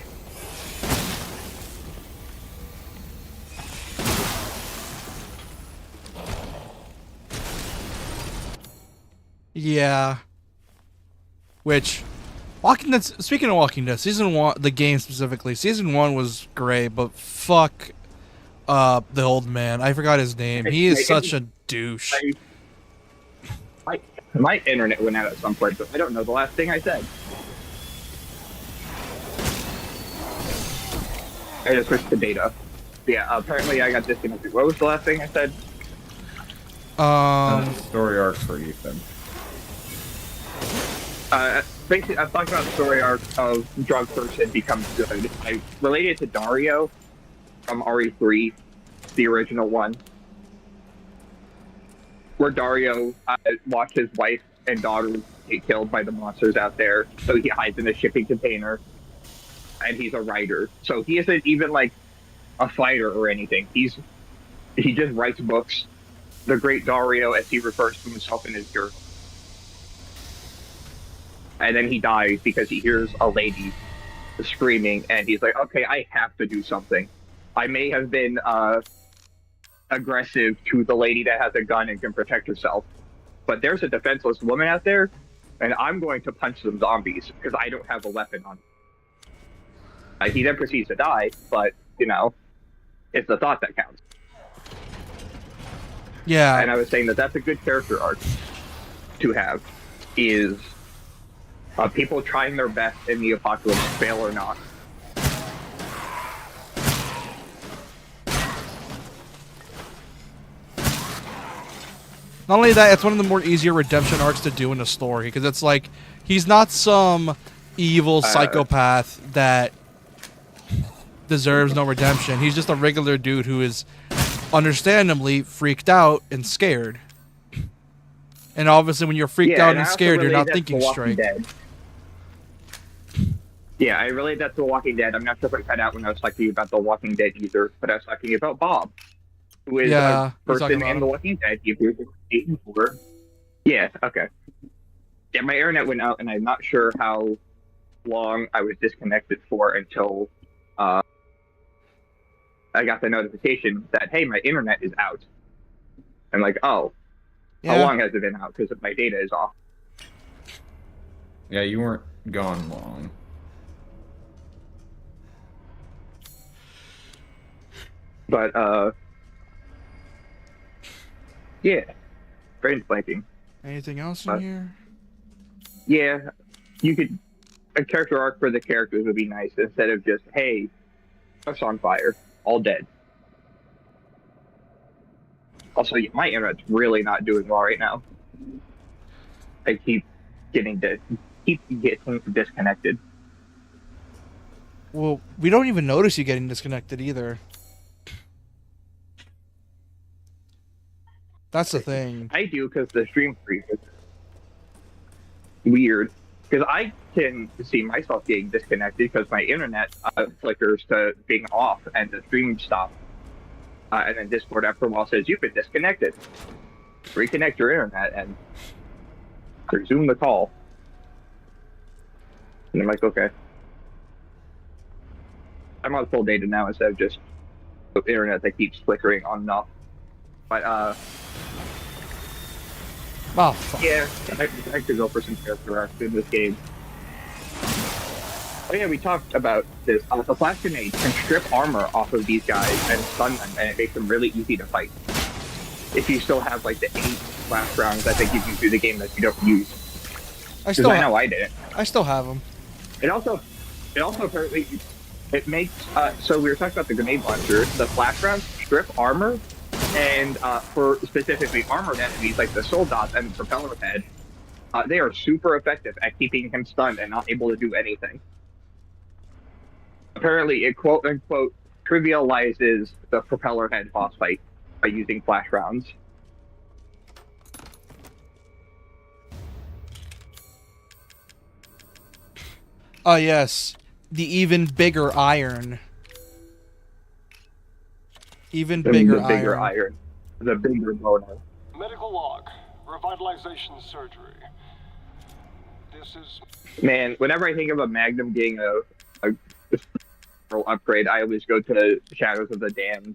Yeah. Which, Walking Dead. Speaking of Walking Dead, season 1, the game specifically, season 1 was great, but fuck, the old man. I forgot his name. He is such a douche. My internet went out at some point, but I don't know the last thing I said. I just switched to data. Yeah, apparently I got disconnected. What was the last thing I said? Story arcs for Ethan. Basically, I'm talking about the story arc of drug person becomes good. I related it to Dario from RE3, the original one, where Dario watched his wife and daughter get killed by the monsters out there, so he hides in a shipping container. And he's a writer, so he isn't even like a fighter or anything. He just writes books. The Great Dario, as he refers to himself in his journal. And then he dies because he hears a lady screaming, and he's like, okay, I have to do something. I may have been aggressive to the lady that has a gun and can protect herself, but there's a defenseless woman out there, and I'm going to punch some zombies because I don't have a weapon on me. He then proceeds to die, but, you know, it's the thought that counts. Yeah. And I was saying that that's a good character arc to have, is people trying their best in the apocalypse, fail or not. Not only that, it's one of the more easier redemption arcs to do in a story, because it's like, he's not some evil psychopath that deserves no redemption. He's just a regular dude who is understandably freaked out and scared. And obviously when you're freaked out and scared, you're not thinking straight. Dead. Yeah, I relate that to The Walking Dead. I'm not sure if I cut out when I was talking about The Walking Dead either, but I was talking about Bob, who is a person in The Walking Dead. He appears in season 4. Yeah, okay. Yeah, my internet went out, and I'm not sure how long I was disconnected for until I got the notification that, hey, my internet is out. I'm like, oh, how long has it been out? Because my data is off. Yeah, you weren't gone long. But, yeah, brain's blanking. Anything else in here? Yeah, you could, a character arc for the characters would be nice instead of just, hey, house on fire, all dead. Also, my internet's really not doing well right now. I keep getting disconnected. Well, we don't even notice you getting disconnected either. That's the thing. I do because the stream freezes. Weird. Because I can see myself getting disconnected because my internet flickers to being off and the stream stops. And then Discord after a while says, you've been disconnected. Reconnect your internet and resume the call. And I'm like, okay. I'm on full data now instead of just the internet that keeps flickering on and off. But, oh, fuck. Yeah, I could go for some character arcs in this game. Oh yeah, we talked about this. The flash grenade can strip armor off of these guys and stun them, and it makes them really easy to fight. If you still have like the 8 flash rounds that they give you through the game that you don't use. I know I didn't. I still have them. It also apparently it makes so we were talking about the grenade launcher. The flash rounds strip armor, and for specifically armored enemies like the soldats and the propeller head, they are super effective at keeping him stunned and not able to do anything. Apparently, it quote unquote trivializes the propeller head boss fight by using flash rounds. Oh yes, the even bigger iron. Even bigger iron. The bigger boner. Medical log. Revitalization surgery. This is... Man, whenever I think of a Magnum getting a upgrade, I always go to Shadows of the Damned,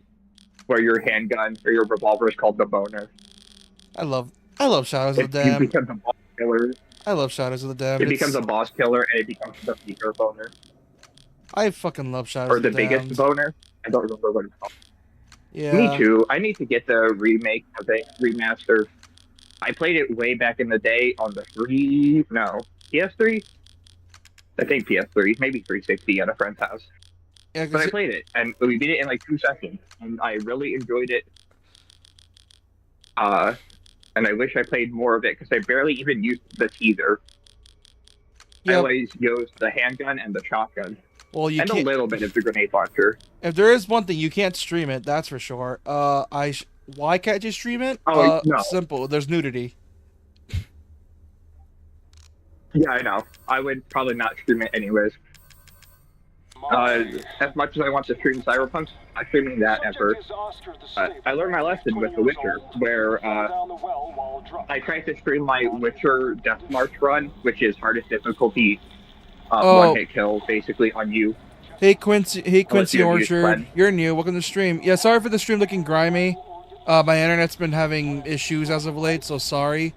where your handgun or your revolver is called the boner. I love Shadows of the You Damned. become a boss killer. I love Shadows of the Damned. It becomes a boss killer, and it becomes the bigger boner. I fucking love Shadows Or of the the Damned. biggest boner. I don't remember what it's called. Yeah. Me too. I need to get the remake of it, remaster. I played it way back in the day on the PS3? I think PS3, maybe 360 at a friend's house. Yeah, But I played it, and we beat it in like 2 seconds, and I really enjoyed it. And I wish I played more of it, because I barely even used the teaser. I always used the handgun and the shotgun. Well, you and can't, a little bit of the grenade launcher. If there is one thing, you can't stream it, that's for sure. Why can't you stream it? Oh, no. Simple, there's nudity. Yeah, I know. I would probably not stream it anyways. As much as I want to stream Cyberpunk, I'm not streaming that ever. I learned my lesson with The Witcher, where I tried to stream my Witcher Death March run, which is hardest difficulty, one-hit kill, basically, on you. Hey Quincy, you're new, Orchard, friend. you're new. Welcome to the stream. Yeah, sorry for the stream looking grimy. My internet's been having issues as of late, so sorry.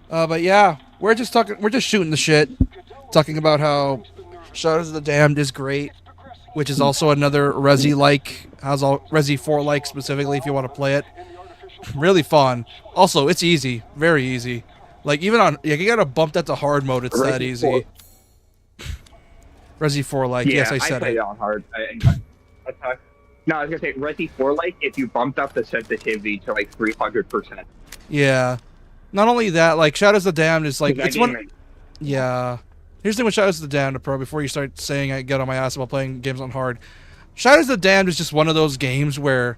But yeah, we're just shooting the shit, talking about how Shadows of the Damned is great, which is also another Resi-like, Resi 4-like specifically if you want to play it. Really fun. Also, it's easy, very easy. Like even on, you gotta bump that to hard mode. It's that easy. Resi 4-like, yes, I said played it. it on hard. No, I was gonna say Resi 4-like if you bumped up the sensitivity to like 300%. Yeah. Not only that, like Shadows of the Damned is like That it's one. game- Yeah. Here's the thing with Shadows of the Damned, Pro, before you start saying I get on my ass about playing games on hard. Shadows of the Damned is just one of those games where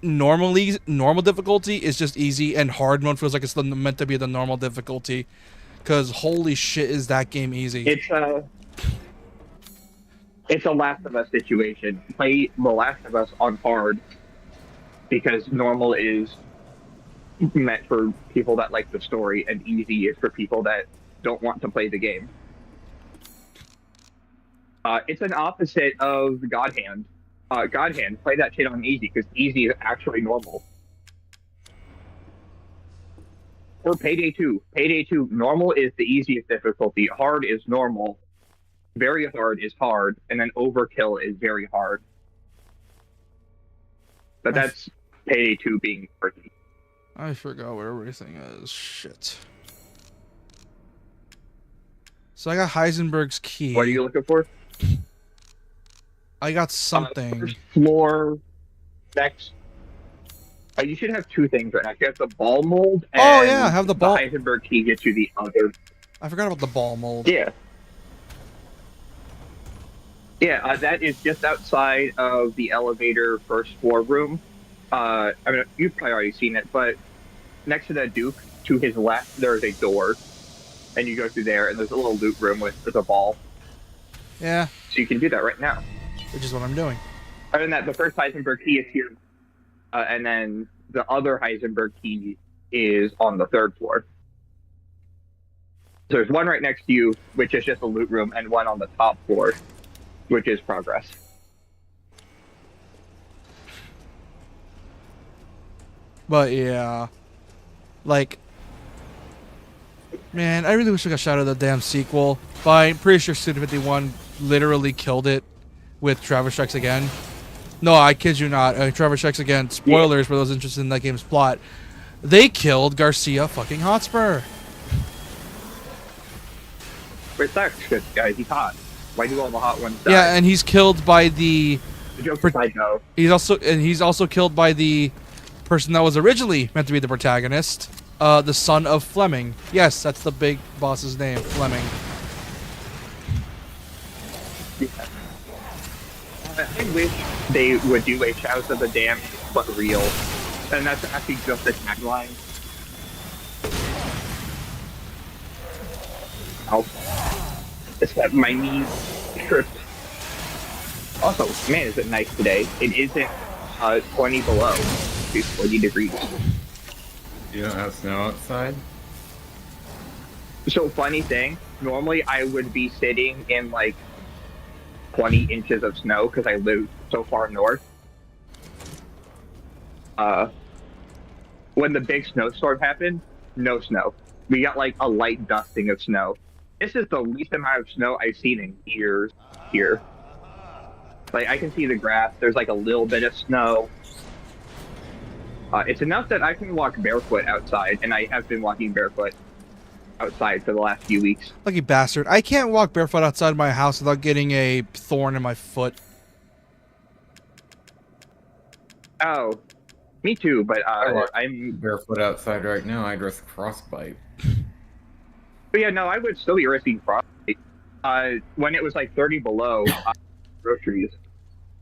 normal difficulty is just easy and hard mode feels like it's meant to be the normal difficulty. Because holy shit is that game easy. It's a Last of Us situation. Play The Last of Us on hard because normal is meant for people that like the story and easy is for people that don't want to play the game. It's an opposite of God Hand. God Hand, play that shit on easy because easy is actually normal. Or Payday 2. Payday 2, normal is the easiest difficulty. Hard is normal. Very hard is hard. And then Overkill is very hard. But that's Payday 2 being tricky. I forgot where everything is. Shit. So I got Heisenberg's key. What are you looking for? I got something. First floor, next. You should have two things right now. You have the ball mold. And Oh, yeah, I have the ball- Heisenberg key gets you the other. I forgot about the ball mold. Yeah. Yeah, that is just outside of the elevator first floor room. I mean, you've probably already seen it, but next to that Duke, to his left, there is a door. And you go through there, and there's a little loot room with a ball. Yeah, So you can do that right now. which is what I'm doing. Other than that, the first Heisenberg key is here. And then the other Heisenberg key is on the third floor. So there's one right next to you, which is just a loot room, and one on the top floor, which is progress. But yeah, like, man, I really wish I got Shadow of the Damned sequel. But I'm pretty sure Suda 51 literally killed it with Travis Strikes Again. No, I kid you not. Travis Strikes Again. Spoilers for those interested in that game's plot. They killed Garcia fucking Hotspur. It sucks, because guys, he's hot. Why do all the hot ones die? Yeah, and he's killed by the. The joke is I know. He's also killed by the person that was originally meant to be the protagonist, the son of Fleming. Yes, that's the big boss's name, Fleming. I wish they would do a Shadows of the Damned, but real. And that's actually just the tagline. Except my knees hurt. Also, man, is it nice today. It isn't 20 below. It's 40 degrees. You don't have snow outside? So, funny thing, normally I would be sitting in like 20 inches of snow because I live so far north. When the big snowstorm happened, no snow. We got like a light dusting of snow. This is the least amount of snow I've seen in years here. Like, I can see the grass. There's like a little bit of snow. It's enough that I can walk barefoot outside, and I have been walking barefoot outside for the last few weeks. Lucky bastard. I can't walk barefoot outside my house without getting a thorn in my foot. Oh, me too, but I'm... Barefoot outside right now, I'd risk frostbite. But yeah, no, I would still be risking frostbite. When it was like 30 below, groceries,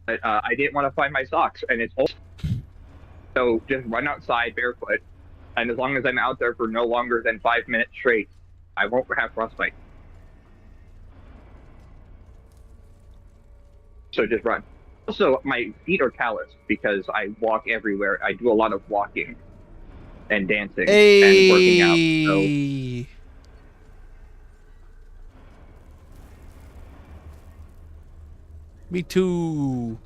but I didn't want to find my socks, and it's old. So just run outside barefoot, and as long as I'm out there for no longer than 5 minutes straight, I won't have frostbite. So just run. Also, my feet are calloused because I walk everywhere. I do a lot of walking and dancing and working out. So Hey. Me too.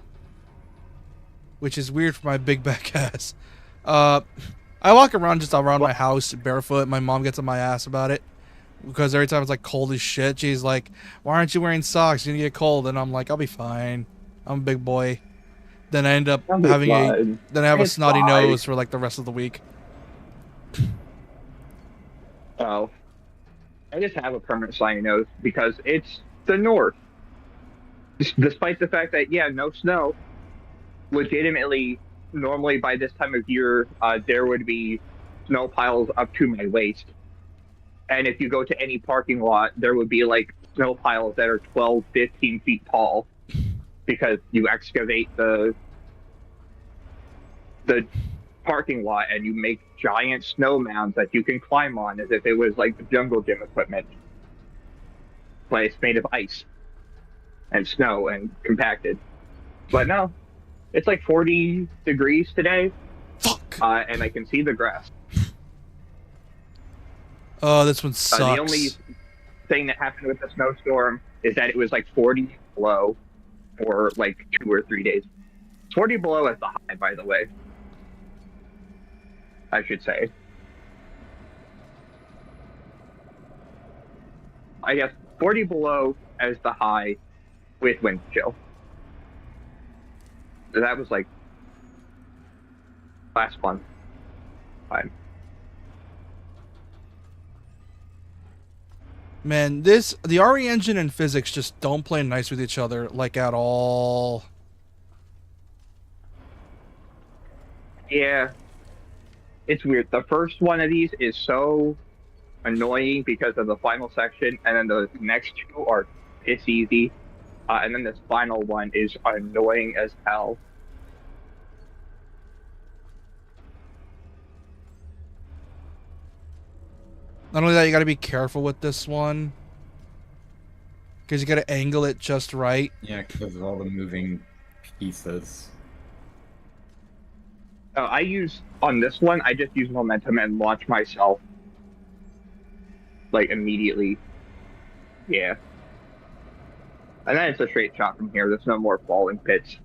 Which is weird for my big back ass. I walk around just around my house barefoot. My mom gets on my ass about it. Because every time it's like cold as shit, she's like, "Why aren't you wearing socks? You're gonna get cold." And I'm like, "I'll be fine. I'm a big boy." Then I end up I'll be having fine. then I have a It's snotty fine. nose for like the rest of the week. Oh. I just have a permanent snotty nose because it's the north. Despite the fact that, yeah, no snow, legitimately, normally by this time of year, there would be snow piles up to my waist. And if you go to any parking lot, there would be like snow piles that are 12, 15 feet tall because you excavate the parking lot and you make giant snow mounds that you can climb on as if it was like the jungle gym equipment. But it's made of ice and snow and compacted. But no, it's like 40 degrees today. Fuck. And I can see the grass. Oh, this one sucks. The only thing that happened with the snowstorm is that it was like 40 below for like 2 or 3 days. 40 below is the high, by the way. I should say. I guess 40 below as the high with wind chill. That was like last month. Time. Man, the RE engine and physics just don't play nice with each other, like at all. Yeah. It's weird. The first one of these is so annoying because of the final section, and then the next two are piss easy. And then this final one is annoying as hell. Not only that, you gotta be careful with this one. Because you gotta angle it just right. Yeah, because of all the moving pieces. On this one, I just use momentum and launch myself. Like, immediately. Yeah. And then it's a straight shot from here. There's no more falling pits.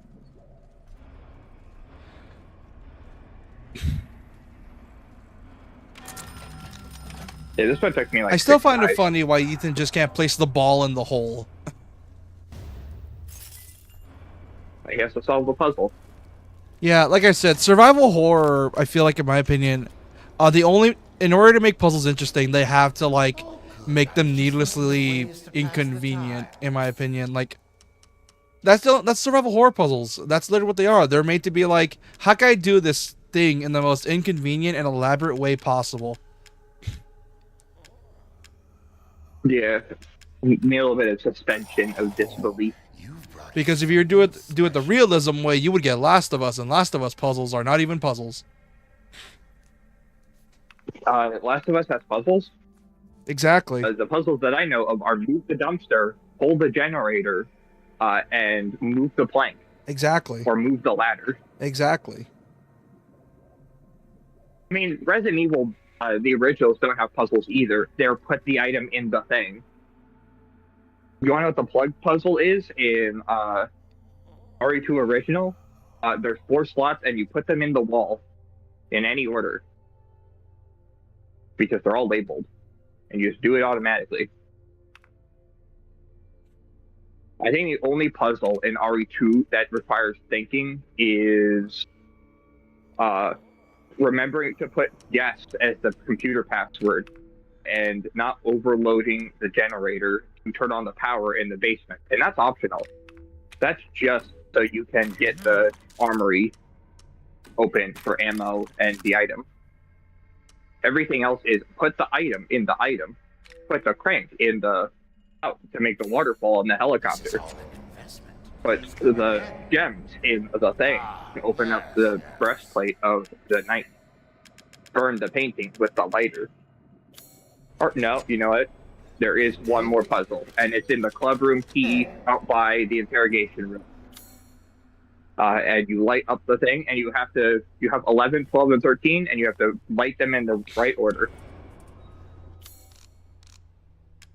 Yeah, this one took me like I still 6 find it tries. funny why Ethan just can't place the ball in the hole. He has to solve the puzzle. Yeah, like I said, survival horror, I feel like, in my opinion, in order to make puzzles interesting, they have to, like, make them needlessly inconvenient, in my opinion. Like, that's survival horror puzzles. That's literally what they are. They're made to be like, how can I do this thing in the most inconvenient and elaborate way possible? Yeah. Need a little bit of suspension of disbelief. Because if you do it the realism way, you would get Last of Us, and Last of Us puzzles are not even puzzles. Last of Us has puzzles. Exactly. The puzzles that I know of are move the dumpster, hold the generator, and move the plank. Exactly. Or move the ladder. Exactly. I mean, Resident Evil, the originals don't have puzzles either. They're put the item in the thing. You want to know what the plug puzzle is in RE2 original? There's 4 slots, and you put them in the wall in any order because they're all labeled, and you just do it automatically. I think the only puzzle in RE2 that requires thinking is remembering to put yes as the computer password and not overloading the generator to turn on the power in the basement. And that's optional. That's just so you can get the armory open for ammo and the item. Everything else is put the item in the item, put the crank in the out to make the waterfall in the helicopter, put the gems in the thing to open up the breastplate of the knight, burn the painting with the lighter. Or no, you know what? There is one more puzzle, and it's in the club room key out by the interrogation room. and you light up the thing, and you have 11, 12, and 13, and you have to light them in the right order.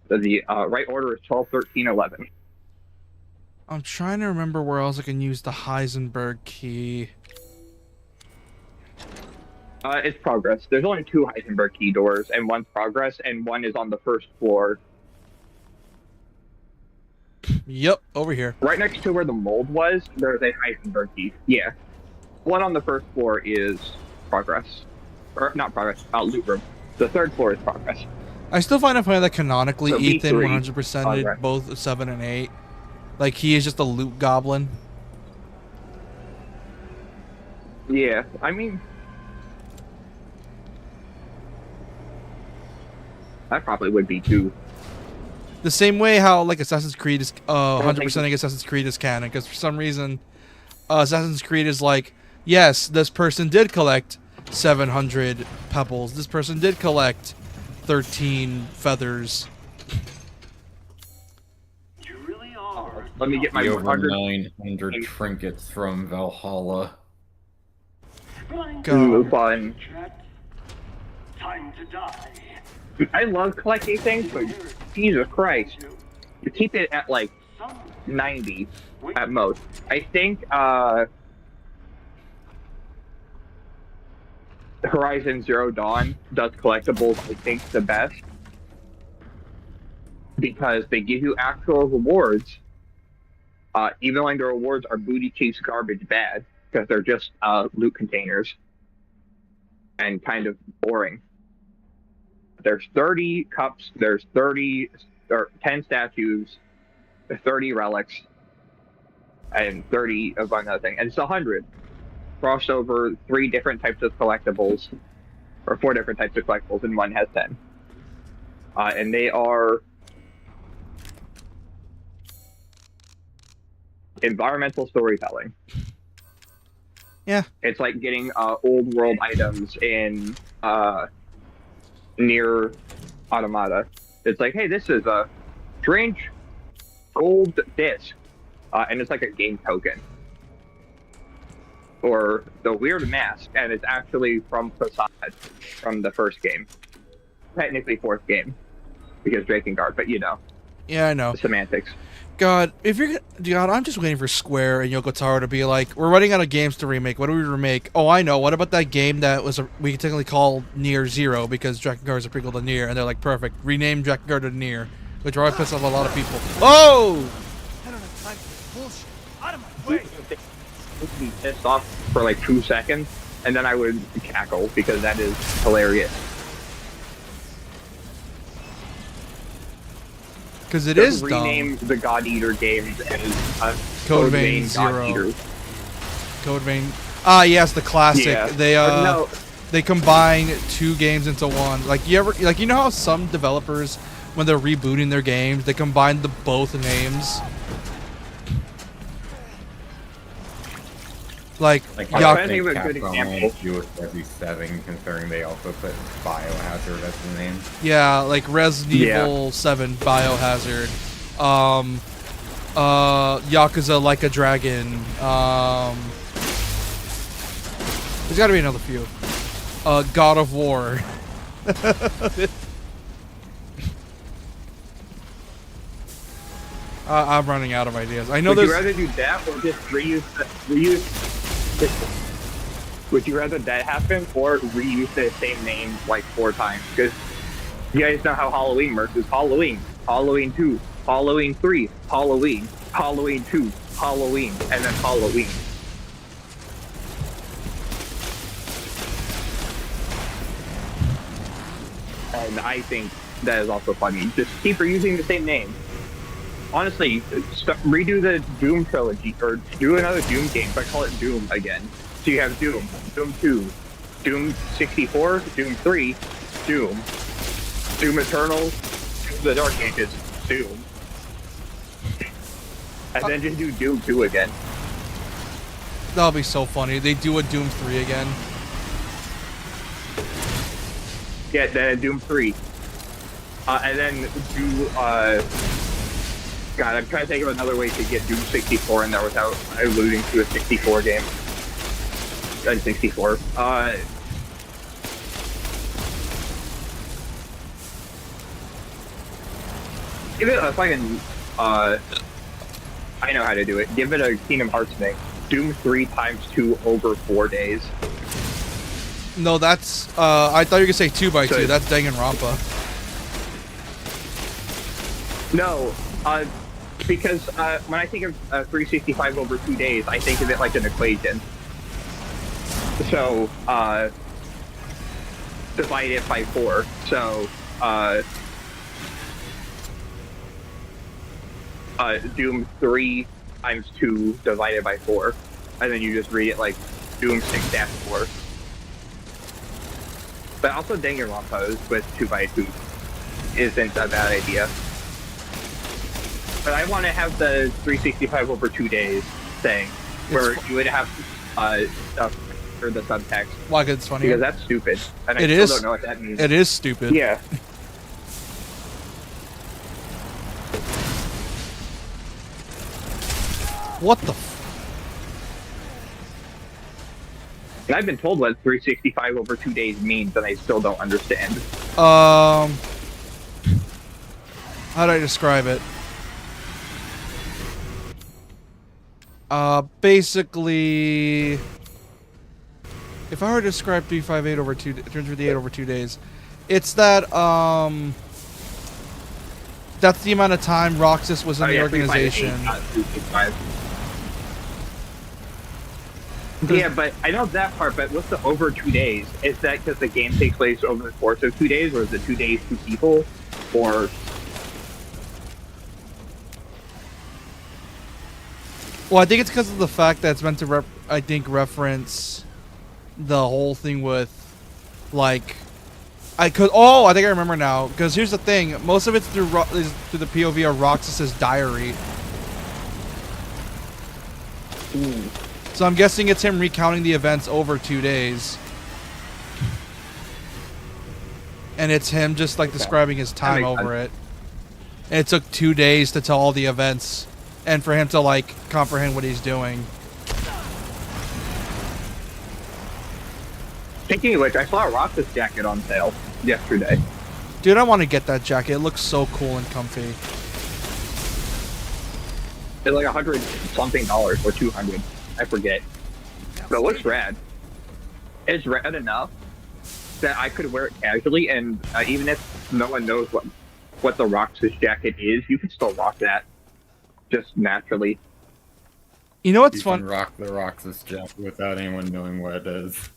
So the right order is 12, 13, 11. I'm trying to remember where else I can use the Heisenberg key. It's progress. There's only 2 Heisenberg key doors, and one's progress, and one is on the first floor. Yep, over here. Right next to where the mold was, there's a Heisenberg key. Yeah. One on the first floor is progress. Or, not progress, loot room. The third floor is progress. I still find it funny that canonically So Ethan B3, 100%ed progress. both 7 and 8. Like, he is just a loot goblin. Yeah, I mean... I probably would be too. The same way how, like, Assassin's Creed is 100% think- Assassin's Creed is canon, because for some reason, Assassin's Creed is like, yes, this person did collect 700 pebbles. This person did collect 13 feathers. You really are. Let me get my The over 100. 900 trinkets from Valhalla. God. Ooh, fun. Chat. Time to die. I love collecting things, but Jesus Christ. You keep it at like 90 at most. I think Horizon Zero Dawn does collectibles, I think, the best. Because they give you actual rewards, even when the rewards are booty cheeks garbage bad, because they're just loot containers and kind of boring. There's 30 cups, there's 10 statues, 30 relics, and 30 of another thing. And it's 100. Crossed over 3 different types of collectibles, or 4 different types of collectibles, and one has 10. And they are environmental storytelling. Yeah. It's like getting old world items in near Automata. It's like, hey, this is a strange gold disc, and it's like a game token. Or the weird mask, and it's actually from Facade, from the first game. Technically 4th game, because Drakengard, but you know, Yeah, I know. the semantics. God, God, I'm just waiting for Square and Yoko Taro to be like, we're running out of games to remake. What do we remake? Oh, I know. What about that game that we could technically call Nier Zero because Drakengard is a prequel to Nier, and they're like, perfect. Rename Drakengard to Nier, which already pissed off a lot of people. Oh! I don't have time for this bullshit. Out of my way. Be pissed off for like 2 seconds, and then I would cackle because that is hilarious. Because it Just is rename dumb. the God Eater games as Code Vein God Zero. Eaters. Code Vein. Ah, yes, the classic. Yeah. They But no, they combine 2 games into one. Like you know how some developers, when they're rebooting their games, they combine the both names. Like Like, Yeah, I I think think of a good Capcom example. won't do with every 7, considering they also put Biohazard as the name. yeah, like Resident Yeah. Evil 7 Biohazard, Yakuza Like a Dragon. There's got to be another few. God of War. I'm running out of ideas. I know would you there's. rather do that or just reuse? Would you rather that happen or reuse the same name like 4 times? Because you guys know how Halloween works. It's Halloween, Halloween 2, Halloween 3, Halloween, Halloween 2, Halloween, and then Halloween. And I think that is also funny. Just keep reusing the same name. Honestly, redo the Doom trilogy, or do another Doom game, but call it Doom again. So you have Doom, Doom 2, Doom 64, Doom 3, Doom, Doom Eternal, The Dark Ages, Doom. And then just do Doom 2 again. That'll be so funny. They do a Doom 3 again. Yeah, then Doom 3. And then do God, I'm trying to think of another way to get Doom 64 in there without alluding to a 64 game. N64. Give it a fucking, I know how to do it. Give it a Kingdom Hearts thing. Doom 3 times 2 over 4 days. No, that's I thought you were gonna say 2x2. So- That's Danganronpa. No, because when I think of 365 over 2 days, I think of it like an equation. So, divide it by 4. So, Doom 3 times 2 divided by 4. And then you just read it like Doom 6-4. But also Danganronpa with 2x2 isn't a bad idea. But I want to have the 365 over 2 days thing, where you would have stuff for the subtext. Why? 'Cause it's funny. Because that's stupid. And I It still is. don't know what that means. It is stupid. Yeah. What the? And I've been told what 365 over 2 days means, and I still don't understand. How do I describe it? Basically, if I were to describe 358 over 2 days, it's that that's the amount of time Roxas was in the organization. 358, not 365. Yeah, but I know that part, but what's the over 2 days? Is that because the game takes place over the course of 2 days, or is it 2 days, 2 people? Or... Well, I think it's because of the fact that it's meant to reference the whole thing with, like, I think I remember now. Because here's the thing: most of it's through the POV of Roxas's diary. So I'm guessing it's him recounting the events over 2 days, and it's him just like describing his time makes over it. And it took 2 days to tell all the events, and for him to like comprehend what he's doing. Speaking of which, I saw a Roxas jacket on sale yesterday. Dude, I want to get that jacket. It looks so cool and comfy. It's like $100 something or $200. I forget. But it looks rad. It's rad enough that I could wear it casually, and even if no one knows what the Roxas jacket is, you can still rock that just naturally. You know what's You fun? can rock the Roxas jacket without anyone knowing what it is.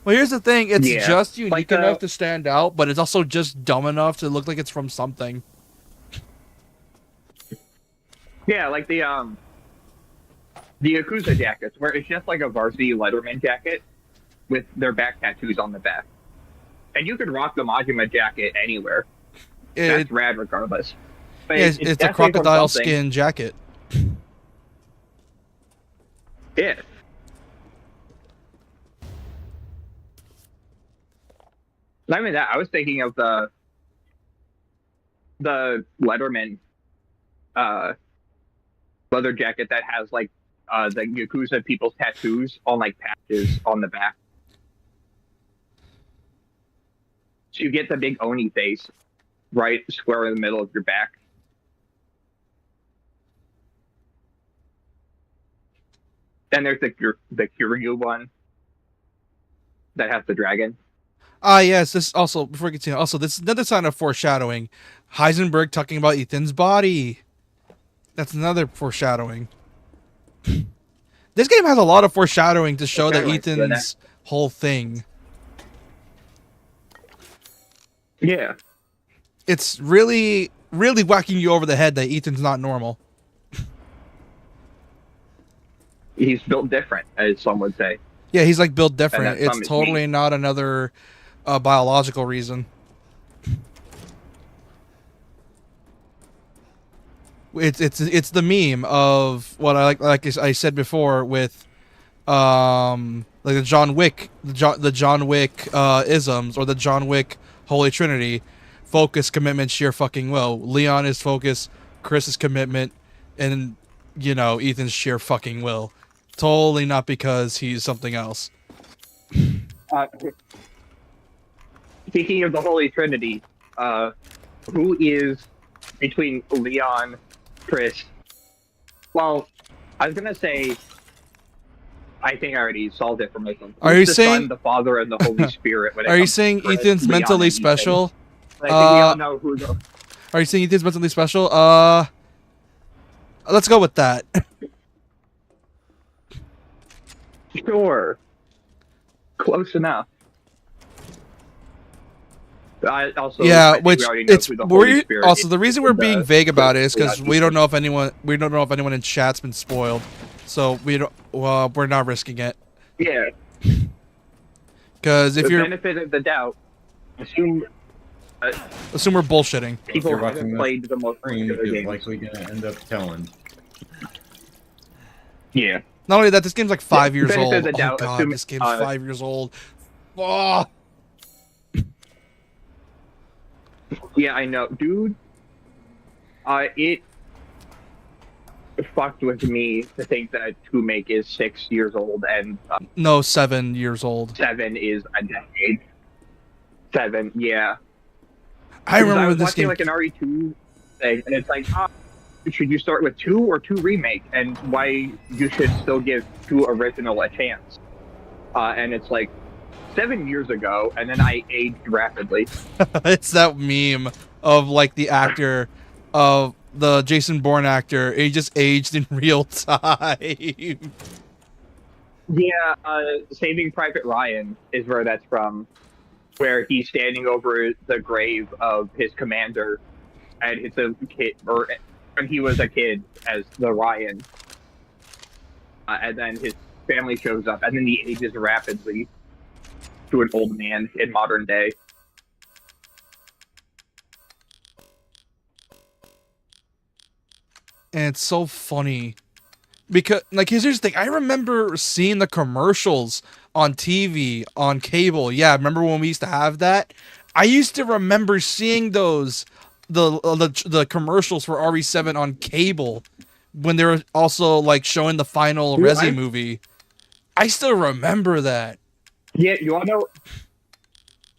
Well, here's the thing. It's Yeah, just unique like enough to stand out, but it's also just dumb enough to look like it's from something. Yeah, like the Yakuza jackets, where it's just like a varsity Letterman jacket with their back tattoos on the back. And you could rock the Majima jacket anywhere. That's rad regardless. But It's a definitely from crocodile something. skin jacket. Yeah. Not even that, I was thinking of the Letterman leather jacket that has like the Yakuza people's tattoos on like patches on the back. So you get the big Oni face right square in the middle of your back. Then there's the Kiryu one that has the dragon. Ah, yes. This also, before we continue, also this is another sign of foreshadowing. Heisenberg talking about Ethan's body. That's another foreshadowing. This game has a lot of foreshadowing to show that Foreshadowing, Ethan's whole thing. Yeah. It's really, really whacking you over the head that Ethan's not normal. He's built different, as some would say. Yeah, he's like built different. that's It's some is totally not another biological reason. It's the meme of what I like I said before with like the John Wick isms, or the John Wick Holy Trinity: focus, commitment, sheer fucking will. Leon is focus, Chris's commitment and, you know, Ethan's sheer fucking will. Totally not because he's something else. Speaking of the Holy Trinity, who is between Leon, Chris? Well, I was gonna say, I think I already solved it for myself. Are Who's you the saying- Son, the Father, and the Holy Spirit? When it Are you comes to saying Chris, Ethan's Leon, mentally and Ethan? special? I think we all know who the. Are you saying Ethan's mentally special? Let's go with that. Sure. Close enough. I also, I Yeah, think which we already know it's who the Holy Spirit also is. the reason we're being vague about it is because Leon we don't Ethan. know if anyone in chat's been spoiled, so we don't. Well, we're not risking it Yeah. because if The you're benefit of the doubt, assume assume we're bullshitting. people you're haven't watching this played the most Stream popular is games. likely gonna end up telling. Yeah. Not only that, this game's like 5 years benefit old. of the Oh doubt, god, assume- this game's 5 years old. Oh. Yeah, I know, dude. It fucked with me to think that Two-Make is 6 years old and No, 7 years old. 7 is a decade. 7, yeah. I remember was this watching game. like an RE2 thing, and it's like, should you start with 2 or 2 remake, and why you should still give 2 original a chance? And it's like 7 years ago, and then I aged rapidly. It's that meme of like the actor of the Jason Bourne actor. He just aged in real time. Yeah, Saving Private Ryan is where that's from, where he's standing over the grave of his commander, and it's a kid, or when he was a kid as the Ryan, and then his family shows up, and then he ages rapidly to an old man in modern day. And it's so funny because, like, here's the thing. I remember seeing the commercials on TV, on cable. Yeah, remember when we used to have that? I used to remember seeing those, the commercials for RE7 on cable when they were also like showing the final Dude, Resi movie. I still remember that. Yeah, you want to know?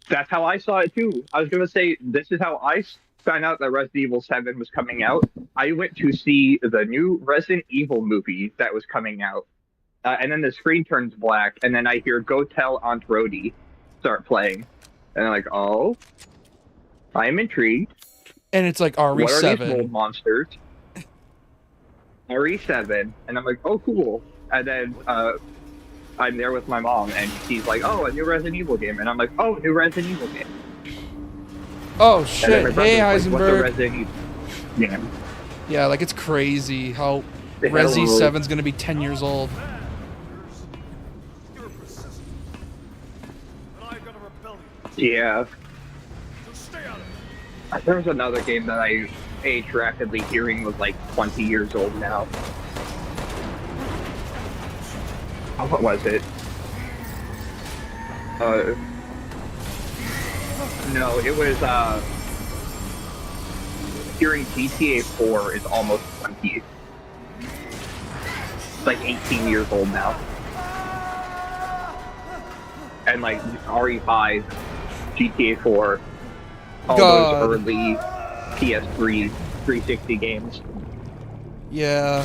That's how I saw it too. I was gonna say this is how I found out that Resident Evil 7 was coming out. I went to see the new Resident Evil movie that was coming out, and then the screen turns black, and then I hear "Go Tell Aunt Rhody" start playing, and I'm like, "Oh, I'm intrigued. And it's like What are these RE7. mold monsters?" RE7, and I'm like, "Oh, cool." And then I'm there with my mom, and she's like, "Oh, a new Resident Evil game," and I'm like, "Oh, new Resident Evil game." Oh And then shit! my Hey brother's like, "What's a Heisenberg. Resident Evil game?" Yeah, like it's crazy how They had Resi a little- 7's gonna be 10 years old. You're persistent. And I've got a rebellion. Yeah. So stay out of it. There was another game that I aged rapidly hearing was like 20 years old now. What was it? No, it was, hearing GTA 4 is almost 20. It's like 18 years old now. And like RE5, GTA 4, all God. those early PS3 360 games. Yeah.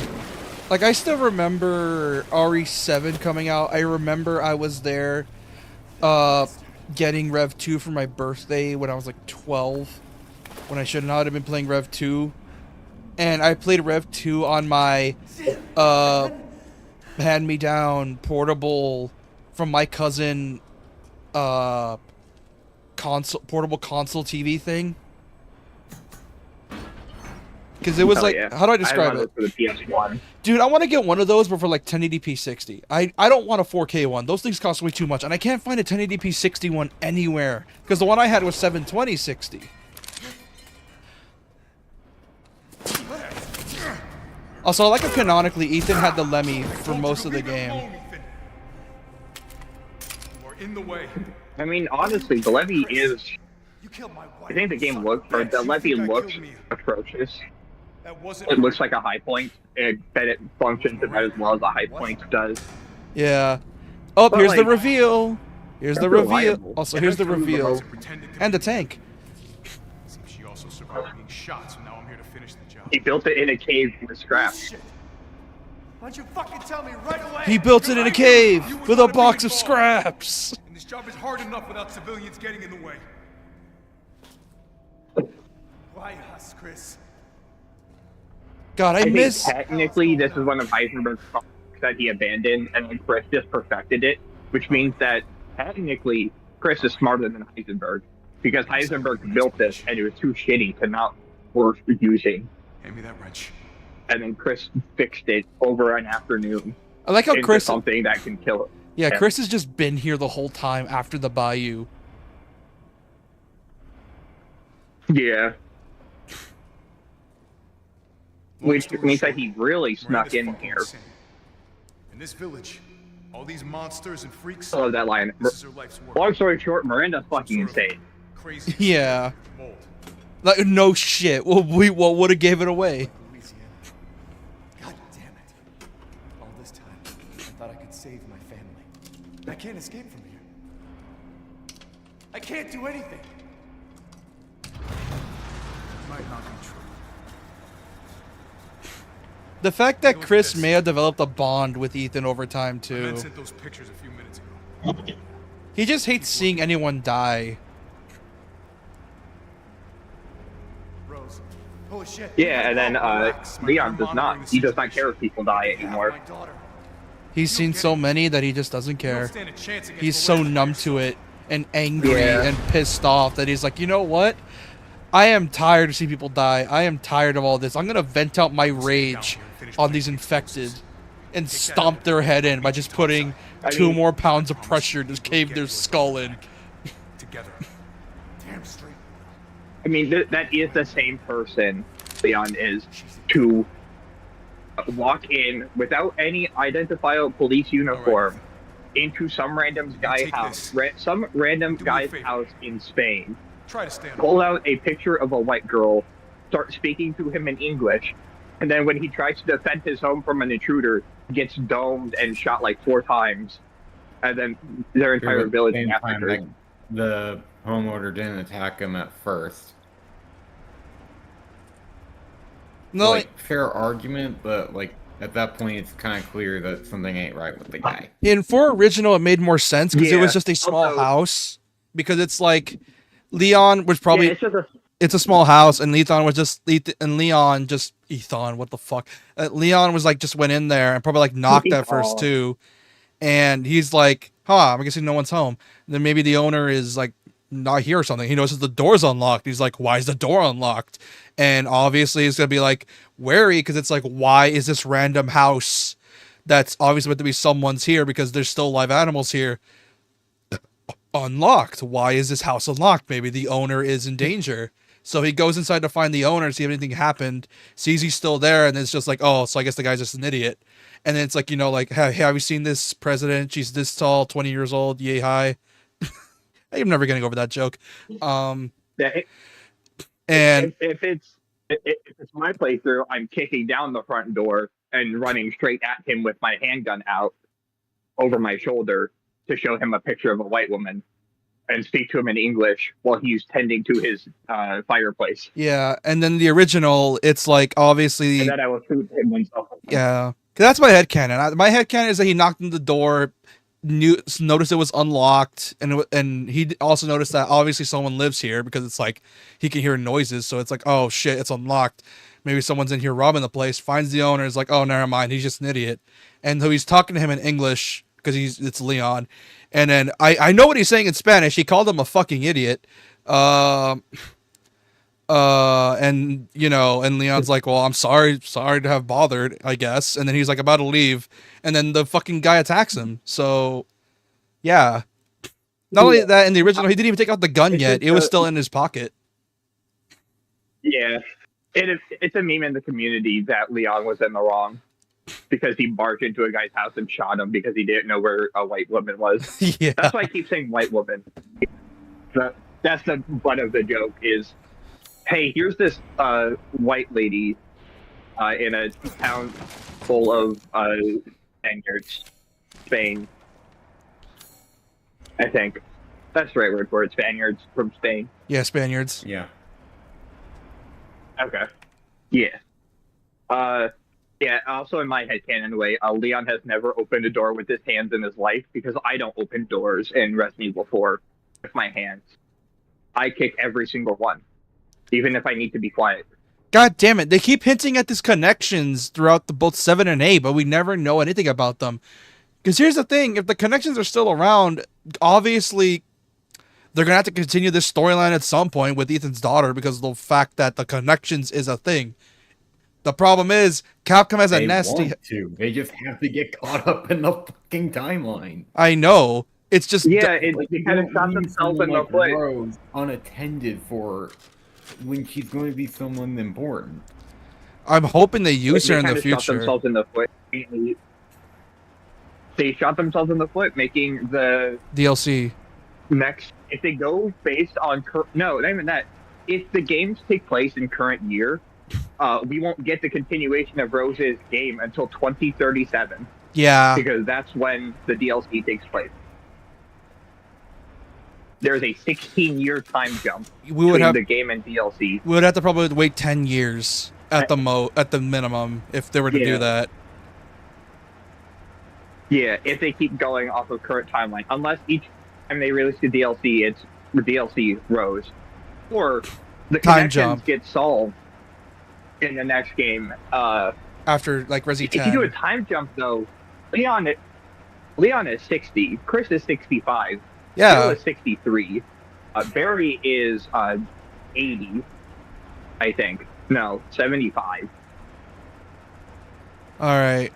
Like, I still remember RE7 coming out. I remember I was there getting Rev 2 for my birthday when I was like 12, when I should not have been playing Rev 2. And I played Rev 2 on my hand-me-down portable from my cousin portable console TV thing. Because it was Hell like, yeah. how do I describe had it? one for the PS1. Dude, I want to get one of those, but for like 1080p 60. I don't want a 4K one. Those things cost way too much, and I can't find a 1080p 60 one anywhere because the one I had was 720 60. Also, I like how canonically Ethan had the Lemmy for most of the game. Or in the way. I mean, honestly, the Levy is. You killed my wife. I think the game son. looks, or the Yes, you Levy think I looks killed me. atrocious. That wasn't. It looks like a high point, and that it functions about as well as a high point does. Yeah. Oh, But, here's the like, reveal. Here's the that's reveal. reliable. Also, And here's the that's really reveal. reliable. And the tank. Seems she also survived being shot, so now I'm here to finish the job. He built it in a cave with scrap. Shit. Why'd you fucking tell me right away? He built it in a cave You would with a wanna be box of involved. scraps. And this job is hard enough without civilians getting in the way. Why us, Chris? God, I I think miss. technically this is one of Heisenberg's projects that he abandoned, and then Chris just perfected it, which means that technically Chris is smarter than Heisenberg, because Heisenberg built this and it was too shitty to not worth using, Hand me that wrench. and then Chris fixed it over an afternoon I like how into Chris. something that can kill it. Yeah, Chris has just been here the whole time after the Bayou. Yeah. Which means that he really snuck Miranda's in fucking here. insane. In this village, all these monsters and freaks. I love that line. This is her life's work. Long story short, Miranda's Some fucking sort of insane. Crazy. Yeah. Mold. Like, no shit. Well, what would have gave it away? Louisiana. God damn it. All this time, I thought I could save my family. I can't escape from here. I can't do anything. Might not be true. The fact that Look at Chris this. may have developed a bond with Ethan over time I too. sent those pictures a few minutes ago. He just hates seeing anyone die. Rose. Holy shit. Yeah, and then Relax, my Leon girl does monitoring not. the He does not situation. care if people die Yeah, anymore. my daughter. He's seen so many that he just doesn't You don't care. stand a chance against He's so Miranda. numb to it and angry Yeah. and pissed off that he's like, you know what? I am tired of seeing people die. I am tired of all this. I'm gonna vent out my rage on these infected and stomp their head in by just putting I 2 mean- more pounds of pressure to cave their skull in. Together. Damn straight. I mean, that is the same person Leon is to walk in without any identifiable police uniform into some random guy take house, this. some random Do me a guy's favor. house in Spain, Try to stand pull out a picture of a white girl, start speaking to him in English, and then when he tries to defend his home from an intruder, gets domed and shot like 4 times, and then their entire village Same time, massacred. like, the homeowner didn't attack him at first. No, Like, fair argument, but like at that point, it's kind of clear that something ain't right with the guy. in 4 original, it made more sense because it Yeah, was just a small also- house. Because it's like Leon was probably Yeah, it's just a it's a small house, and Leon was just Leon just Ethan. What the fuck? Leon was like just went in there and probably like knocked at first Ethan. too, and he's like, "Huh, I'm guessing no one's home." And then maybe the owner is like not here or something. He notices the door's unlocked. He's like, "Why is the door unlocked?" And obviously, he's gonna be like wary because it's like, "Why is this random house that's obviously meant to be someone's here because there's still live animals here?" Unlocked. Why is this house unlocked? Maybe the owner is in danger. So he goes inside to find the owner, see if anything happened, sees he's still there, and it's just like, oh, so I guess the guy's just an idiot. And then it's like, you know, like, have you seen this president? She's this tall, 20 years old, yay high. I'm never getting over that joke. yeah, And if it's my playthrough, I'm kicking down the front door and running straight at him with my handgun out over my shoulder to show him a picture of a white woman and speak to him in English while he's tending to his fireplace. yeah, and then the original, it's like, obviously, And then I will shoot him once. yeah. 'Cause that's my headcanon. My headcanon is that he knocked on the door, noticed it was unlocked, and he also noticed that obviously someone lives here because it's like he can hear noises, so it's like, oh shit, it's unlocked. Maybe someone's in here robbing the place. Finds the owner, is like, oh, never mind, he's just an idiot. And so he's talking to him in English because it's Leon, and then I know what he's saying in Spanish. He called him a fucking idiot. And you know, and Leon's like, well, I'm sorry to have bothered, I guess. And then he's like about to leave, and then the fucking guy attacks him. So, yeah. Not only that, in the original, he didn't even take out the gun It's yet. just It was a- still in his pocket. Yeah, it's a meme in the community that Leon was in the wrong because he barged into a guy's house and shot him because he didn't know where a white woman was. Yeah. That's why I keep saying white woman. That's the butt of the joke is, hey, here's this white lady in a town full of Spaniards, Spain. I think that's the right word for it. Spaniards from Spain. Yeah, Spaniards. Yeah. Okay. Yeah. Yeah, also in my headcanon way, Leon has never opened a door with his hands in his life because I don't open doors in Resident Evil 4 with my hands. I kick every single one, even if I need to be quiet. God damn it. They keep hinting at these connections throughout the both 7 and 8, but we never know anything about them. Because here's the thing, if the connections are still around, obviously they're going to have to continue this storyline at some point with Ethan's daughter because of the fact that the connections is a thing. The problem is, Capcom has a They nasty... want to. They just have to get caught up in the fucking timeline. I know. It's just... Yeah, Like, they you kind of don't shot leave themselves in someone the foot. Rose unattended for when she's going to be someone important. I'm hoping they use her in the Shot future. themselves in the foot. They shot themselves in the foot, making the DLC. next. If they go based on no, not even that. If the games take place in current year, we won't get the continuation of Rose's game until 2037 Yeah. because that's when the DLC takes place. There's a 16-year time jump We would between have the game and DLC. we would have to probably wait 10 years at the minimum if they were to do Yeah. that. Yeah, if they keep going off of current timeline, unless each time they release the DLC, it's the DLC Rose, or the Time connections jump. get solved in the next game. After like Resi If you do a 10. time jump though, Leon is 60, Chris is 65, Jill Yeah. is 63, Barry is 80, I think. No, 75. All right.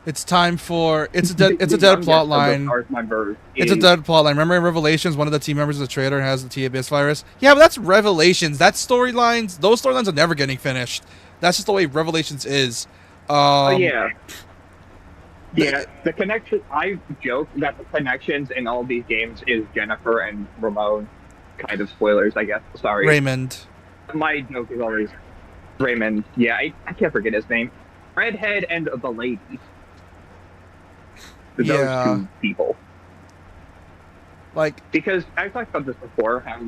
It's time for it's a dead The plot youngest of the line. cast members It's a is- dead plot line. Remember in Revelations, one of the team members of the traitor has the T-Abyss virus? Yeah, but that's Revelations. That's storylines. Those storylines are never getting finished. That's just the way Revelations is. Yeah. Yeah, the connection. I joke that the connections in all these games is Jennifer and Ramon. Kind of spoilers, I guess. Sorry. Raymond. My joke is always Raymond. Yeah, I can't forget his name. Redhead and the lady. Those Yeah. two people. Like, Because I've talked about this before, how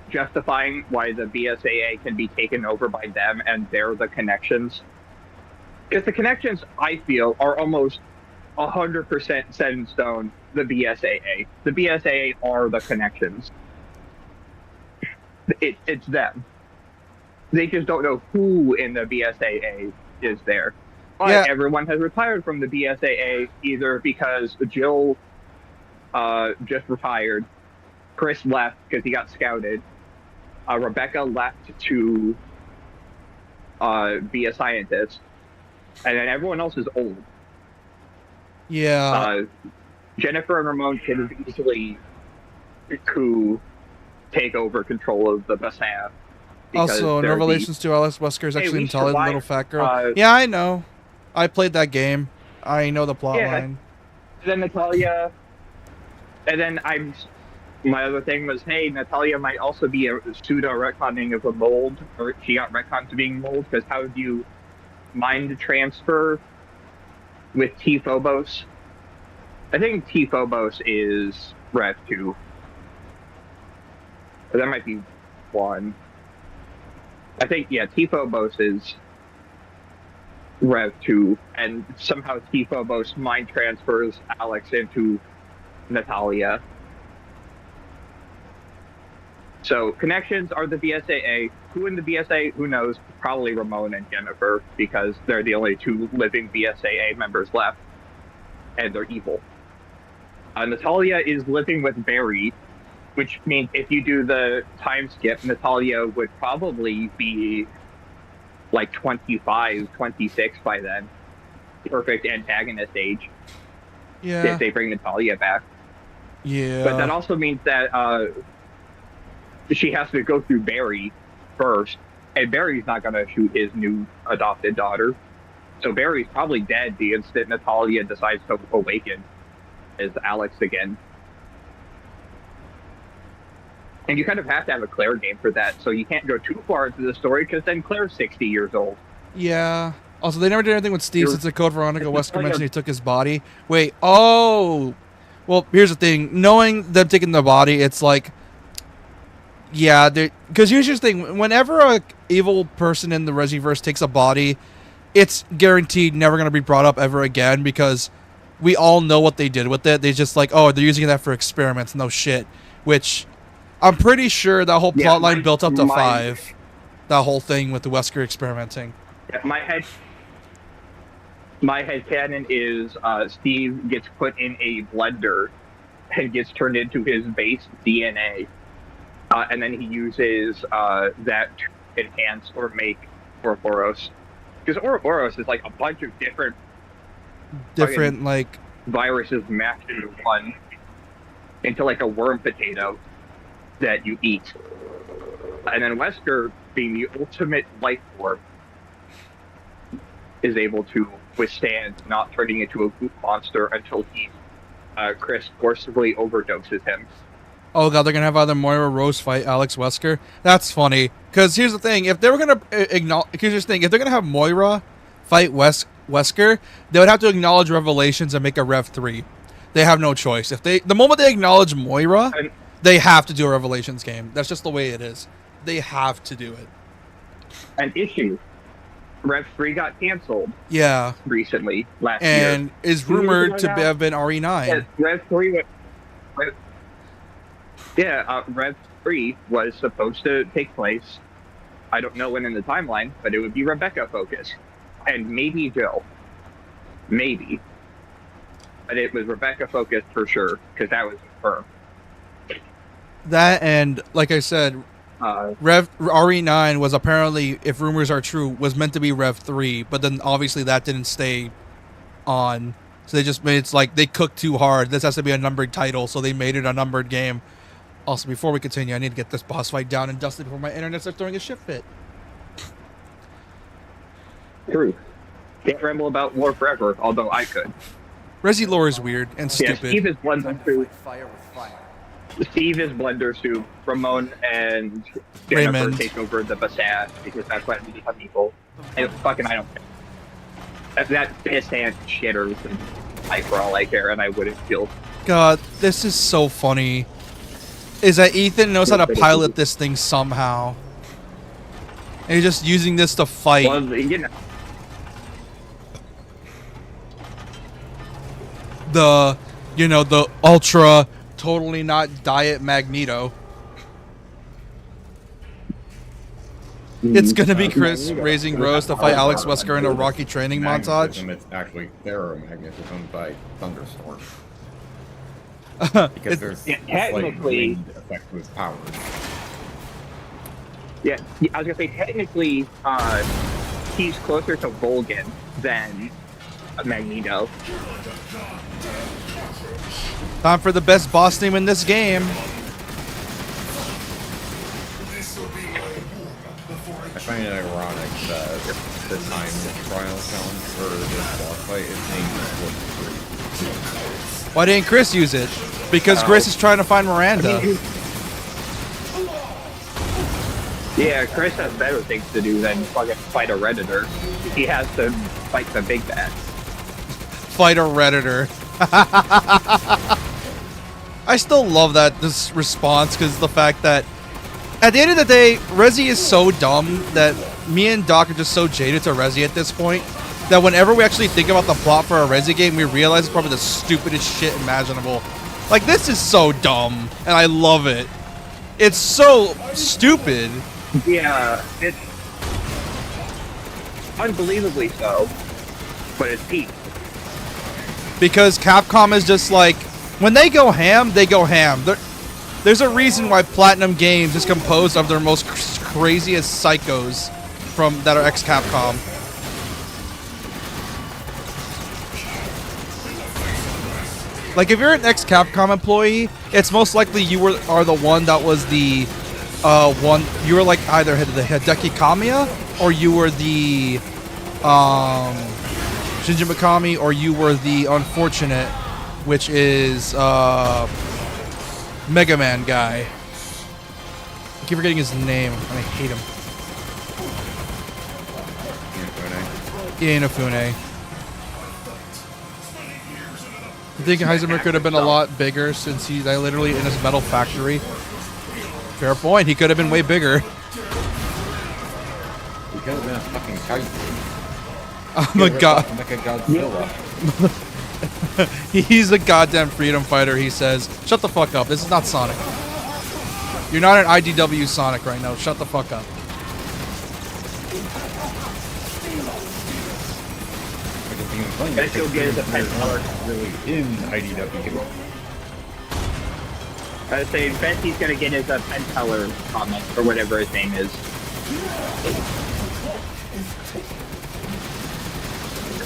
justifying why the BSAA can be taken over by them and they're the connections. Because the connections, I feel, are almost 100% set in stone, the BSAA. The BSAA are the connections. It's them. They just don't know who in the BSAA is there. But Yeah. everyone has retired from the BSAA either because Jill just retired, Chris left because he got scouted, Rebecca left to be a scientist, and then everyone else is old. yeah. Jennifer and Ramon can easily take over control of the Bassin. Also, in they're the- Revelations 2, Alex Wesker is Hey, actually we Natalia, the little survived, fat girl. Yeah, I know. I played that game. I know the plot Yeah. line. Then Natalia, and then my other thing was, hey, Natalia might also be a pseudo retconning of a mold, or she got retconned to being mold, because how do you mind transfer with T Phobos? I think T Phobos is Rev 2. But that might be 1. I think, yeah, T Phobos is Rev 2, and somehow T Phobos mind transfers Alex into Natalia. So connections are the BSAA. Who in the BSAA? Who knows? Probably Ramon and Jennifer, because they're the only two living BSAA members left, and they're evil. Natalia is living with Barry, which means if you do the time skip, Natalia would probably be like 25, 26 by then. Perfect antagonist age Yeah. if they bring Natalia back. Yeah. But that also means that she has to go through Barry first, and Barry's not going to shoot his new adopted daughter. So Barry's probably dead the instant Natalia decides to awaken as Alex again. And you kind of have to have a Claire game for that, so you can't go too far into the story, because then Claire's 60 years old. Yeah. Also, they never did anything with Steve You're- since the Code Veronica it's Wesker like mentioned a- he took his body. Wait, oh. Well, here's the thing. Knowing them taking the body, it's like, yeah, because here's the thing. Whenever a evil person in the Resiverse takes a body, it's guaranteed never going to be brought up ever again because we all know what they did with it. They just like, oh, they're using that for experiments. No shit. Which I'm pretty sure that whole Yeah, plot line my- built up to my- 5. That whole thing with the Wesker experimenting. Yeah, my head canon is Steve gets put in a blender and gets turned into his base DNA, and then he uses that to enhance or make Ouroboros. Because Ouroboros is like a bunch of different Different, like, viruses mashed into one, into like a worm potato that you eat. And then Wesker, being the ultimate life form, is able to withstand not turning into a goop monster until Chris forcibly overdoses him. oh god, they're gonna have either Moira Rose fight Alex Wesker. That's funny. Because here's the thing: if they were gonna acknowledge, if they're gonna have Moira fight Wesker, they would have to acknowledge Revelations and make a Rev 3. They have no choice. The moment they acknowledge Moira, And- they have to do a Revelations game. That's just the way it is. They have to do it. An issue. Rev 3 got canceled Yeah, recently, last and year. is rumored to have been RE9. Yeah, Rev 3 Rev 3 was supposed to take place, I don't know when in the timeline, but it would be Rebecca focused. And maybe Jill. Maybe. But it was Rebecca focused for sure, because that was confirmed. That and like I said, Rev RE9 was apparently, if rumors are true, was meant to be Rev 3, but then obviously that didn't stay on. So they just made it's like they cooked too hard. This has to be a numbered title, so they made it a numbered game. Also, before we continue, I need to get this boss fight down and dusted before my internet starts throwing a shit fit. True. Can't ramble about lore forever, although I could. Resi lore is weird and Yeah, stupid. Steve is Blender Soup. Fire with fire. Steve is Blender Soup. Ramon and Jennifer Raymond. take over the Bassat because that's when we become evil. And fucking, I don't care. That pissant shitters and I for all I care, and I wouldn't feel. God, this is so funny. Is that Ethan knows how to pilot this thing somehow. And he's just using this to fight. Well, you know, the ultra totally not diet Magneto. It's gonna be Chris raising Rose to fight Alex Wesker in a Rocky training montage. Magnetism, it's actually ferromagnetism by thunderstorm. Because there's Yeah, a slight technically- wind effect with powers. yeah, I was gonna say technically, he's closer to Volgan than Magneto. Time for the best boss name in this game. I find it ironic that the time trial challenge for this boss fight is named Split 3. Why didn't Chris use it? Because Chris is trying to find Miranda. Yeah, Chris has better things to do than fucking fight a Redditor. He has to fight the big bad. Fight a Redditor. I still love this response because the fact that at the end of the day, Resi is so dumb that me and Doc are just so jaded to Resi at this point that whenever we actually think about the plot for a Resi game, we realize it's probably the stupidest shit imaginable. Like, this is so dumb, and I love it. It's so stupid. Yeah, it's unbelievably so, but it's peak. Because Capcom is just like, when they go ham, they go ham. There's a reason why Platinum Games is composed of their most craziest psychos that are ex-Capcom. Like, if you're an ex-Capcom employee, it's most likely you are the one that was the one. You were like either the Hideki Kamiya, or you were the Shinji Mikami, or you were the unfortunate, which is Mega Man guy. I keep forgetting his name, and I hate him. Inafune. I think Heisenberg could have been a lot bigger since he's literally in his metal factory. Fair point. He could have been way bigger. He could have been a fucking kite. Oh my god. Like a Godzilla. He's a goddamn freedom fighter, he says. Shut the fuck up. This is not Sonic. You're not an IDW Sonic right now. Shut the fuck up. Best you'll get is a pen color. Really in IDW. I say best he's gonna get is a pen color comic or whatever his name is.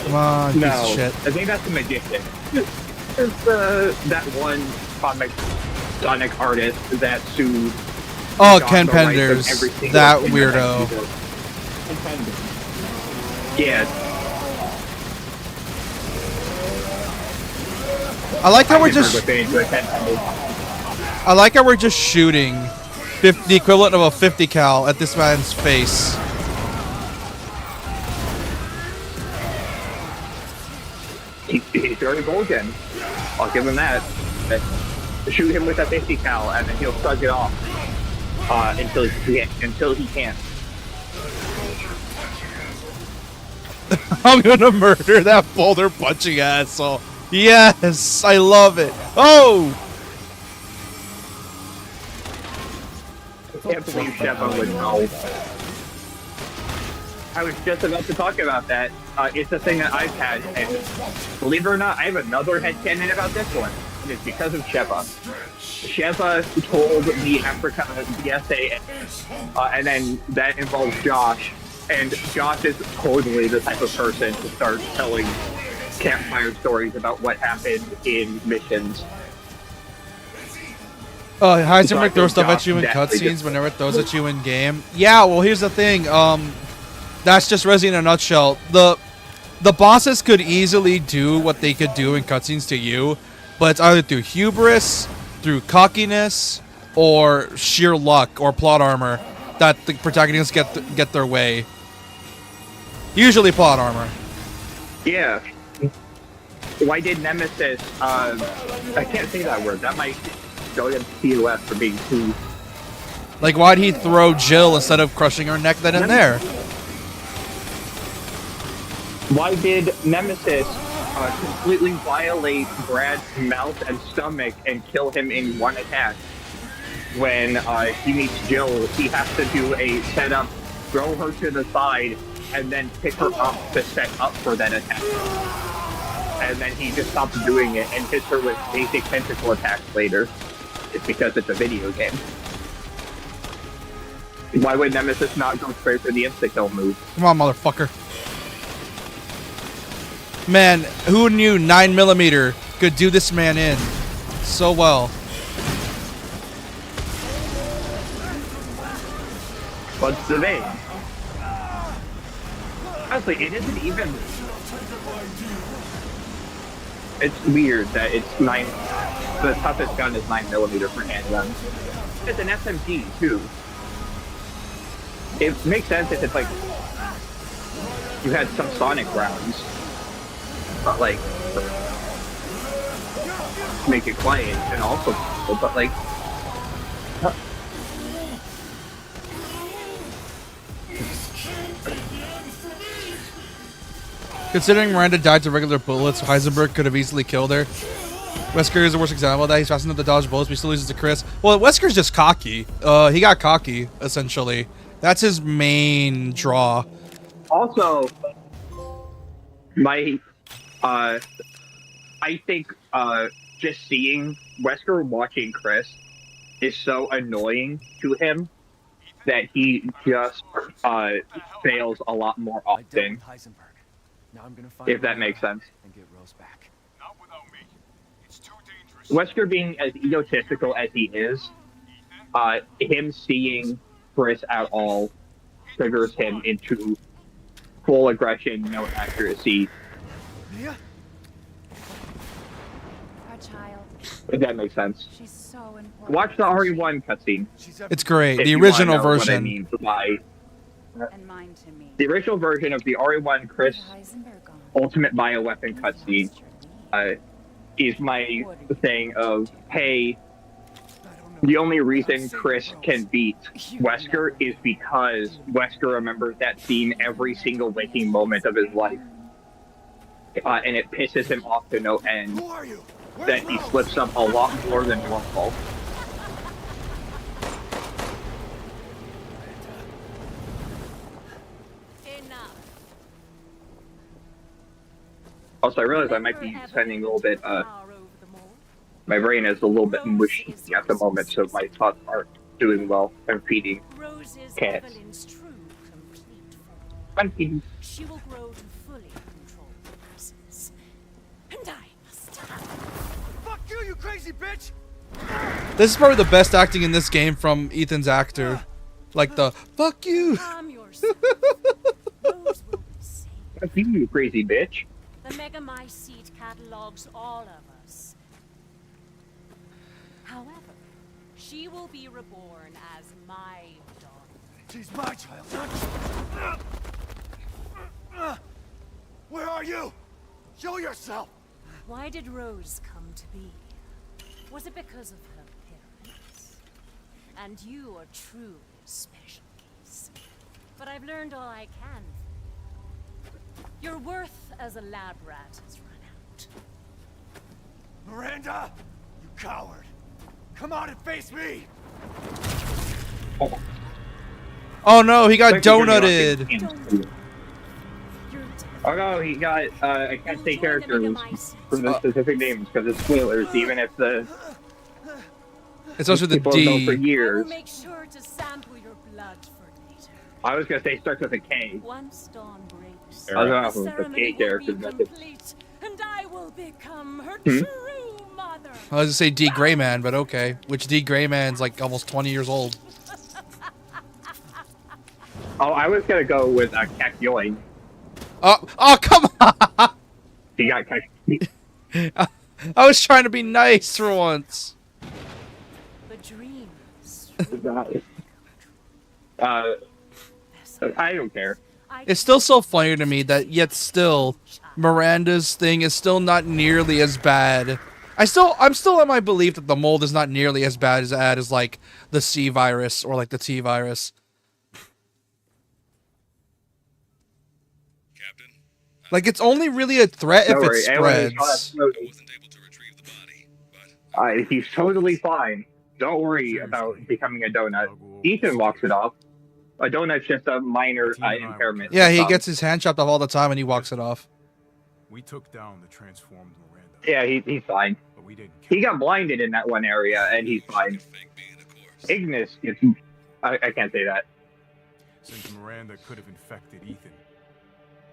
Come on, piece No, of shit. I think that's the Magician. It's that one comic Sonic artist that sued. Oh, John Ken the rights of Penders. every single That thing weirdo. Ken Penders. Yeah. I like how we're Heisenberg just was saying to a Ken Penders. I like how we're just shooting the equivalent of a 50 cal at this man's face. He's very Vulcan. I'll give him that. But shoot him with a 50 cal and then he'll shrug it off until he can't. I'm gonna murder that boulder punching asshole. Yes, I love it. Oh! I can't believe Sheva would know. I was just about to talk about that. It's a thing that I've had, and believe it or not, I have another headcanon about this one. And it's because of Sheva. Sheva told the Africa the essay, and then that involves Josh. And Josh is totally the type of person to start telling campfire stories about what happened in missions. Heisenberg So throws stuff at Josh you in definitely cutscenes just- whenever it throws at you in game. Yeah, well, here's the thing. That's just Resi in a nutshell. The bosses could easily do what they could do in cutscenes to you, but it's either through hubris, through cockiness, or sheer luck or plot armor that the protagonists get their way. Usually plot armor. Yeah. Why did Nemesis, I can't say that word, that might go against TOS for being too... Like, why'd he throw Jill instead of crushing her neck then and there? Why did Nemesis completely violate Brad's mouth and stomach and kill him in one attack? When he meets Jill, he has to do a setup, throw her to the side, and then pick her up to set up for that attack. And then he just stops doing it and hits her with basic tentacle attacks later. It's because it's a video game. Why would Nemesis not go straight for the insta-kill move? Come on, motherfucker. Man, who knew 9mm could do this man in so well? What's the vein? Honestly, it isn't even... It's weird that it's 9... The toughest gun is 9mm for handguns. It's an SMG, too. It makes sense if it's like... You had some Sonic rounds. But like... Make it quiet and also... But like... Considering Miranda died to regular bullets, Heisenberg could have easily killed her. Wesker is the worst example of that. He's fast enough to dodge bullets, but he still loses to Chris. Well, Wesker's just cocky. He got cocky, essentially. That's his main draw. Also, my, I think, just seeing Wesker watching Chris is so annoying to him that he just, fails a lot more often, Now I'm gonna find if that Rose makes sense. and get Rose back. Not without me. It's too dangerous. Wesker being as egotistical as he is, him seeing Chris at all triggers him into full aggression, no accuracy. Mia? Our child. If that makes sense. She's so important. Watch the RE1 cutscene. It's great. if The you wanna original know what I version. mean by And mine to me. The original version of the RE1 Chris Heisenberg on. Ultimate Bioweapon cutscene is my thing of, hey, the only reason Chris can beat Wesker is because Wesker remembers that scene every single waking moment of his life. And it pisses him off to no end Who are you? that he slips up a lot more than normal. Enough. Also, I realize I might be spending a little bit, Power over them all. my brain is a little bit mushy at the moment, so my thoughts aren't doing well. I'm feeding. Rose is Cats. Evelyn's true, complete form. I'm feeding. She will grow to fully control the forces. And I must have. Fuck you, you crazy bitch! This is probably the best acting in this game from Ethan's actor. Like the fuck you. Calm yourself. Rose will be safe. I'm feeding, you crazy bitch. The Megamycete catalogs all of us. However, she will be reborn as my daughter. She's my child, not yours. Where are you? Show yourself! Why did Rose come to be? Was it because of her appearance? And you are truly a special case. But I've learned all I can. Your worth as a lab rat has run out. Miranda! You coward! Come out and face me! Oh no, he got Thank you for donutted. interrupting. You're dead. Oh no, he got, I can't say characters from the specific names because it's spoilers, even if the It's also the people have known for D. I will years. make sure to sample your blood for later. I was gonna say it starts with a K. Once dawn breaks, I was the going off of the ceremony K will be character method. complete, and I will become her Hmm? true mother. I was gonna say D Greyman, but okay. Which D Greyman's like almost 20 years old. Oh, I was gonna go with Kek Yoing. Oh come on! He got Kek. I was trying to be nice for once. The dreams. I don't care. It's still so funny to me that yet still Miranda's thing is still not nearly as bad. I'm still in my belief that the mold is not nearly as bad as like the C virus or like the T virus. Captain, Like it's only really a threat if Don't it worry, everyone saw that spreads. I smoke. wasn't able to retrieve the body, but He's totally fine. Don't worry about becoming a donut. Ethan walks it off. A donut's just a minor impairment. Yeah, he gets his hand chopped off all the time and he walks it off. we took down the transformed Miranda. Yeah, he's fine. But we didn't He got blinded in that one area, and he's fine. fake being a corpse. Ignis gets... I can't say that. Since Miranda could have infected Ethan,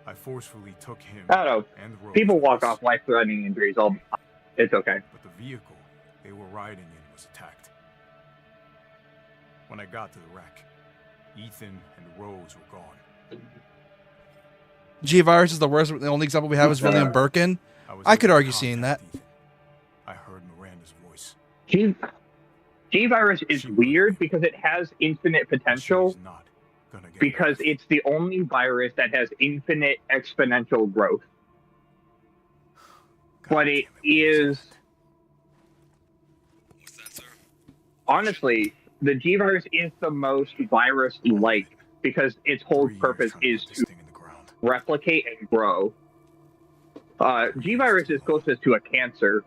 I forcefully took him I don't know. and Rose. People walk with us. off life-threatening injuries all the time. It's okay. But the vehicle they were riding in was attacked. When I got to the wreck, Ethan and Rose were gone. G virus is the worst. The only example we have is William Birkin. was I could able to argue seeing that. contact Ethan. I heard Miranda's voice. G-Virus is weird because it has infinite potential She's not gonna get because away. it's the only virus that has infinite exponential growth. But it is... What's that, sir? Honestly, the G-Virus is the most virus-like because its whole 3 years purpose trying to is put this to thing in the ground. replicate and grow. G-Virus is closest to a cancer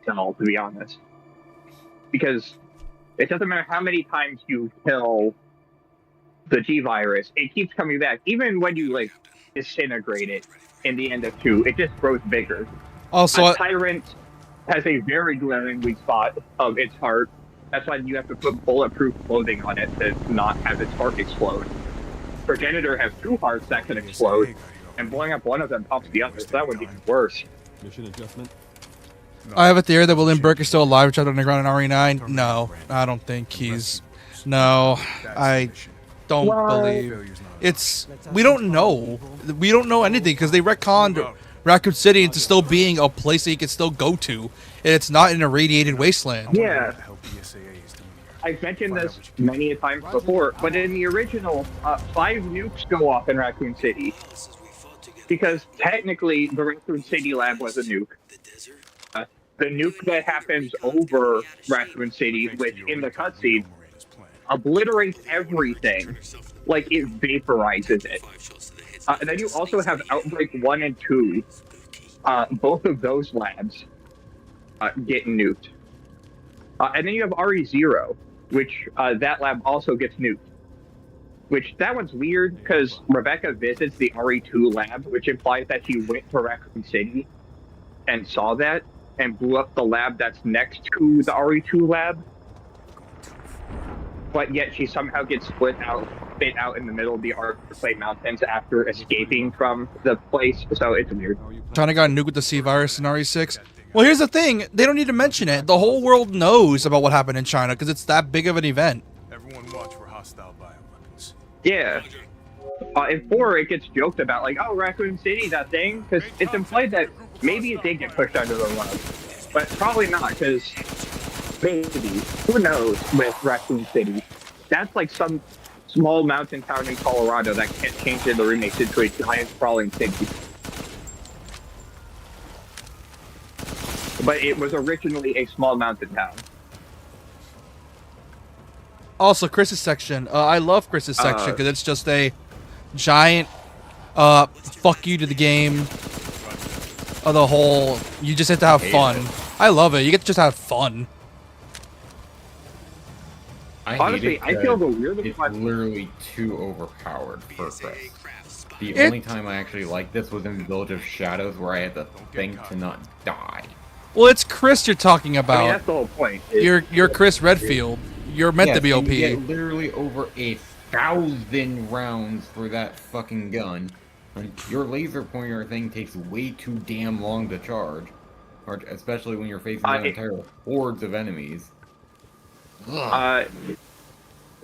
cell, to be honest. Because it doesn't matter how many times you kill the G-Virus, it keeps coming back. Even when you, like, disintegrate it in the end of 2, it just grows bigger. Also, A Tyrant has a very glaring weak spot of its heart. That's why you have to put bulletproof clothing on it to not have its heart explode. Progenitor has 2 hearts that can explode, and blowing up one of them pops the other, so that would be worse. Mission adjustment. I have a theory that William Burke is still alive, trapped underground in RE9. No, I don't think he's. No, I don't believe. It's. We don't know. We don't know anything because they retconned Raccoon City into still being a place that you can still go to, and it's not an irradiated wasteland. Yeah. I've mentioned this many a times before, but in the original, 5 nukes go off in Raccoon City. Because technically, the Raccoon City lab was a nuke. The nuke that happens over Raccoon City, which in the cutscene obliterates everything, like it vaporizes it. And then you also have Outbreak 1 and 2. Both of those labs get nuked. And then you have RE0, which that lab also gets nuked. Which, that one's weird, because Rebecca visits the RE2 lab, which implies that she went to Raccoon City and saw that, and blew up the lab that's next to the RE2 lab. But yet she somehow gets spit out in the middle of the Arclay Mountains after escaping from the place, so it's weird. China got nuked with the C virus in RE6. Well, here's the thing. They don't need to mention it. The whole world knows about what happened in China because it's that big of an event. Everyone watch for hostile bioweapons. Yeah. In 4, it gets joked about, like, oh, Raccoon City, that thing, because it's implied that maybe it did get pushed under the rug. But probably not, because maybe, who knows, with Raccoon City. That's like some small mountain town in Colorado that can't change the remake into a giant sprawling city. But it was originally a small mountain town. Also, Chris's section. I love Chris's section because it's just a giant fuck you to the game. The whole, you just have to have fun. I love it. You get to just have fun. Honestly, I feel the weirdest it's one. literally too overpowered for Chris. The only time I actually liked this was in Village of Shadows, where I had to think to not die. Well, it's Chris you're talking I about. mean, that's the whole point. You're Chris Redfield. You're meant to be OP. You get literally over 1,000 rounds for that fucking gun. And your laser pointer thing takes way too damn long to charge, especially when you're facing an entire hordes of enemies.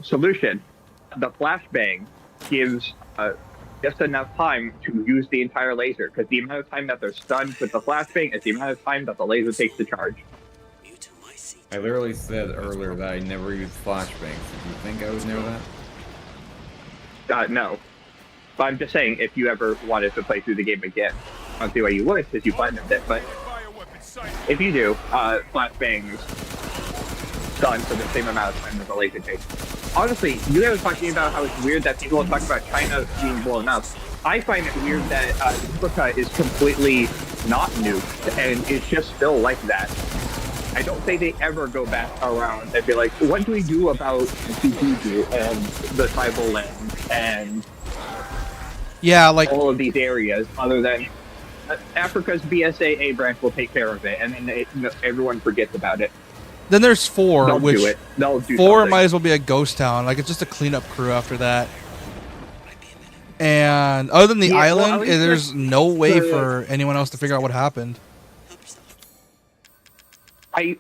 Solution. The flashbang gives just enough time to use the entire laser, because the amount of time that they're stunned with the flashbang is the amount of time that the laser takes to charge. I literally said earlier that I never used flashbangs. Did you think I would know that? No. But I'm just saying, if you ever wanted to play through the game again, I don't see why you would, because you platinumed it, but if you do, flashbangs stun for the same amount of time as the laser takes. Honestly, you guys were talking about how it's weird that people talk about China being blown up. I find it weird that Africa is completely not nuked, and it's just still like that. I don't think they ever go back around and be like, what do we do about Kijiji and the tribal land and like all of these areas, other than Africa's BSAA branch will take care of it, and then everyone forgets about it. Then there's 4, They'll which do it. They'll do 4 something. might as well be a ghost town. Like, it's just a cleanup crew after that. And other than the island, there's no way for anyone else to figure out what happened. I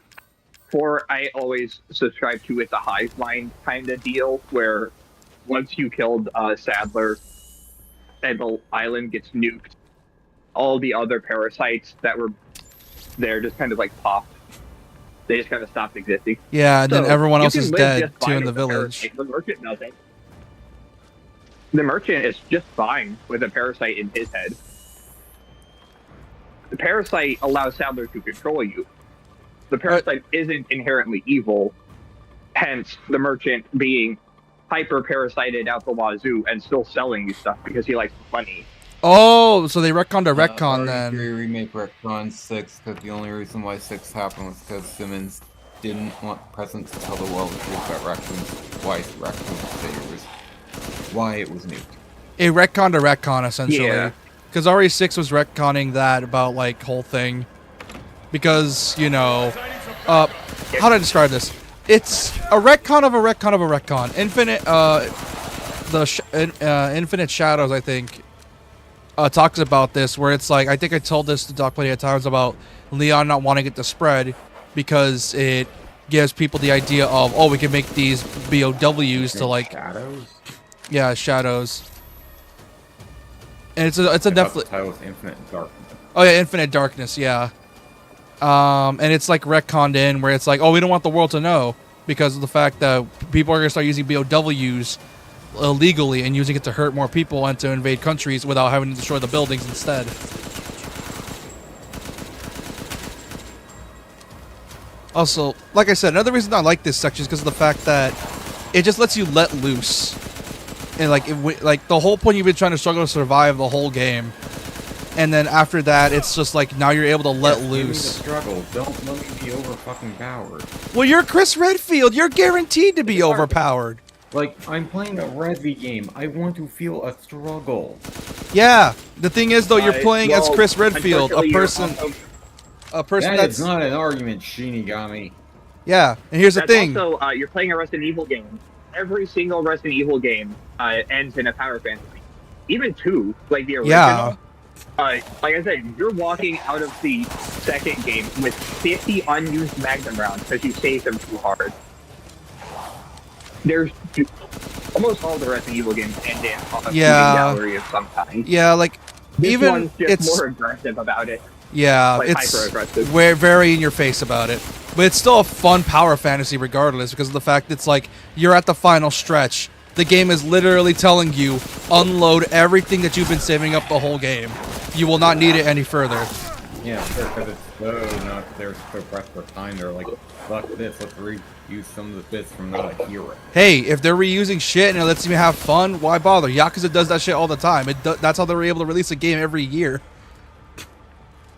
always subscribe to it's a hive mind kind of deal, where once you killed Sadler and the island gets nuked, all the other parasites that were there just kind of like popped. They just kind of stopped existing. Yeah, and then everyone else is dead too in the with a village. parasite. The merchant doesn't. The merchant is just fine with a parasite in his head. The parasite allows Sadler to control you. The parasite isn't inherently evil, hence the merchant being hyper-parasited out the wazoo and still selling you stuff because he likes money. Oh, so they retconned a retcon then. Remake retcon 6, because the only reason why 6 happened was because Simmons didn't want Presence to tell the world the truth about Raccoon's wife, Raccoon's favors, why it was nuked. A retconned a retcon, essentially. Yeah. Because RE6 was retconning that about, like, whole thing. Because, you know, how do I describe this? It's a retcon of a retcon of a retcon. Infinite Shadows, I think, talks about this, where it's like, I think I told this to Doc plenty of times about Leon not wanting it to spread because it gives people the idea of, oh, we can make these BOWs to, like, Shadows? Yeah, Shadows. And it's a definitely. The title was Infinite Darkness. Oh yeah, Infinite Darkness. Yeah. And it's like retconned in where it's like, oh, we don't want the world to know. because of the fact that people are going to start using BOWs illegally and using it to hurt more people and to invade countries without having to destroy the buildings instead. Also, like I said, another reason I like this section is because of the fact that it just lets you let loose. And like the whole point, you've been trying to struggle to survive the whole game. And then after that, it's just like now you're able to let loose. Struggle. Don't let me be over fucking powered. Well, you're Chris Redfield. You're guaranteed to be overpowered. Like, I'm playing a Resi game. I want to feel a struggle. Yeah. The thing is, though, you're playing as well, Chris Redfield, a unfortunately, you're person That that's is not an argument, Shinigami. yeah. And here's the That's thing. also, you're playing a Resident Evil game. Every single Resident Evil game ends in a power fantasy. Even 2, like the original. Yeah. Like I said, you're walking out of the second game with 50 unused Magnum rounds because you saved them too hard. There's almost all the Resident Evil games end in a shooting gallery of some kind. Yeah, like This even one's just it's more aggressive about it. yeah, like, it's hyper-aggressive. we're very in your face about it. But it's still a fun power fantasy regardless because of the fact it's like you're at the final stretch. The game is literally telling you unload everything that you've been saving up the whole game. You will not need it any further. Yeah, sure, because it's so not they're so pressed for time. They're like, fuck this, let's reuse some of the bits from Not a Hero. Hey, if they're reusing shit and it lets me have fun, why bother? Yakuza does that shit all the time. That's how they were able to release a game every year.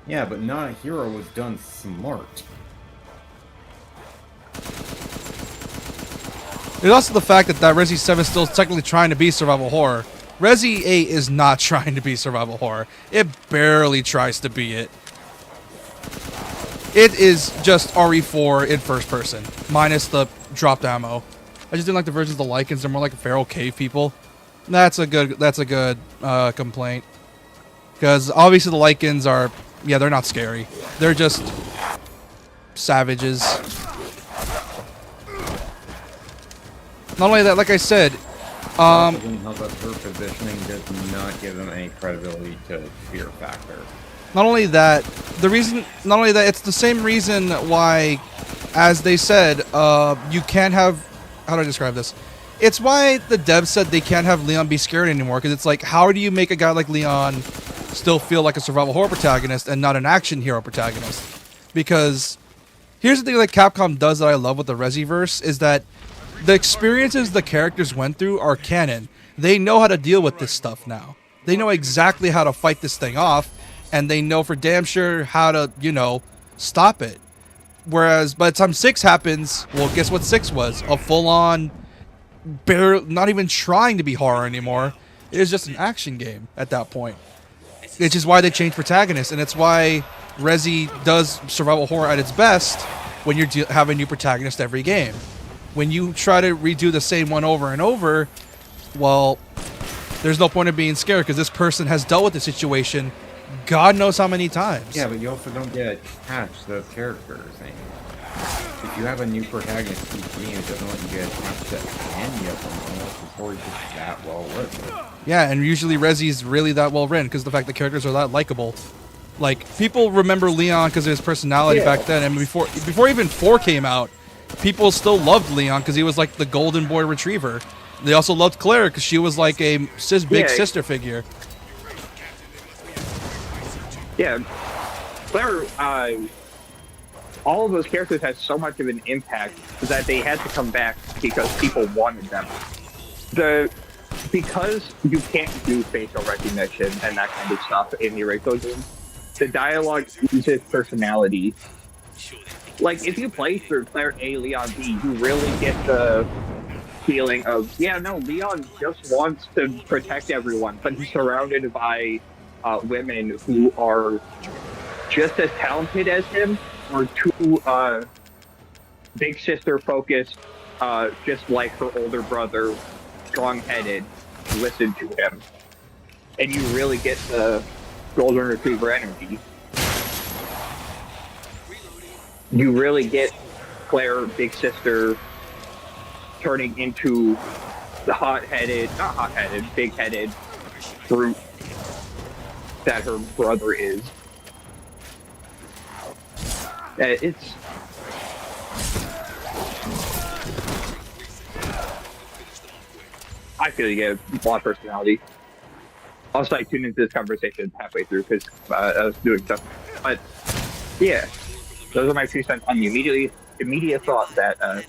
Yeah, but Not a Hero was done smart. There's also the fact that Resi 7 is still technically trying to be survival horror. Resi 8 is not trying to be survival horror. It barely tries to be it. It is just RE4 in first person, minus the dropped ammo. I just didn't like the versions of the Lycans. They're more like feral cave people. That's a good complaint. Because obviously the Lycans are, yeah, they're not scary. They're just savages. Not only that, like I said, How about her positioning does not give them any credibility to fear factor. not only that, it's the same reason why, as they said, you can't have, how do I describe this? It's why the devs said they can't have Leon be scared anymore, because it's like, how do you make a guy like Leon still feel like a survival horror protagonist and not an action hero protagonist? Because here's the thing that Capcom does that I love with the Resiverse, is that the experiences the characters went through are canon. They know how to deal with this stuff now. They know exactly how to fight this thing off, and they know for damn sure how to, you know, stop it. Whereas by the time 6 happens, well, guess what 6 was? A full-on, not even trying to be horror anymore. It is just an action game at that point. Which is why they changed protagonists, and it's why Resi does survival horror at its best when you're having a new protagonist every game. When you try to redo the same one over and over, well, there's no point in being scared because this person has dealt with the situation God knows how many times. Yeah, but you also don't get attached to those characters. If you have a new protagonist each game, it doesn't let you get attached to any of them unless the story's just that well written. Yeah, and usually Resi's really that well written because the fact the characters are that likable. Like, people remember Leon because of his personality back then, and before even 4 came out, people still loved Leon because he was like the golden boy retriever. They also loved Claire because she was like a big sister figure. Yeah, Claire, all of those characters had so much of an impact that they had to come back because people wanted them. Because you can't do facial recognition and that kind of stuff in the original game, the dialogue uses personality. Like, if you play through Claire A, Leon B, you really get the feeling of, yeah, no, Leon just wants to protect everyone, but he's surrounded by women who are just as talented as him, or too big sister focused, just like her older brother, strong-headed, to listen to him. And you really get the golden retriever energy. You really get Claire, big sister, turning into the big-headed brute that her brother is. I feel you get a lot of personality. Also, I tuned into this conversation halfway through because I was doing stuff. But yeah, those are my 2 cents on the immediate thought that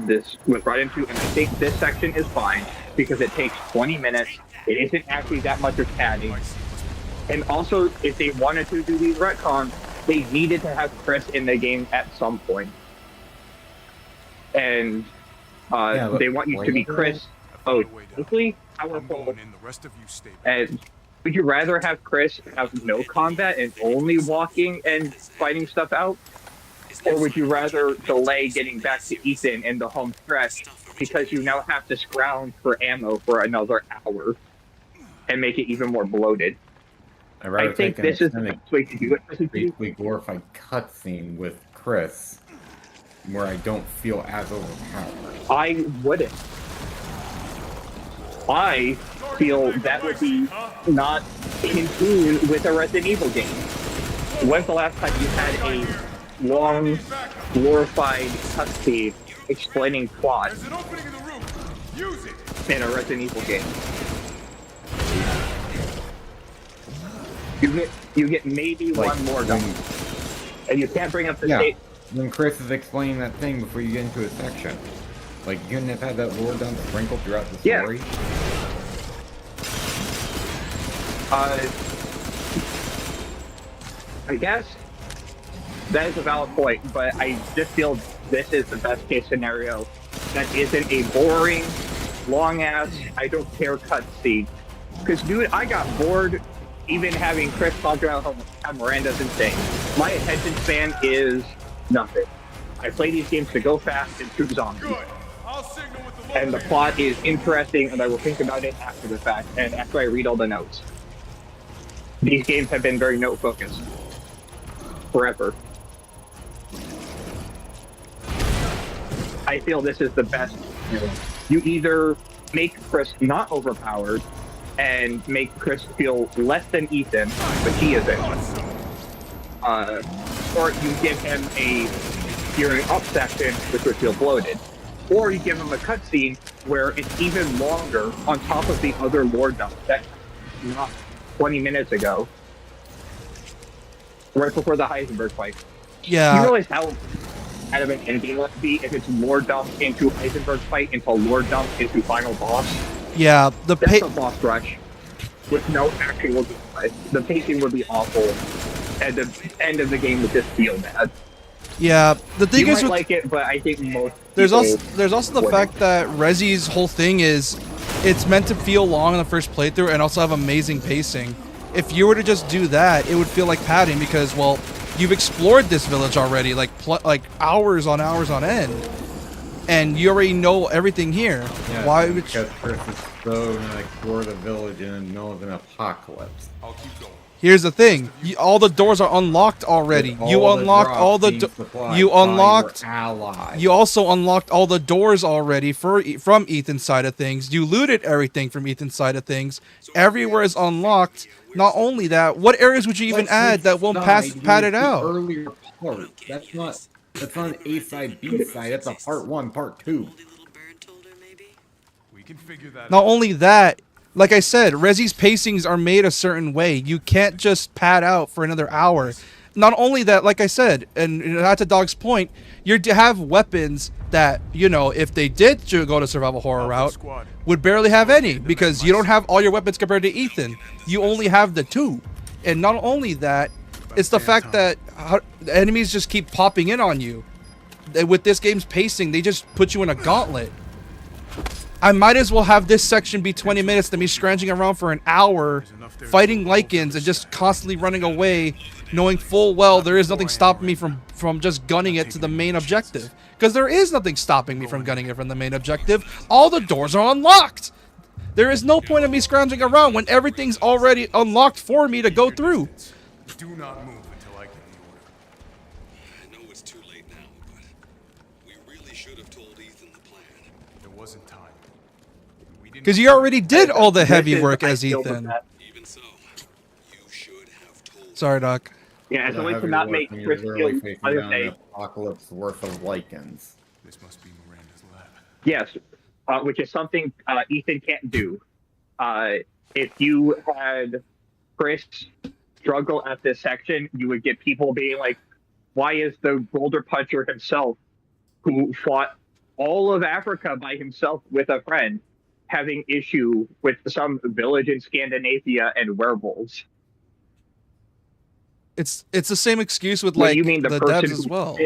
this was brought into, and I think this section is fine because it takes 20 minutes. It isn't actually that much of padding. And also, if they wanted to do these retcons, they needed to have Chris in the game at some point. And they want you to be Chris. Oh, quickly, powerful. In the rest of you stay back. And would you rather have Chris have no combat and only walking and fighting stuff out? Or would you rather delay getting back to Ethan in the home stretch because you now have to scrounge for ammo for another hour and make it even more bloated? I think this is the best way to do it. Basically glorified cutscene with Chris, where I don't feel as overpowered. I wouldn't. I feel that would be not in tune with a Resident Evil game. When's the last time you had a long, glorified cutscene explaining plot There's an opening in the roof. Use it. in a Resident Evil game? You get maybe Like, one more done, and you can't bring up the Yeah, state. when Chris is explaining that thing before you get into a section. Like, you couldn't have had that lore dump sprinkled throughout the Yeah. story? I guess that is a valid point, but I just feel this is the best case scenario. That isn't a boring, long ass, I don't care cutscene. Because, dude, I got bored even having Chris talk about how Miranda's insane. My attention span is nothing. I play these games to go fast and shoot zombies. Good. I'll signal with the And the plot is interesting, and I will think about it after the fact, and after I read all the notes. These games have been very note-focused. Forever. I feel this is the best. You either make Chris not overpowered, and make Chris feel less than Ethan, but he isn't. Or you give him a gearing up section, which would feel bloated. Or you give him a cutscene where it's even longer on top of the other lore dump that not 20 minutes ago. Right before the Heisenberg fight. Yeah. You realize how out of an ending would be if it's lore dump into Heisenberg fight until lore dump into final boss? Yeah, That's a boss rush with no actual gameplay. The pacing would be awful, and the end of the game would just feel bad. Yeah, the thing You is might with, like it, but I think most there's people also the wouldn't. fact that Rezi's whole thing is it's meant to feel long in the first playthrough and also have amazing pacing. If you were to just do that, it would feel like padding because, well, you've explored this village already, like hours on end, and you already know everything here. Yeah, Why would because Chris is so gonna explore the village in the middle of an apocalypse. I'll keep going. Here's the thing: all the doors are unlocked already. With You all the unlocked drops all the. being supplied You by your unlocked. ally. You also unlocked all the doors already from Ethan's side of things. You looted everything from Ethan's side of things. Everywhere is unlocked. Not only that, what areas would you even Let's add that won't decide pad who's it the out? Earlier part. That's not an A side, B side. That's a part 1, part 2. We can figure that Not out. only that, like I said, Rezi's pacings are made a certain way. You can't just pad out for another hour. Not only that, like I said, and that's a dog's point, you have weapons that, you know, if they did go to survival horror route, would barely have any because you don't have all your weapons compared to Ethan. You only have the 2. And not only that, it's the fact that the enemies just keep popping in on you. With this game's pacing, they just put you in a gauntlet. I might as well have this section be 20 minutes than me scrounging around for an hour, fighting Lycans and just constantly running away, knowing full well there is nothing stopping me from just gunning it to the main objective. Because there is nothing stopping me from gunning it from the main objective. All the doors are unlocked. There is no point in me scrounging around when everything's already unlocked for me to go through. Do not move until I give the order. I know it's too late now, but we really should have told Ethan the plan. There wasn't time. We didn't. Because you already did all the heavy work I as feel the Ethan. best. Even so, you should have told. Sorry, Doc. Yeah, it's The a way to heavy not work make when Chris you're literally feel facing down other an apocalypse worth of Lycans. This must be Miranda's lab. Yes, which is something Ethan can't do. If you had Chris struggle at this section, you would get people being like, why is the Boulder Puncher himself, who fought all of Africa by himself with a friend, having issue with some village in Scandinavia and werewolves? It's the same excuse with What like do you mean the person devs as who well.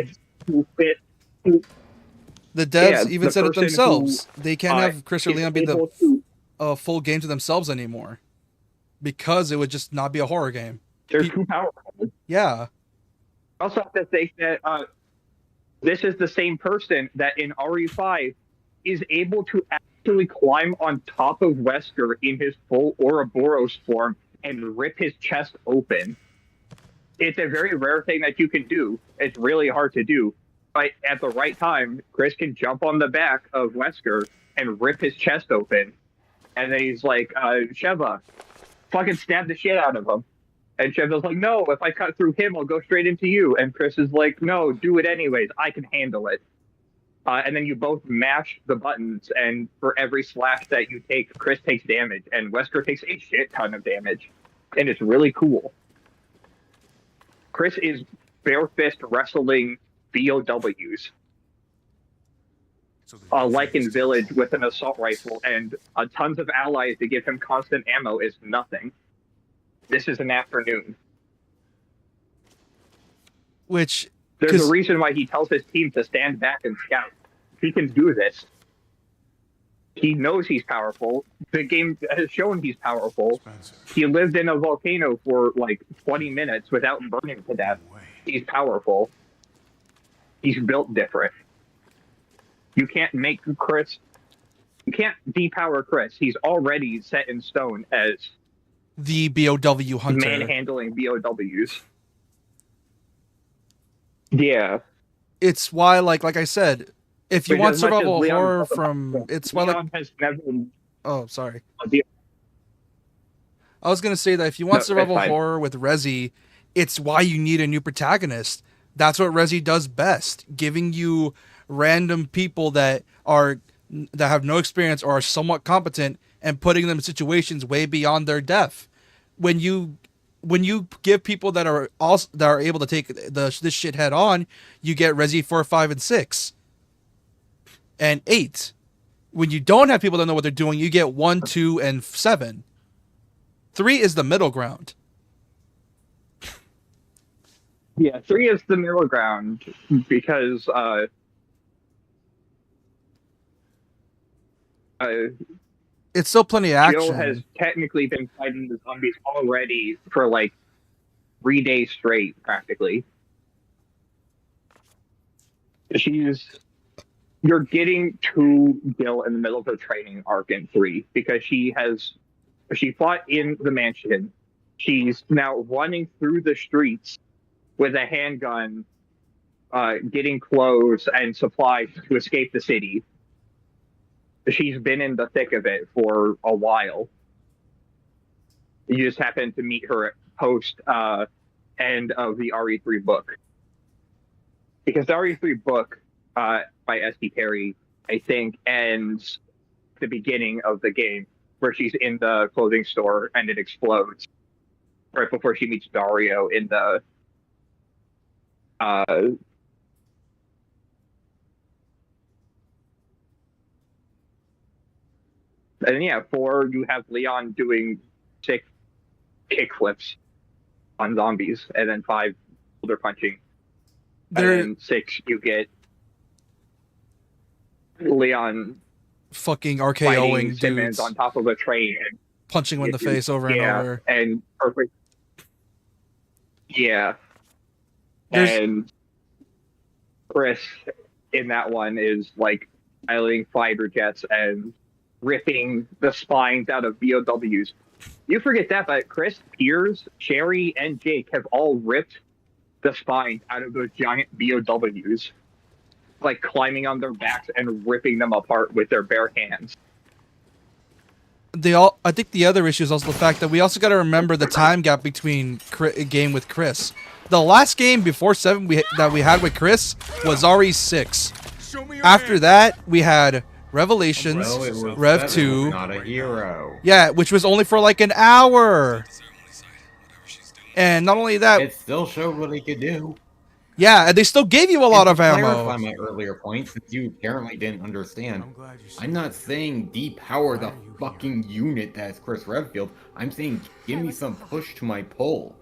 who The devs Yeah, even the said it person themselves. who, They can't have Chris or is Leon be able the to- full game to themselves anymore because it would just not be a horror game. They're too powerful. Yeah. I also have to think that this is the same person that in RE5 is able to actually climb on top of Wesker in his full Ouroboros form and rip his chest open. It's a very rare thing that you can do. It's really hard to do. But at the right time, Chris can jump on the back of Wesker and rip his chest open. And then he's like, Sheva, fucking stab the shit out of him. And Sheva's like, no, if I cut through him, I'll go straight into you. And Chris is like, no, do it anyways. I can handle it. And then you both mash the buttons, and for every slash that you take, Chris takes damage, and Wesker takes a shit ton of damage. And it's really cool. Chris is bare fist wrestling BOWs. Like in Village with an assault rifle and tons of allies to give him constant ammo is nothing. This is an afternoon. Which There's a reason why he tells his team to stand back and scout. He can do this. He knows he's powerful. The game has shown he's powerful. He lived in a volcano for like 20 minutes without burning to death. He's powerful. He's built different. You can't make Chris... You can't depower Chris. He's already set in stone as the BOW hunter. manhandling BOWs. Yeah. It's why, like I said, if you But want as much as survival Leon horror was from... It's why, like... Leon has never... Oh, sorry. The- I was going to say that if you want No, survival it's fine. horror with Resi, it's why you need a new protagonist. That's what Resi does best, giving you random people that have no experience or are somewhat competent and putting them in situations way beyond their depth. When you give people that are able to take this shit head on, you get Resi 4, 5, and 6. And 8. When you don't have people that know what they're doing, you get 1, 2, and 7. 3 is the middle ground. Yeah, 3 is the middle ground because it's still plenty of action. Jill has technically been fighting the zombies already for like 3 days straight, practically. You're getting to Jill in the middle of her training arc in 3 because she fought in the mansion. She's now running through the streets with a handgun, getting clothes and supplies to escape the city. She's been in the thick of it for a while. You just happen to meet her post end of the RE3 book. Because the RE3 book by S.D. Perry, I think, ends the beginning of the game where she's in the clothing store and it explodes right before she meets Dario in the and yeah, 4 you have Leon doing 6 kickflips on zombies, and then 5 shoulder punching. And then 6 you get Leon fucking fighting RKOing Simmons dudes, on top of a train and punching him in the face over and over. And perfect. Yeah. There's- And Chris in that one is like piloting fighter jets and ripping the spines out of BOWs. You forget that, but Chris, Piers, Sherry, and Jake have all ripped the spines out of those giant BOWs. Like climbing on their backs and ripping them apart with their bare hands. I think the other issue is also the fact that we also got to remember the time gap between a game with Chris. The last game before 7 that we had with Chris was RE6. After that, we had Revelations, Well, it was Rev Seven, 2. not a hero. Yeah, which was only for like an hour. And not only that, It still showed what he could do. yeah, and they still gave you a lot And of to clarify ammo. my earlier point, since you apparently didn't understand, I'm glad you said I'm not saying depower the fucking unit that's Chris Redfield. I'm saying give me some push to my pull.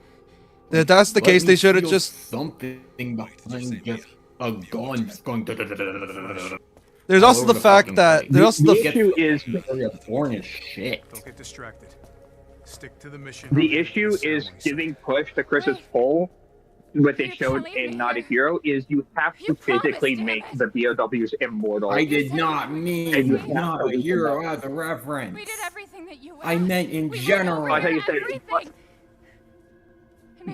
If that's the Let case, me they should have feel just. something behind just a gun just going. There's all also over the the fact fucking that place. there's also The the issue is Area born as shit. Don't get distracted. Stick to the mission. the issue is giving push to Chris's pull. What they showed in Not a Hero is you have to physically make the BOWs immortal. I did not And mean you have not to a leave hero them as a reference. We did everything that you I asked. meant in We did general. I thought you said- everything.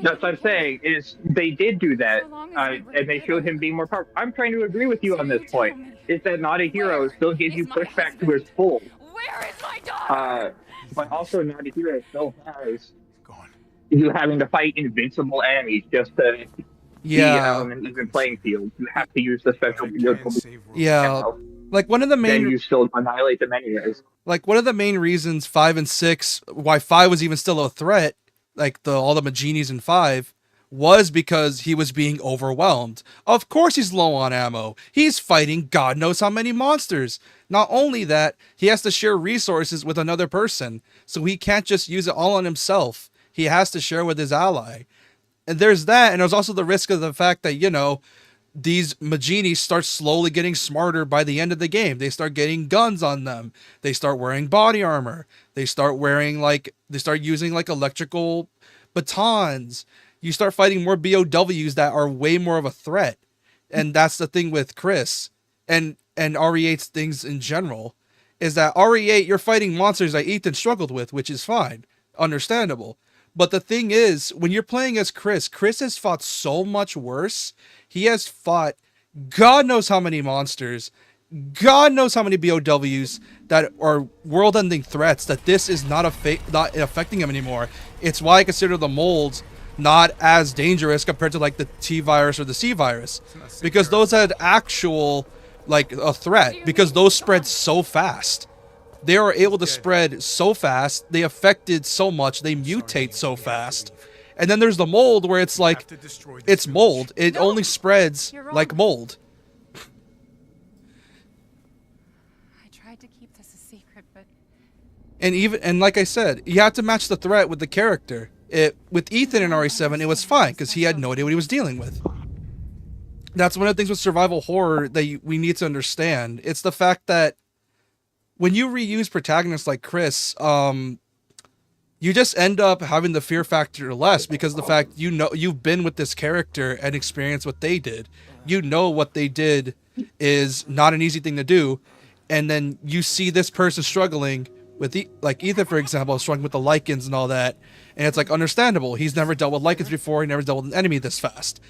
That's what I'm saying, is they did do that, and they showed him being more powerful. I'm trying to agree with you on this point, is that Not a Hero still gives you pushback to his pull. Where is my daughter? But also Not a Hero still has Gone. you having to fight invincible enemies just to be on an even playing field. You have to use the special Can't vehicle. save Rose. yeah, like one of the Then main you still annihilate them anyways. like one of the main reasons 5 and 6 why 5 was even still a threat, like all the Maginis in 5, was because he was being overwhelmed. Of course he's low on ammo. He's fighting God knows how many monsters. Not only that, he has to share resources with another person, so he can't just use it all on himself. He has to share with his ally. And there's that, and there's also the risk of the fact that, you know, these Maginis start slowly getting smarter by the end of the game. They start getting guns on them. They start wearing body armor. They start using like electrical batons. You start fighting more BOWs that are way more of a threat. And that's the thing with Chris and RE8's things in general, is that RE8, you're fighting monsters that Ethan struggled with, which is fine. Understandable. But the thing is, when you're playing as Chris has fought so much worse. He has fought God knows how many monsters, God knows how many BOWs that are world-ending threats, that this is not affecting him anymore. It's why I consider the molds not as dangerous compared to like the T virus or the C virus, because those had actual like a threat, because those spread so fast. They are able to spread so fast. They affected so much. They mutate so fast. And then there's the mold where it's like, it's mold. It only spreads like mold. I tried to keep this a secret, but And like I said, you have to match the threat with the character. With Ethan in RE7, it was fine because he had no idea what he was dealing with. That's one of the things with survival horror that we need to understand. It's the fact that when you reuse protagonists like Chris, you just end up having the fear factor less, because the fact you've been with this character and experienced what they did. You know what they did is not an easy thing to do, and then you see this person struggling with like Ethan, for example, struggling with the Lycans and all that, and it's like understandable. He's never dealt with Lycans before. He never dealt with an enemy this fast.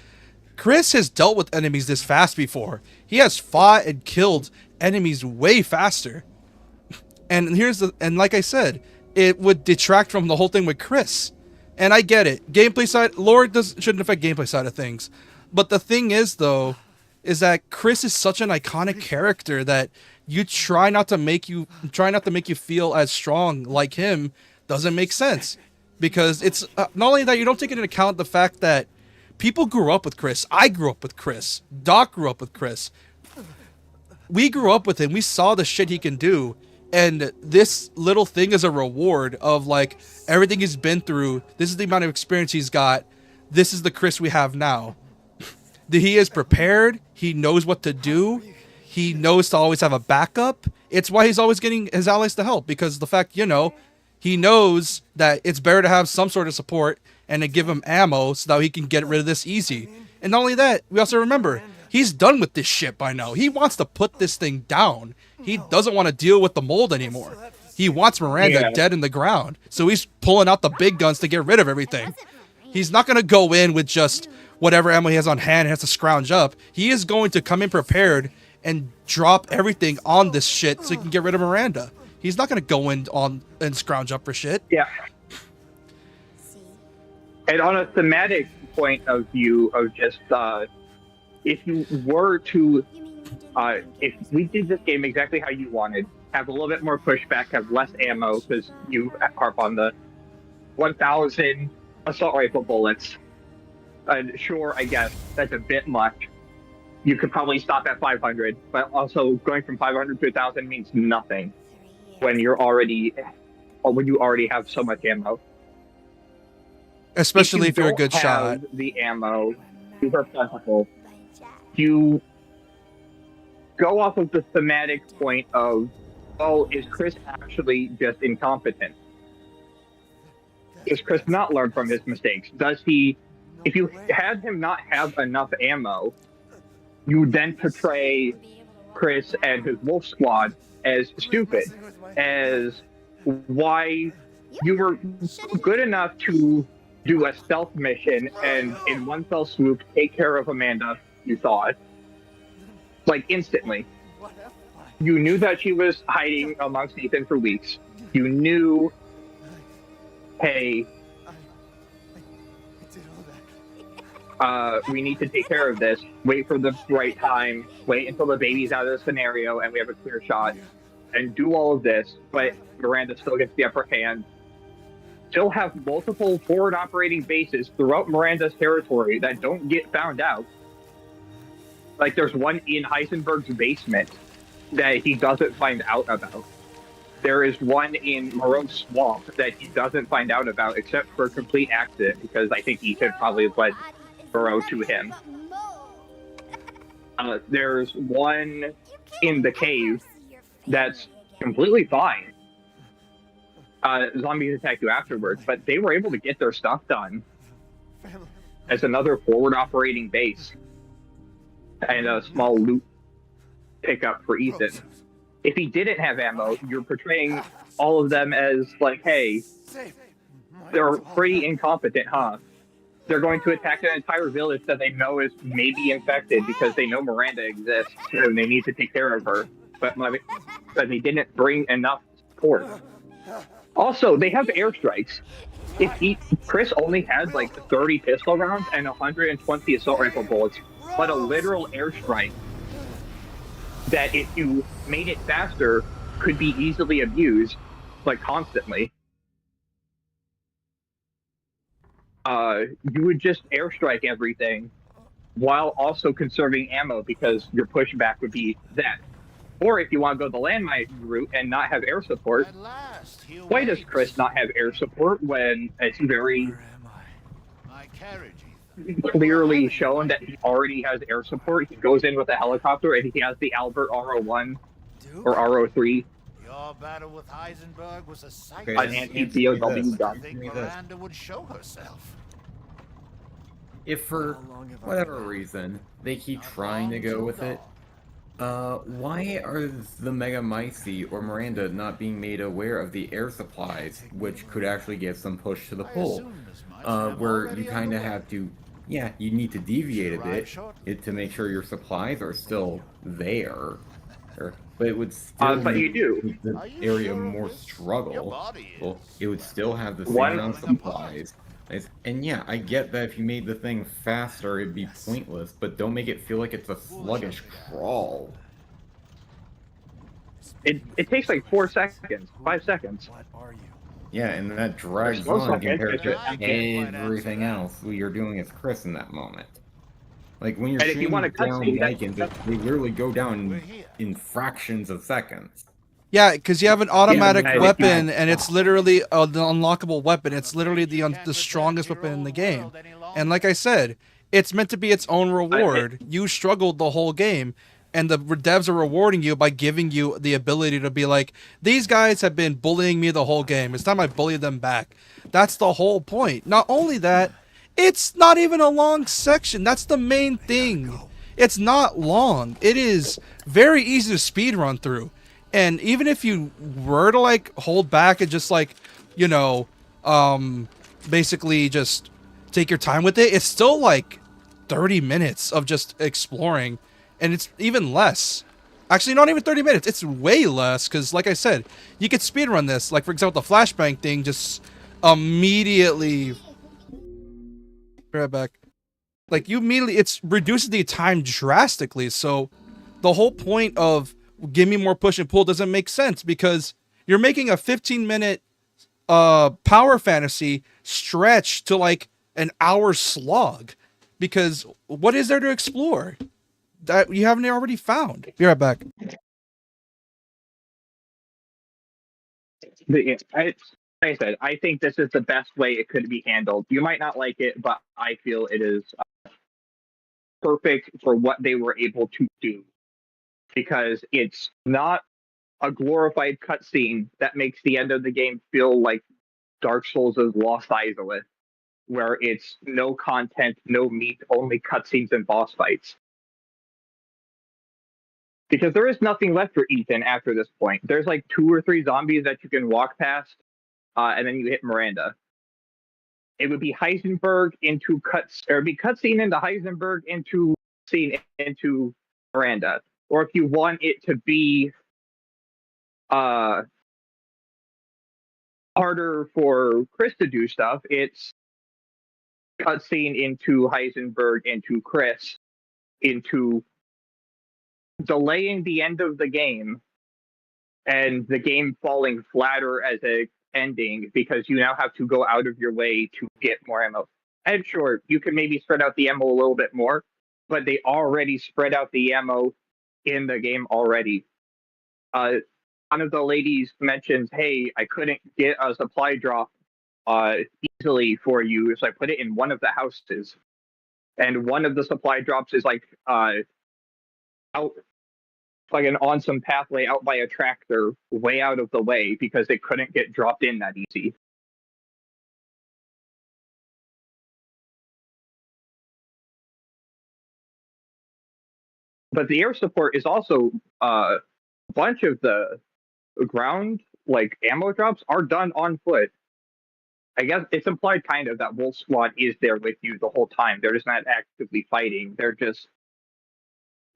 Chris has dealt with enemies this fast before. He has fought and killed enemies way faster. And like I said, it would detract from the whole thing with Chris. And I get it. Gameplay side, lore shouldn't affect gameplay side of things. But the thing is, though, is that Chris is such an iconic character that you try not to make you feel as strong like him doesn't make sense. Because it's not only that, you don't take into account the fact that people grew up with Chris. I grew up with Chris. Doc grew up with Chris. We grew up with him. We saw the shit he can do. And this little thing is a reward of like everything he's been through. This is the amount of experience he's got. This is the Chris we have now. He is prepared. He knows what to do. He knows to always have a backup. It's why he's always getting his allies to help, because the fact, he knows that it's better to have some sort of support and to give him ammo so that he can get rid of this easy. And not only that, we also remember, he's done with this shit by now. He wants to put this thing down. He doesn't want to deal with the mold anymore. He wants Miranda dead in the ground. So he's pulling out the big guns to get rid of everything. He's not going to go in with just whatever ammo he has on hand and has to scrounge up. He is going to come in prepared and drop everything on this shit so he can get rid of Miranda. He's not going to go in and scrounge up for shit. Yeah. And on a thematic point of view of just, if you were to If we did this game exactly how you wanted, have a little bit more pushback, have less ammo, because you harp on the 1,000 assault rifle bullets. Sure, I guess that's a bit much. You could probably stop at 500, but also going from 500 to 1,000 means nothing when you already have so much ammo. Especially if you're a don't good shot. have the ammo, you are plentiful. You go off of the thematic point of, oh, is Chris actually just incompetent? Does Chris not learn from his mistakes? Does he, if you had him not have enough ammo, you then portray Chris and his wolf squad as stupid, as why you were good enough to do a stealth mission and in one fell swoop take care of Amanda, you thought, like instantly. You knew that she was hiding amongst Ethan for weeks. You knew, hey, we need to take care of this. Wait for the right time. Wait until the baby's out of the scenario and we have a clear shot. And do all of this, but Miranda still gets the upper hand. Still have multiple forward operating bases throughout Miranda's territory that don't get found out. Like, there's one in Heisenberg's basement that he doesn't find out about. There is one in Moreau's swamp that he doesn't find out about, except for a complete accident, because I think Ethan probably led Moreau to him. There's one in the cave that's completely fine. Zombies attack you afterwards, but they were able to get their stuff done as another forward operating base and a small loot pickup for Ethan. If he didn't have ammo, you're portraying all of them as like, hey, they're pretty incompetent, huh? They're going to attack an entire village that they know is maybe infected because they know Miranda exists and they need to take care of her. But they didn't bring enough support. Also, they have airstrikes. If Chris only had like 30 pistol rounds and 120 assault rifle bullets, but a literal airstrike that if you made it faster could be easily abused, like constantly. You would just airstrike everything while also conserving ammo because your pushback would be that. Or if you want to go the landmine route and not have air support, why does Chris not have air support when it's very clearly shown that he already has air support? He goes in with a helicopter and he has the Albert RO1 or RO3. Your battle with Heisenberg was a sight. An anti-POW gun. I think Miranda would show herself. If for whatever reason they keep trying to go with it, why are the Megamycete or Miranda not being made aware of the air supplies, which could actually give some push to the pull? Where you kind of have to, yeah, you need to deviate a bit to make sure your supplies are still there. But it would still make the area more struggle. Well, it would still have the same amount of supplies. And yeah, I get that if you made the thing faster, it'd be pointless, but don't make it feel like it's a sluggish crawl. It takes like 4 seconds, 5 seconds. Yeah, and that drags on compared to everything else you're doing as Chris in that moment. Like when you're shooting down Vikings, they literally go down in fractions of seconds. Yeah, because you have an automatic weapon, and it's literally the unlockable weapon. It's literally the strongest weapon in the game. And like I said, it's meant to be its own reward. You struggled the whole game, and the devs are rewarding you by giving you the ability to be like, these guys have been bullying me the whole game. It's time I bully them back. That's the whole point. Not only that, it's not even a long section. That's the main thing. It's not long. It is very easy to speed run through. And even if you were to like hold back and just like, you know, basically just take your time with it, it's still like 30 minutes of just exploring. And it's even less. Actually, not even 30 minutes. It's way less because, like I said, you could speedrun this. Like, for example, the flashbang thing just immediately... Right back. Like, you immediately... It reduces the time drastically, so... the whole point of give me more push and pull doesn't make sense, because you're making a 15-minute power fantasy stretch to like an hour slog, because what is there to explore that you haven't already found? Be right back. Like I said, I think this is the best way it could be handled. You might not like it, but I feel it is perfect for what they were able to do, because it's not a glorified cutscene that makes the end of the game feel like Dark Souls' Lost Izalith, where it's no content, no meat, only cutscenes and boss fights. Because there is nothing left for Ethan after this point. There's like 2 or 3 zombies that you can walk past, and then you hit Miranda. It would be Heisenberg into cutscene into Heisenberg into scene into Miranda. Or if you want it to be harder for Chris to do stuff, it's cutscene into Heisenberg into Chris into delaying the end of the game and the game falling flatter as a ending because you now have to go out of your way to get more ammo. And sure, you can maybe spread out the ammo a little bit more, but they already spread out the ammo in the game already. One of the ladies mentions, hey, I couldn't get a supply drop easily for you, so I put it in one of the houses. And one of the supply drops is like out like on some pathway out by a tractor, way out of the way, because it couldn't get dropped in that easy. But the air support is also a bunch of the ground like ammo drops are done on foot. I guess it's implied kind of that Wolf Squad is there with you the whole time. They're just not actively fighting. They're just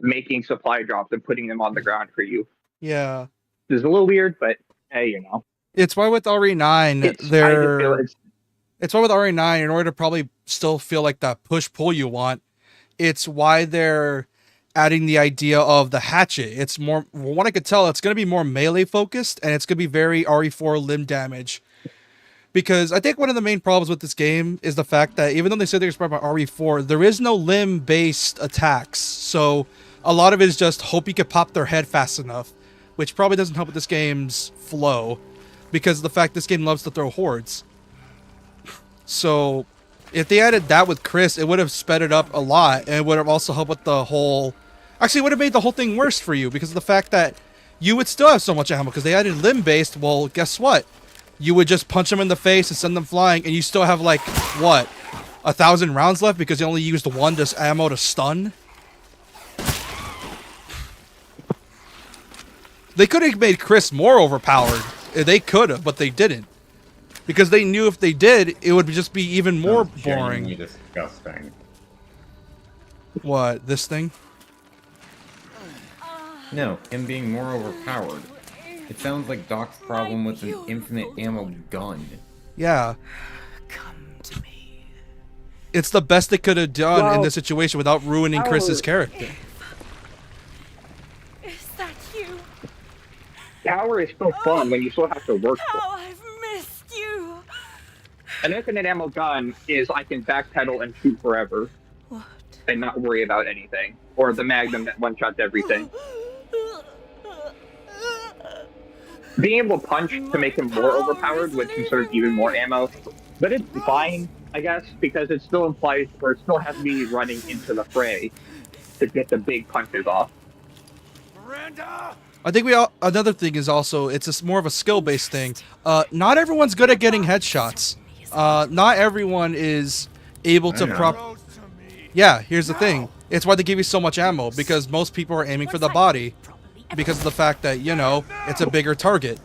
making supply drops and putting them on the ground for you. Yeah. It's a little weird, but hey, you know. It's why with RE9, it's why with RE9, in order to probably still feel like that push-pull you want, it's why they're adding the idea of the hatchet. It's more, from what I could tell, it's going to be more melee focused, and it's going to be very RE4 limb damage. Because I think one of the main problems with this game is the fact that even though they said they're inspired by RE4, there is no limb-based attacks. So a lot of it is just hope you could pop their head fast enough, which probably doesn't help with this game's flow, because of the fact this game loves to throw hordes. So if they added that with Chris, it would have sped it up a lot, and it would have also helped with the whole... Actually, it would have made the whole thing worse for you, because of the fact that you would still have so much ammo, because they added limb-based. Well, guess what? You would just punch them in the face and send them flying, and you still have, like, what? 1,000 rounds left because you only used one ammo to stun? They could have made Chris more overpowered. They could have, but they didn't. Because they knew if they did, it would just be even more boring. Disgusting. What, this thing? No, him being more overpowered. It sounds like Doc's problem with an infinite ammo gun. Yeah. It's the best they could have done in this situation without ruining Chris's character. Is that you? Tower is still fun when you still have to work for it. How I've missed you. An infinite ammo gun is I can backpedal and shoot forever. What? And not worry about anything. Or the Magnum that one-shots everything. Being able to punch to make him more overpowered would conserve even more ammo. But it's fine, I guess, because it still implies, or it still has me running into the fray to get the big punches off. Miranda! I think another thing is also, it's more of a skill-based thing. Not everyone's good at getting headshots. Not everyone is able to Yeah, here's the thing. It's why they give you so much ammo, because most people are aiming for the body. Because of the fact that, you know, it's a bigger target.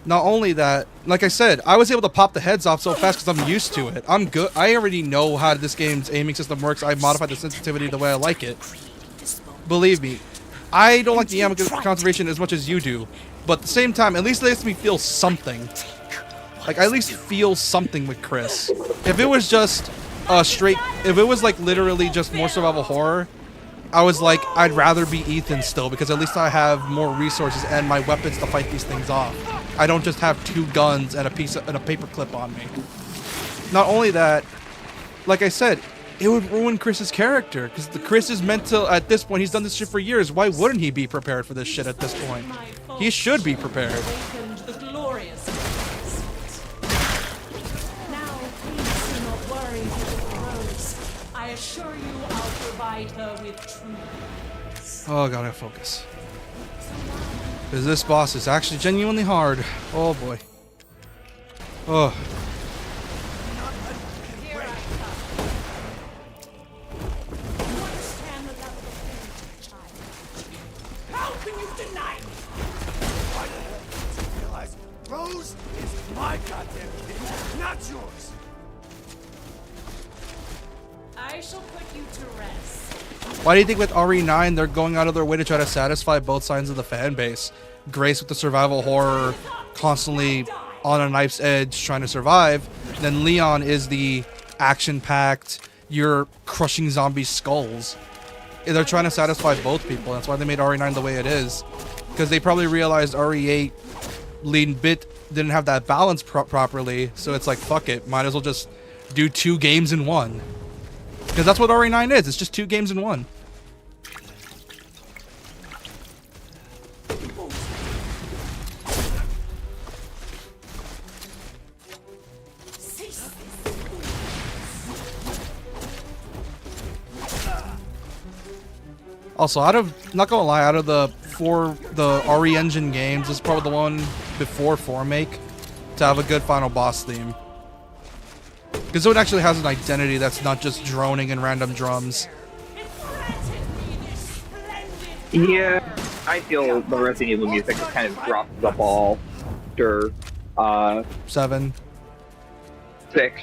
Not only that, like I said, I was able to pop the heads off so fast because I'm used to it. I'm good. I already know how this game's aiming system works. I modified the sensitivity the way I like it. Believe me, I don't like the ammo conservation as much as you do. But at the same time, at least it lets me feel something. Like, I at least feel something with Chris. If it was just if it was like literally just more survival horror, I was like, I'd rather be Ethan still, because at least I have more resources and my weapons to fight these things off. I don't just have 2 guns and a paper clip on me. Not only that, like I said, it would ruin Chris's character, because Chris is meant to, at this point, he's done this shit for years. Why wouldn't he be prepared for this shit at this point? He should be prepared. The glorious now, please do not worry, little Rose. I assure you I'll provide her with true. Oh, gotta focus. Because this boss is actually genuinely hard. Oh boy. Oh. How can you deny me? I realize Rose is my goddamn kid, not yours. I shall put you to rest. Why do you think with RE9 they're going out of their way to try to satisfy both sides of the fan base? Grace with the survival horror, constantly on a knife's edge trying to survive. And then Leon is the action-packed, you're crushing zombie skulls. They're trying to satisfy both people. That's why they made RE9 the way it is. Because they probably realized RE8 lead bit didn't have that balance properly. So it's like, fuck it. Might as well just do 2 games in one. Because that's what RE9 is. It's just 2 games in one. Also, not gonna lie, out of the RE Engine games, this is probably the one before 4-Make to have a good final boss theme. Because it actually has an identity that's not just droning and random drums. Yeah, I feel the Resident Evil music kind of dropped the ball after 7. 6.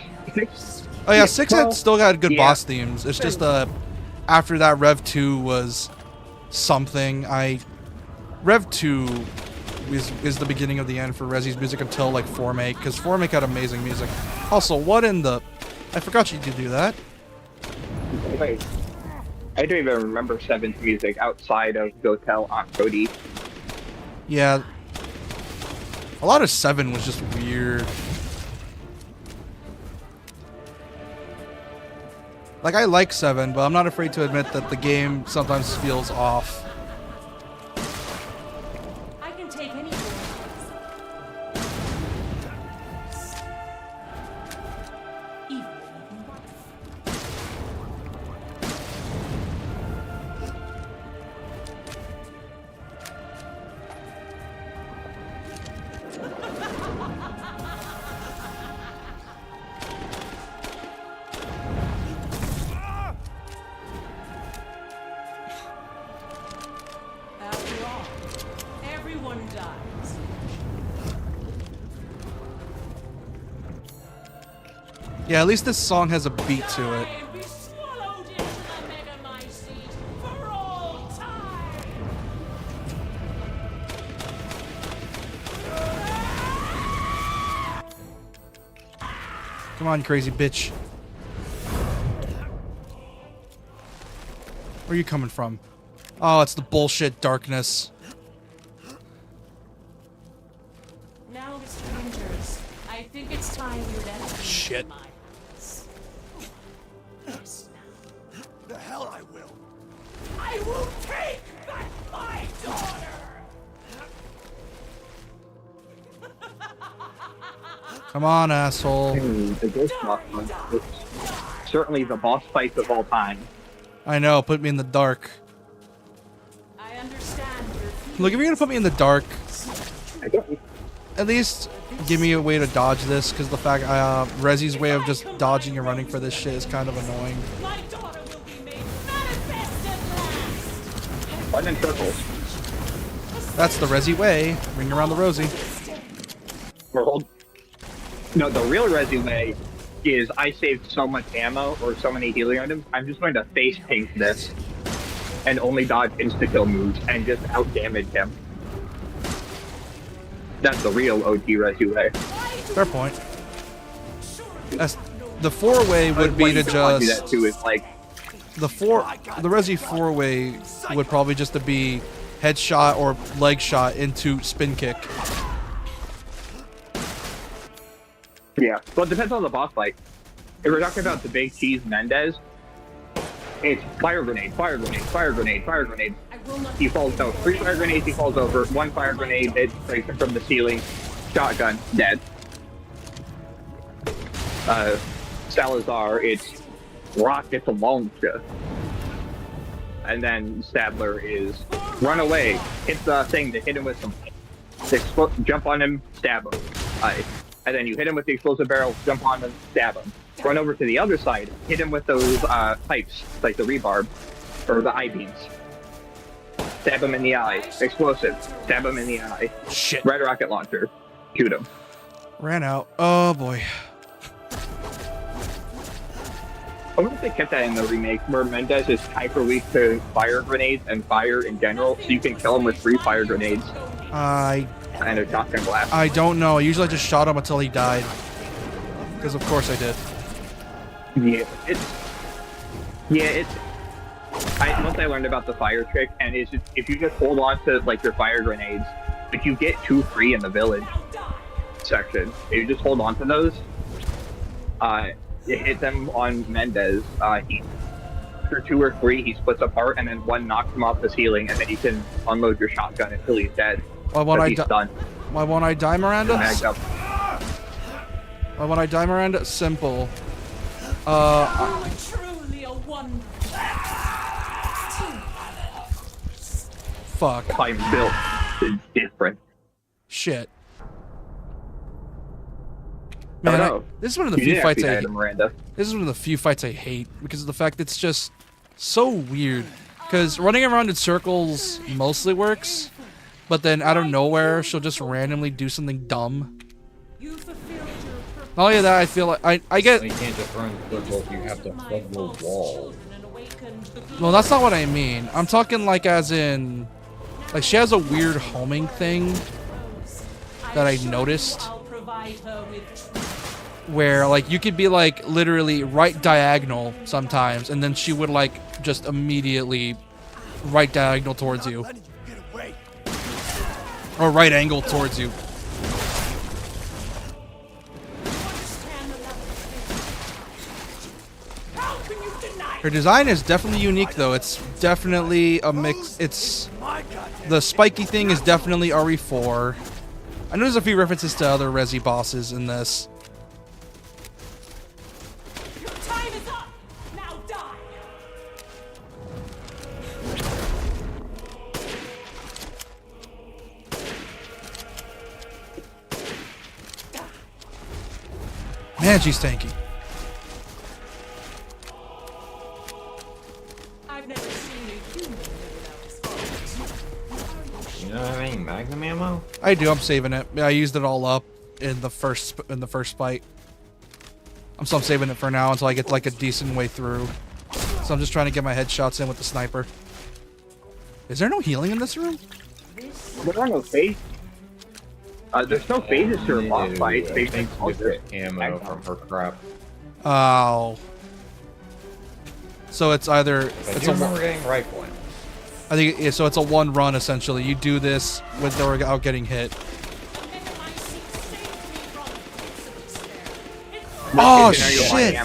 Oh yeah, 6 well, had still got good yeah. boss themes. It's just after that Rev 2 was something. Rev 2 is the beginning of the end for Resi's music until like 4-Make, because 4-Make had amazing music. Also, what in the... I forgot you could do that. Wait, I don't even remember 7's music outside of Go Tell Aunt Cody. Yeah. A lot of 7 was just weird. Like, I like 7, but I'm not afraid to admit that the game sometimes feels off. I can take any After all, everyone dies. Yeah, at least this song has a beat to it. Be swallowed into the Megamycete for all time. Come on, crazy bitch. Where are you coming from? Oh, it's the bullshit darkness. Now, Mr. Winters, I think it's time you let me Shit. into my house. Yes, now. The hell I will. I will take back my daughter. Come on, asshole. The Ghost Boss one. Certainly the boss fights of all time. I know, put me in the dark. I understand your feelings. Look, if you're gonna put me in the dark, I don't. at least give me a way to dodge this, because the fact Resi's way of just dodging and running for this shit is kind of annoying. My daughter will be made manifest at last. Fun in circles. That's the Resi way. Ring around the rosy. Or hold. No, the real resume is I saved so much ammo or so many healing items, I'm just going to face paint this and only dodge insta-kill moves and just out-damage him. That's the real OG resume. Fair point. That's, the 4-way would be to do that just... too is like the Resi 4-way would probably just to be headshot or leg shot into spin kick. Yeah, well, it depends on the boss fight. If we're talking about the Big Cheese Mendez, it's fire grenade, fire grenade, fire grenade, fire grenade. He falls out. 3 fire grenades, he falls over. 1 fire grenade, it breaks him from the ceiling. Shotgun, dead. Salazar, it's rocket launcher. And then Stabler is run away, hit the thing to hit him with some. Jump on him, stab him. And then you hit him with the explosive barrel, jump on him, stab him. Run over to the other side, hit him with those pipes, like the rebarb, or the I-beams. Stab him in the eye. Explosive. Stab him in the eye. Shit. Red rocket launcher. Shoot him. Ran out. Oh boy. I wonder if they kept that in the remake, where Mendez is hyper weak to fire grenades and fire in general, so you can kill him with 3 fire grenades. And a shotgun blast. I don't know. I usually just shot him until he died. Because of course I did. Once I learned about the fire trick, and it's just, if you just hold on to like your fire grenades, if you get 2 free in the village section, if you just hold on to those, you hit them on Mendez. For 2 or 3, he splits apart, and then 1 knocks him off the ceiling, and then you can unload your shotgun until he's dead. Why won't I die? Why won't I die, Miranda? Why won't I die, Miranda? Simple. Truly a wonder. Fuck. I'm built. It's different. Shit. Man, this is one of the few fights I hate. This is one of the few fights I hate because of the fact it's just so weird. Because running around in circles mostly works, but then out of nowhere she'll just randomly do something dumb. Not only that, I feel like I get. You can't just run in circles. You have to hug the wall. No, that's not what I mean. I'm talking like as in, like she has a weird homing thing that I noticed. Where like you could be like literally right diagonal sometimes, and then she would like just immediately right diagonal towards you, or right angle towards you. Her design is definitely unique, though. It's definitely a mix. It's the spiky thing is definitely RE4. I know there's a few references to other Resi bosses in this. Man, she's tanky. I've never seen a human You know what I mean? Magnum ammo? I do. I'm saving it. I used it all up in the first fight. I'm saving it for now until I get like a decent way through. So I'm just trying to get my headshots in with the sniper. Is there no healing in this room? There are no phases. There's no phases to her boss fight. I think just get ammo from her crap. Oh. So it's either It's a getting rifle ammo. I think so. It's a 1 run essentially. You do this without getting hit. Oh shit!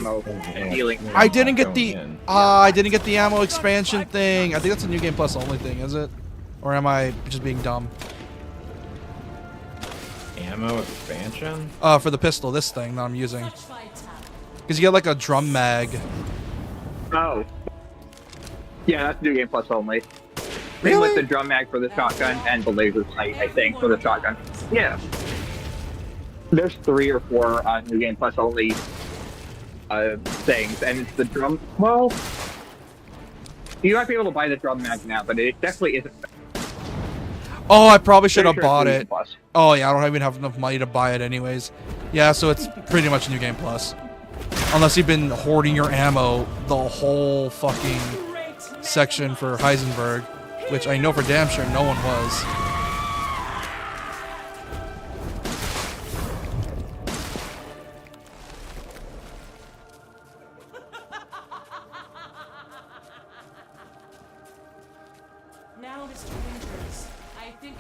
I didn't get the ammo expansion thing. I think that's a New Game Plus only thing, is it? Or am I just being dumb? Ammo expansion? For the pistol, this thing that I'm using. Because you get like a drum mag. Oh. Yeah, that's New Game Plus only. Really? Same with the drum mag for the shotgun and the laser sight, I think, for the shotgun. Yeah. There's 3 or 4 New Game Plus only things, and it's the drum. Well, you might be able to buy the drum mag now, but it definitely isn't. Oh, I probably should have bought New it. Game Plus. Oh yeah, I don't even have enough money to buy it anyways. Yeah, so it's pretty much New Game Plus. Unless you've been hoarding your ammo the whole fucking section for Heisenberg, which I know for damn sure no one was.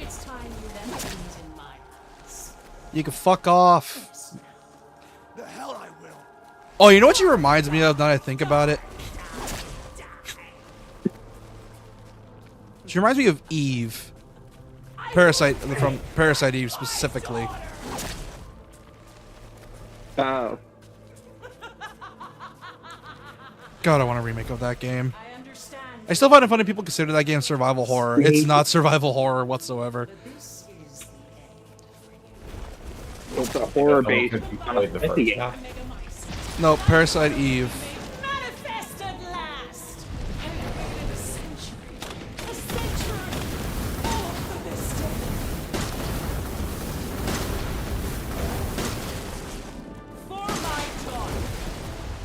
It's time you left things in my hands. You can fuck off. The hell I will. Oh, you know what she reminds me of now that I think about it? She reminds me of Eve. Parasite, from Parasite Eve specifically. Oh. God, I want a remake of that game. I still find it funny people consider that game survival horror. It's not survival horror whatsoever. It's a horror-based. No, Parasite Eve. Manifest at last! I've waited a century. A century! All for this day. For my daughter.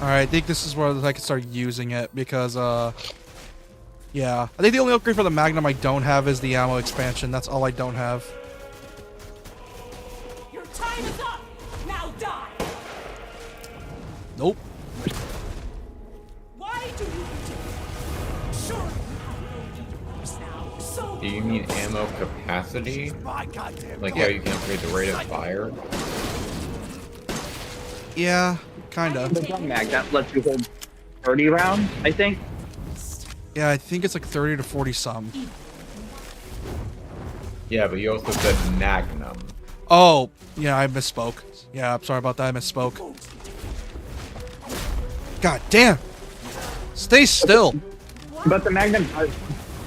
Alright, I think this is where I can start using it because, yeah. I think the only upgrade for the Magnum I don't have is the ammo expansion. That's all I don't have. Your time is up! Now die! Nope. Why do you do? Surely you have no leaders now. So Do you mean ammo capacity? My goddamn. Like how you can upgrade the rate of fire? Yeah, kinda. The gun mag that lets you hold 30 rounds, I think. Yeah, I think it's like 30 to 40 some. Yeah, but you also said Magnum. Oh, yeah, I misspoke. Yeah, I'm sorry about that. I misspoke. God damn! Stay still! But the Magnum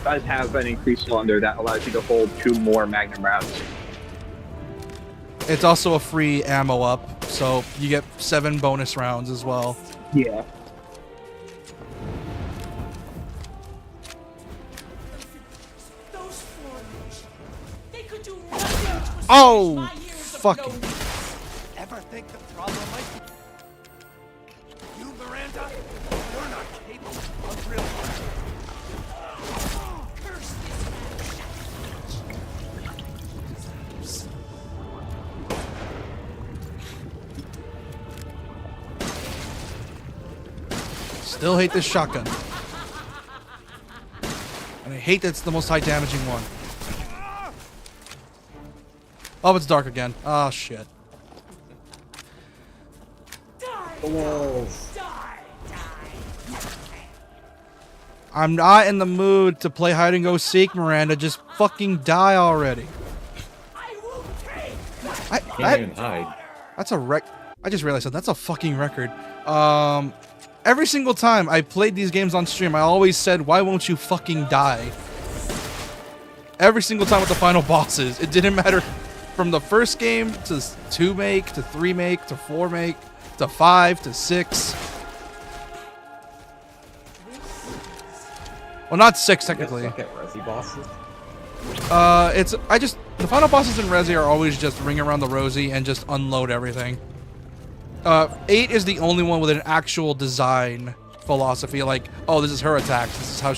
does have an increased cylinder that allows you to hold 2 more Magnum rounds. It's also a free ammo up, so you get 7 bonus rounds as well. Yeah. those foreigners, they could do nothing to Oh, my years of fucking. loneliness. Ever think the problem might be you, Miranda? You're not capable of real life. Curse this man. Still hate this shotgun. And I hate that it's the most high damaging one. Oh, it's dark again. Oh, shit. I'm not in the mood to play hide and go seek, Miranda. Just fucking die already. Can't even hide. That's a wreck. I just realized that that's a fucking record. Every single time I played these games on stream, I always said, "Why won't you fucking die?" Every single time with the final bosses, it didn't matter from the first game to 2 make to 3 make to 4 make to 5 to 6. Well, not 6 technically. Suck at Resi bosses? The final bosses in Resi are always just ring around the rosy and just unload everything. 8 is the only one with an actual design philosophy, like, oh, this is her attacks, this is how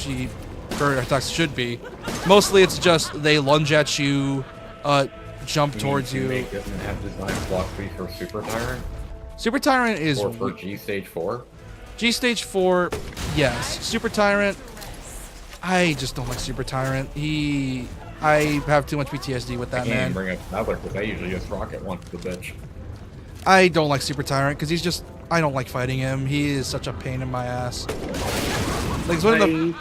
her attacks should be. Mostly it's just they lunge at you, jump towards you. Remake doesn't have design philosophy for Super Tyrant? Super Tyrant is... Or for G Stage 4? G Stage 4, yes. Super Tyrant, I just don't like Super Tyrant. I have too much PTSD with that I can't man. even bring up another because I usually just rocket launch the bitch. I don't like Super Tyrant because he's just... I don't like fighting him. He is such a pain in my ass. Like, it's one of the...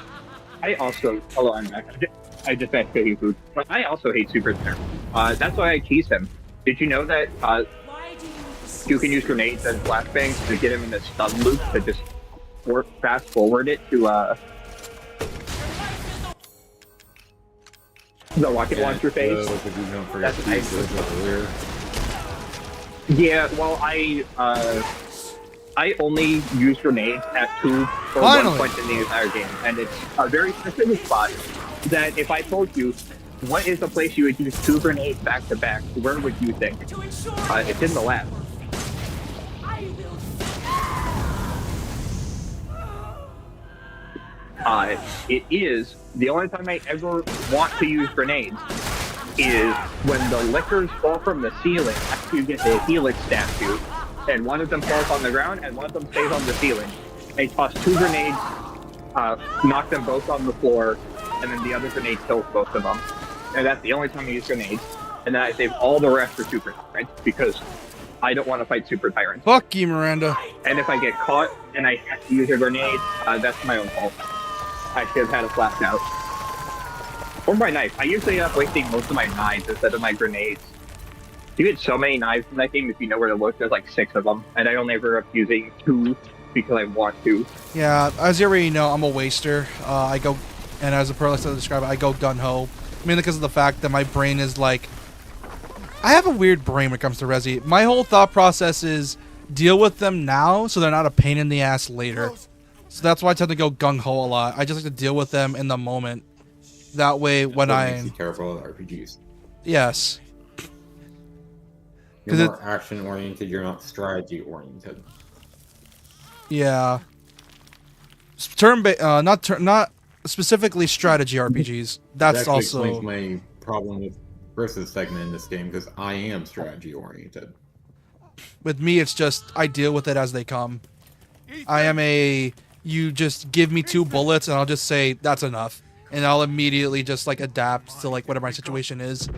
I also... Hello, I'm back. I just had cooking food. But I also hate Super Tyrant. That's why I tease him. Did you know that you can use grenades and flashbangs to get him in a stun loop to just fast forward it to the rocket launcher phase? That's nice. Yeah, well, I only use grenades at 2 or 1 point in the entire game, and it's a very specific spot that if I told you what is the place you would use 2 grenades back to back, where would you think? It's in the lab. It is the only time I ever want to use grenades is when the lickers fall from the ceiling after you get the Helix statue, and one of them falls on the ground and one of them stays on the ceiling. I toss 2 grenades, knock them both on the floor, and then the other grenade kills both of them. and that's the only time I use grenades. And then I save all the rest for super tyrants because I don't want to fight super tyrants. Fuck you, Miranda. And if I get caught and I have to use a grenade, that's my own fault. I should have had a flash out. Or my knife. I usually end up wasting most of my knives instead of my grenades. You get so many knives in that game if you know where to look. There's like 6 of them, and I only ever end up using 2 because I want to. Yeah, as you already know, I'm a waster. I go, and as a pro likes to describe it, I go gung-ho. Mainly because of the fact that my brain is like... I have a weird brain when it comes to Resi. My whole thought process is deal with them now so they're not a pain in the ass later. So that's why I tend to go gung-ho a lot. I just like to deal with them in the moment. That way when Makes you careful of RPGs. Yes. You're more action-oriented, you're not strategy-oriented. Yeah. Not specifically strategy RPGs. That's that also explains my problem with versus segment in this game because I am strategy-oriented. with me. It's just I deal with it as they come. I am a you just give me 2 bullets and I'll just say that's enough, and I'll immediately just like adapt to like whatever my situation is.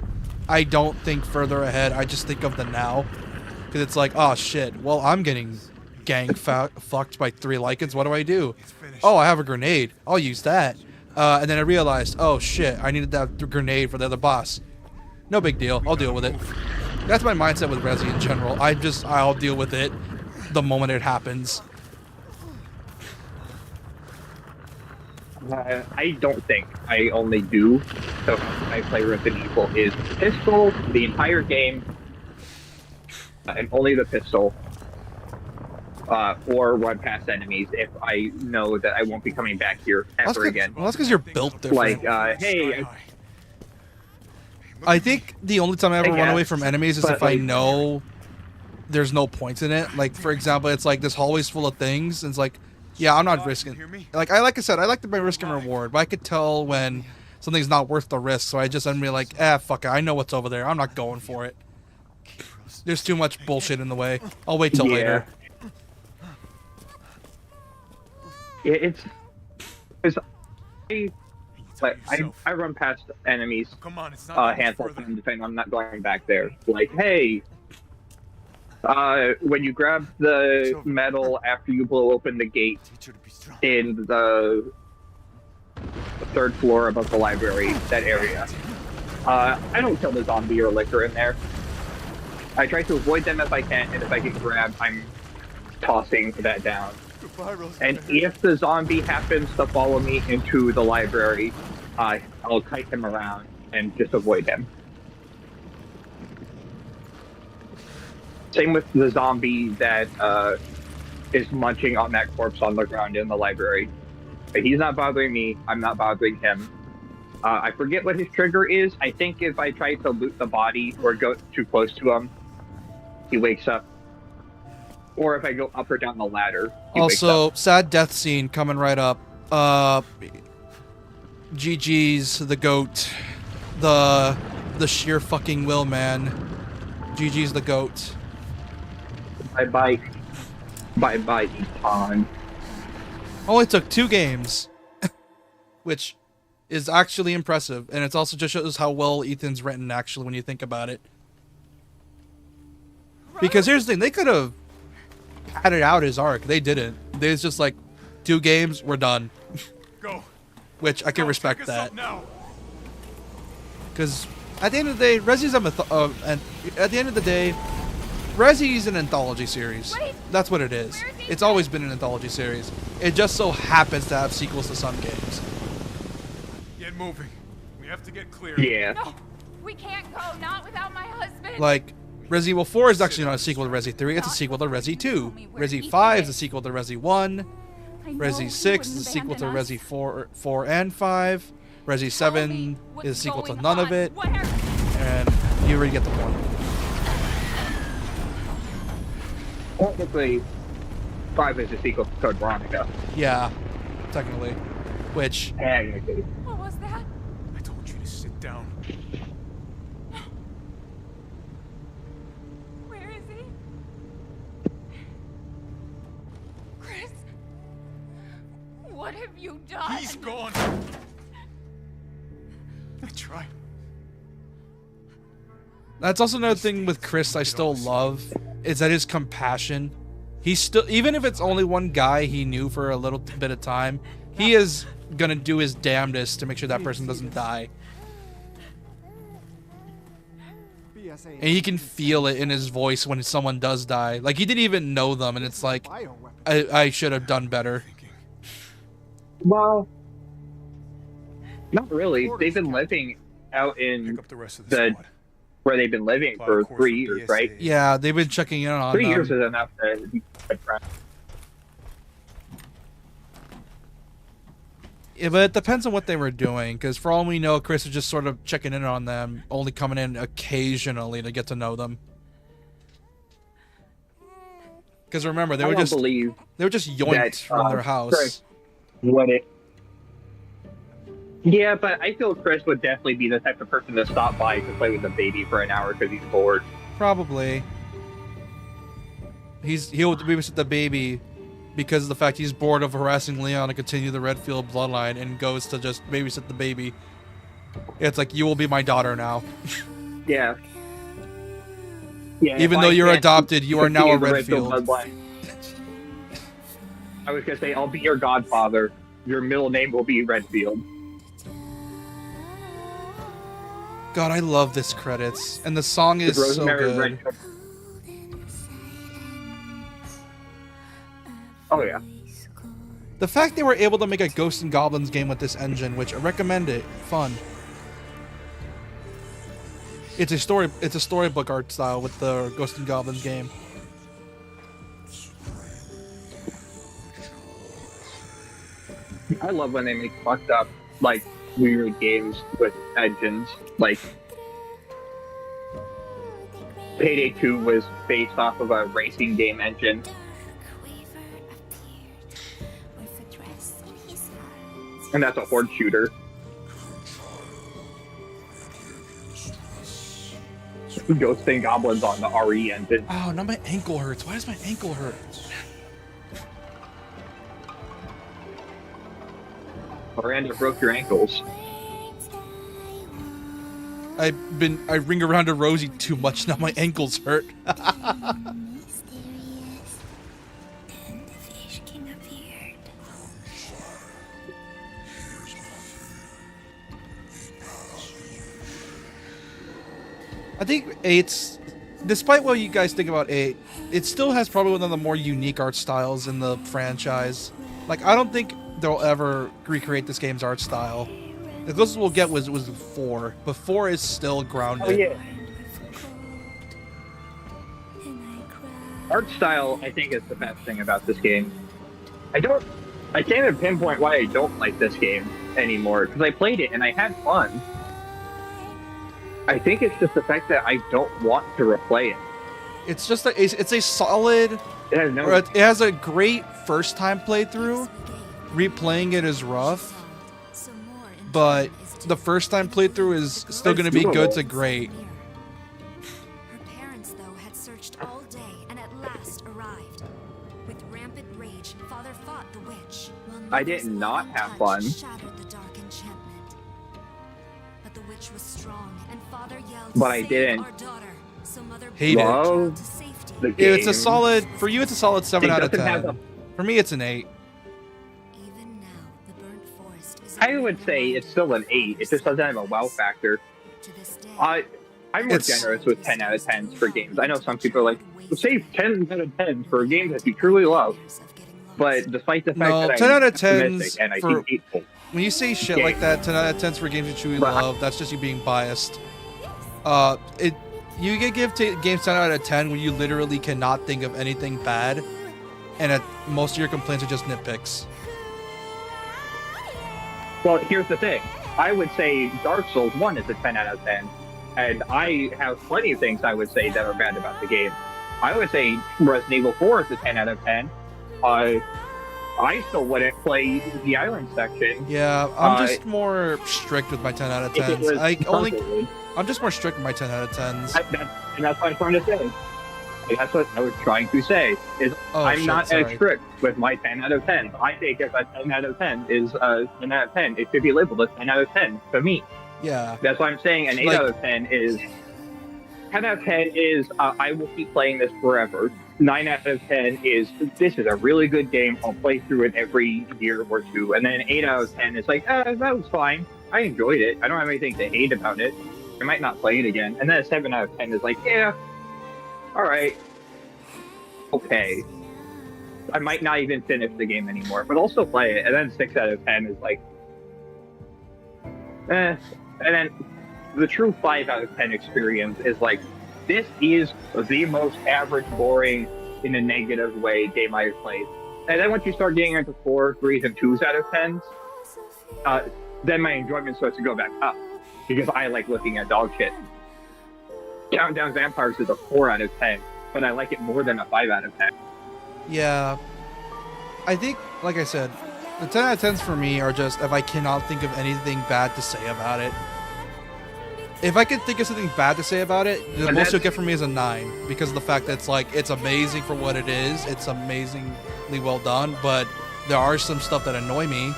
I don't think further ahead. I just think of the now, because it's like, oh shit. Well, I'm getting fucked by 3 Lycans. What do I do? Oh, I have a grenade. I'll use that. And then I realized, oh shit, I needed that grenade for the other boss. No big deal. I'll deal with it. That's my mindset with Resi in general. I'll deal with it the moment it happens. I don't think I only do. So I play Resident Evil is pistol the entire game, and only the pistol, or run past enemies if I know that I won't be coming back here ever again. Well, that's because you're built different. Like, hey. I think the only time I ever run away from enemies is if I know there's no points in it. Like, for example, it's like this hallway's full of things, and it's like, yeah, I'm not risking. Like I said, I like to buy risk and reward, but I could tell when something's not worth the risk, so I just end up being like, fuck it, I know what's over there. I'm not going for it. There's too much bullshit in the way. I'll wait till later. It's I run past enemies handful of times depending I'm not going back there. Like, hey, when you grab the medal after you blow open the gate in the 3rd floor above the library, that area, I don't kill the zombie or licker in there. I try to avoid them if I can, and if I get grabbed, I'm tossing that down. And if the zombie happens to follow me into the library, I'll kite him around and just avoid him. Same with the zombie that is munching on that corpse on the ground in the library. He's not bothering me, I'm not bothering him. I forget what his trigger is. I think if I try to loot the body or go too close to him, he wakes up. Or if I go up or down the ladder, he wakes up. Sad death scene coming right up. GG's the goat. The sheer fucking will, man. GG's the goat. Bye-bye, Ethan. Only took 2 games, which is actually impressive, and it also just shows how well Ethan's written, actually, when you think about it. Because here's the thing, they could have padded out his arc. They didn't. They was just like, 2 games, we're done. Go. Which I can respect that. Because at the end of the day, Resi's Resi's an anthology series. That's what it is. It's always been an anthology series. It just so happens to have sequels to some games. Get moving. We have to get clear. Yeah. No, we can't go. Not without my husband. Like, Resident Evil 4 is actually not a sequel to Resi 3. It's a sequel to Resi 2. Resi 5 is a sequel to Resi 1. Resi 6 is a sequel to Resi 4 and 5. Resi 7 is a sequel to none of it. And you already get the point. Technically, 5 is a sequel to Code Veronica. Yeah, technically. Which... Technically. What was that? I told you to sit down. Where is he? Chris? What have you done? He's gone. I tried. That's also another thing with Chris I still love, is that his compassion. He's still, even if it's only one guy he knew for a little bit of time, he is gonna do his damnedest to make sure that person doesn't die. And he can feel it in his voice when someone does die. Like, he didn't even know them, and it's like, I should have done better. Well, not really. They've been living out in the where they've been living for 3 years, right? Yeah, they've been checking in on 3 them. years is enough to. Yeah, but it depends on what they were doing, because for all we know, Chris is just sort of checking in on them, only coming in occasionally to get to know them. Because remember, they were just yoinked from their house. Chris, what it? Yeah, but I feel Chris would definitely be the type of person to stop by to play with the baby for an hour because he's bored. Probably. He'll babysit the baby because of the fact he's bored of harassing Leon to continue the Redfield bloodline, and goes to just babysit the baby. It's like, you will be my daughter now. Yeah. Yeah. Even though you're adopted, you are now a Redfield. I was gonna say, I'll be your godfather. Your middle name will be Redfield. God, I love this credits, and the song is so good. Oh yeah. The fact they were able to make a Ghosts and Goblins game with this engine, which I recommend it, fun. It's a storybook art style with the Ghosts and Goblins game. I love when they make fucked up, like, weird games with engines. Like, Payday 2 was based off of a racing game engine. And that's a horde shooter. Ghosts and Goblins on the RE engine. Oh, now my ankle hurts. Why does my ankle hurt? Miranda broke your ankles. I ring around to Rosie too much, now my ankles hurt. I think 8's, despite what you guys think about 8, it still has probably one of the more unique art styles in the franchise. Like, I don't think they'll ever recreate this game's art style. The closest we'll get was 4, but 4 is still grounded. Oh yeah. Art style, I think, is the best thing about this game. I can't even pinpoint why I don't like this game anymore, because I played it and I had fun. I think it's just the fact that I don't want to replay it. It's just it's a solid. It has a great first time playthrough. Replaying it is rough, but the first time playthrough is still going to be good to great. Her parents, though, had searched all day and at last arrived. With rampant rage, Father fought the witch. I did not have fun. Shattered the dark enchantment. But the witch was strong, and Father yelled, But I didn't. Our daughter. So Mother Hate it. Love the game. It's a solid, for you it's a solid 7 out of 10. For me it's an 8. I would say it's still an 8. It just doesn't have a wow factor. I'm more generous with 10 out of 10s for games. I know some people are like, save 10 out of 10s for games that you truly love. But despite the fact that 10 out of I'm 10s optimistic and I for, think hateful. when you say shit like that, 10 out of 10s for games you truly love, that's just you being biased. You can give games 10 out of 10 when you literally cannot think of anything bad, and most of your complaints are just nitpicks. Well, here's the thing. I would say Dark Souls 1 is a 10 out of 10, and I have plenty of things I would say that are bad about the game. I would say Resident Evil 4 is a 10 out of 10. I still wouldn't play the island section. Yeah, I'm just more strict with my 10 out of 10s. I'm just more strict with my 10 out of 10s. And that's what I'm trying to say. That's what I was trying to say. I'm not as strict with my 10 out of 10. I think if a 10 out of 10 is a 10 out of 10, it should be labeled as 10 out of 10 for me. Yeah. That's why I'm saying an 8 out of 10 is 10 out of 10 is I will keep playing this forever. 9 out of 10 is this is a really good game. I'll play through it every year or two. And then 8 out of 10 is like, that was fine. I enjoyed it. I don't have anything to hate about it. I might not play it again. And then a 7 out of 10 is like, yeah, all right, okay. I might not even finish the game anymore, but I'll still play it. And then 6 out of 10 is like, eh. And then the true 5 out of 10 experience is like, this is the most average, boring, in a negative way, game I've played. And then once you start getting into 4, 3s, and 2s out of 10s, then my enjoyment starts to go back up. Because I like looking at dog shit. Countdown Vampires is a 4 out of 10, but I like it more than a 5 out of 10. Yeah. I think, like I said, the 10 out of 10s for me are just if I cannot think of anything bad to say about it. If I can think of something bad to say about it, the most you'll get from me is a 9, because of the fact that it's like, it's amazing for what it is, it's amazingly well done, but there are some stuff that annoy me,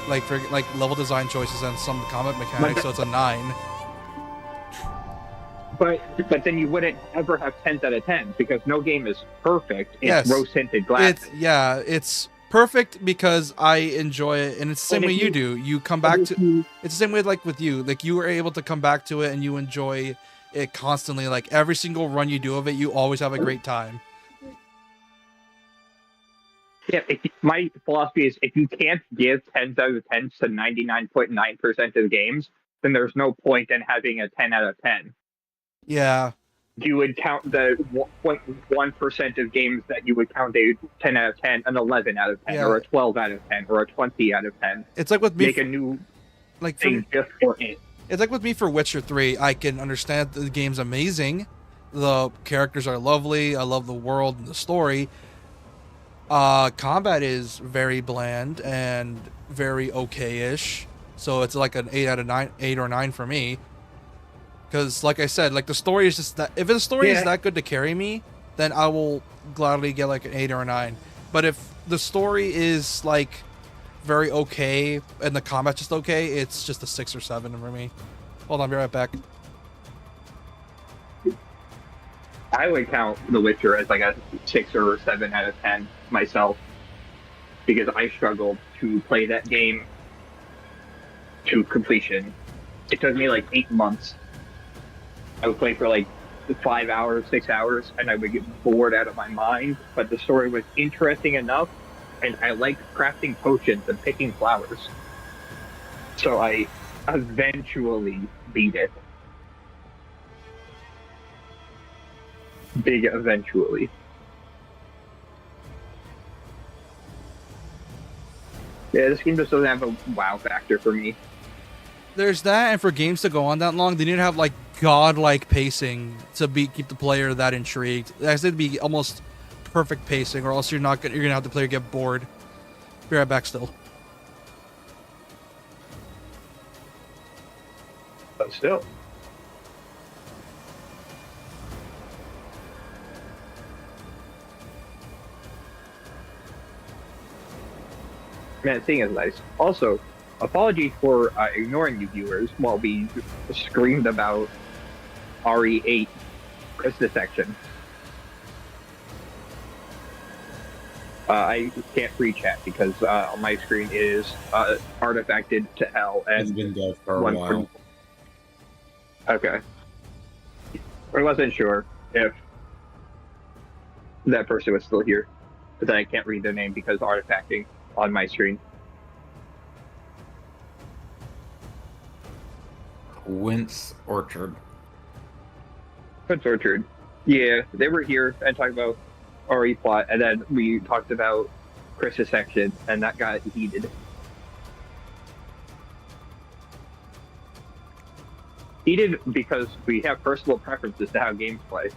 like for like level design choices and some combat mechanics, so it's a 9. But then you wouldn't ever have 10s out of 10 because no game is perfect. It's Yes. rose-tinted glasses. It's perfect because I enjoy it, and it's the same way you do. You come back to it's the same way like with you. Like you are able to come back to it and you enjoy it constantly. Like every single run you do of it, you always have a great time. Yeah, my philosophy is if you can't give 10s out of 10s to 99.9% of games, then there's no point in having a 10 out of 10. Yeah. You would count the 1% of games that you would count a 10 out of 10, an 11 out of 10, Yeah. or a 12 out of 10, or a 20 out of 10. It's like with me. Make a new like thing just for it. It's like with me for Witcher 3. I can understand that the game's amazing. The characters are lovely. I love the world and the story. Combat is very bland and very okay-ish. So it's like an 8 out of 9, 8 or 9 for me. Because, like I said, like the story is just that. If the story is that good to carry me, then I will gladly get like an 8 or a 9. But if the story is like very okay and the combat's just okay, it's just a 6 or 7 for me. Hold on, I'll be right back. I would count The Witcher as like a 6 or 7 out of 10 myself, because I struggled to play that game to completion. It took me like 8 months. I would play for like 5 hours, 6 hours, and I would get bored out of my mind, but the story was interesting enough, and I liked crafting potions and picking flowers. So I eventually beat it. Big eventually. Yeah, this game just doesn't have a wow factor for me. There's that, and for games to go on that long, they need to have like godlike pacing to keep the player that intrigued. It has to be almost perfect pacing, or else you're gonna have the player get bored. Be right back still. But still. Man, seeing is nice. Also, apologies for ignoring you viewers while we screamed about RE8 Christmas section. I can't free chat because on my screen is artifacted to hell and It's been dead for a one while. Okay. I wasn't sure if that person was still here, but then I can't read their name because artifacting on my screen. Wince Orchard. Wince Orchard. Yeah, they were here and talked about RE plot, and then we talked about Chris's section, and that got heated. Heated because we have personal preferences to how games play.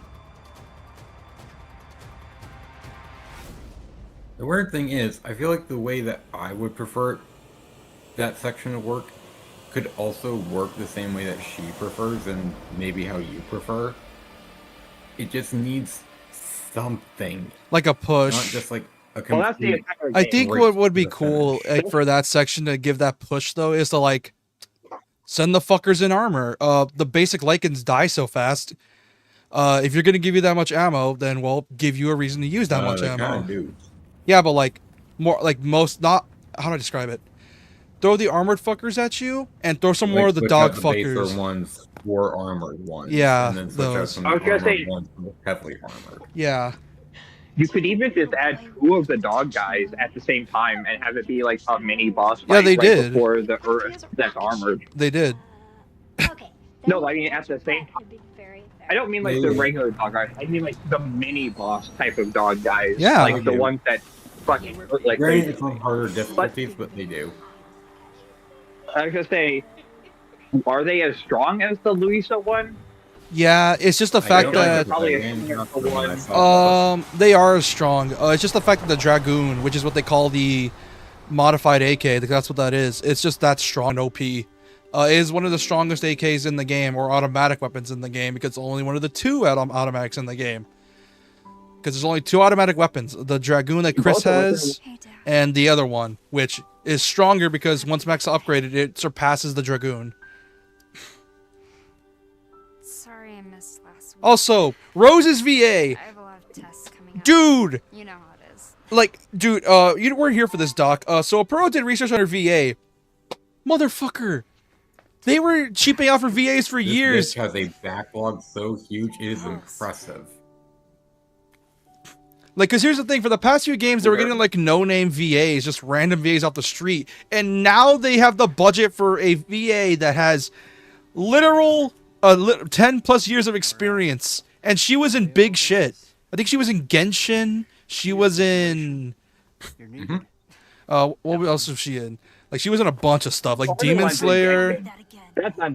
The weird thing is, I feel like the way that I would prefer that section to work could also work the same way that she prefers and maybe how you prefer. It just needs something. Like a push. Not just like a Well, that's the complete... entire I game. think Great what would be to cool finish. like, for that section to give that push though is to like send the fuckers in armor. The basic Lycans die so fast. If you're gonna give you that much ammo, then we'll give you a reason to use that much They ammo. kinda do. Yeah, but like more like most not how do I describe it? Throw the armored fuckers at you and throw some more of the switch dog out the fuckers. baser ones for armored ones. Yeah, and then switch out those. some I was gonna armored say- ones for heavily armored. Yeah. You could even just add 2 of the dog guys at the same time and have it be like a mini boss fight Yeah, they right did. before the Earth that's armored. They did. No, I mean at the same time. I don't mean like the Maybe. regular dog guys. I mean like the mini boss type of dog guys. Yeah. Like the Okay. ones that fucking like. Granted, it's on harder difficulties, but they do. I was gonna say, are they as strong as the Luisa one? Yeah, it's just the I fact don't that Probably I a ran senior after for when I one. saw it. they are strong. It's just the fact that the Dragoon, which is what they call the modified AK, that's what that is. It's just that strong and OP. It is one of the strongest AKs in the game, or automatic weapons in the game, because it's only one of the 2 automatics in the game. Because there's only 2 automatic weapons: the Dragoon that Chris has, and the other one, which is stronger because once Max upgraded, it surpasses the Dragoon. Sorry I missed last week. Also, Rose's VA, I have a lot of tests coming up. dude. You know how it is. Like, dude, you weren't here for this, Doc. So a pro did research on her VA. Motherfucker. They were cheaping out for VAs for This years. bitch has a backlog so huge, it is impressive. Like, because here's the thing. For the past few games, they were getting, like, no-name VAs, just random VAs off the street. And now they have the budget for a VA that has literal 10-plus years of experience. And she was in big shit. I think she was in Genshin. She was in... what else was she in? Like, she was in a bunch of stuff. Like, Demon Slayer. That's not.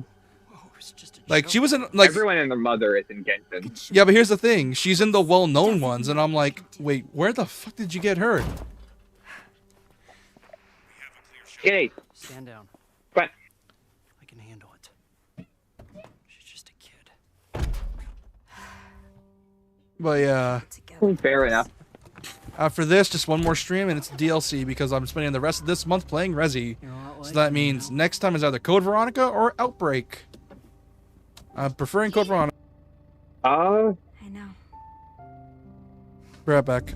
Like, she was in, like... Everyone and their mother is in Genshin. Yeah, but here's the thing. She's in the well-known ones, and I'm like, wait, where the fuck did you get her? Hey, Stand down. but I can handle it. She's just a kid. But yeah, fair enough. after this, just one more stream, and it's DLC, because I'm spending the rest of this month playing Resi. So that means next time is either Code Veronica or Outbreak. I'm preferring Code Veronica. I know. Be right back.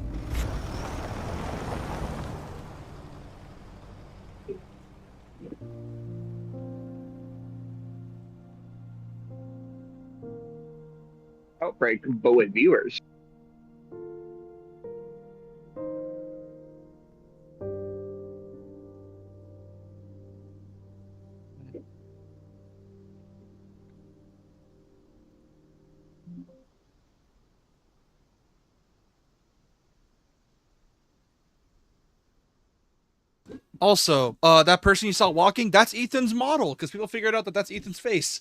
Outbreak, but with viewers. Also, that person you saw walking, that's Ethan's model, because people figured out that that's Ethan's face.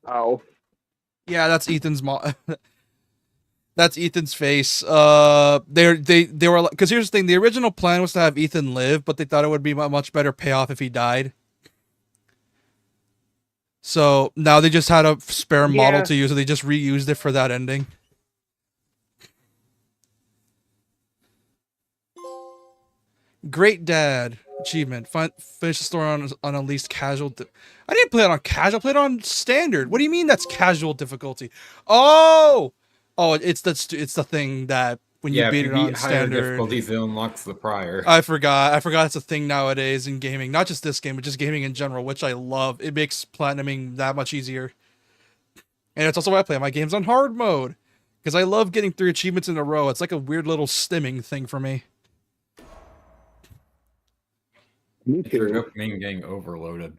Oh. Yeah, that's Ethan's that's Ethan's face. They were like, because here's the thing: the original plan was to have Ethan live, but they thought it would be a much better payoff if he died. So now they just had a spare model Yeah. to use, so they just reused it for that ending. Great Dad achievement. Finish the story on at least casual. I didn't play it on casual. I played it on standard. What do you mean that's casual difficulty? Oh, it's the thing that when you Yeah, beat if it you on beat higher standard. difficulties, it unlocks the prior. I forgot it's a thing nowadays in gaming. Not just this game, but just gaming in general, which I love. It makes platinuming that much easier. And it's also why I play my games on hard mode, because I love getting 3 achievements in a row. It's like a weird little stimming thing for me. If your dopamine getting overloaded.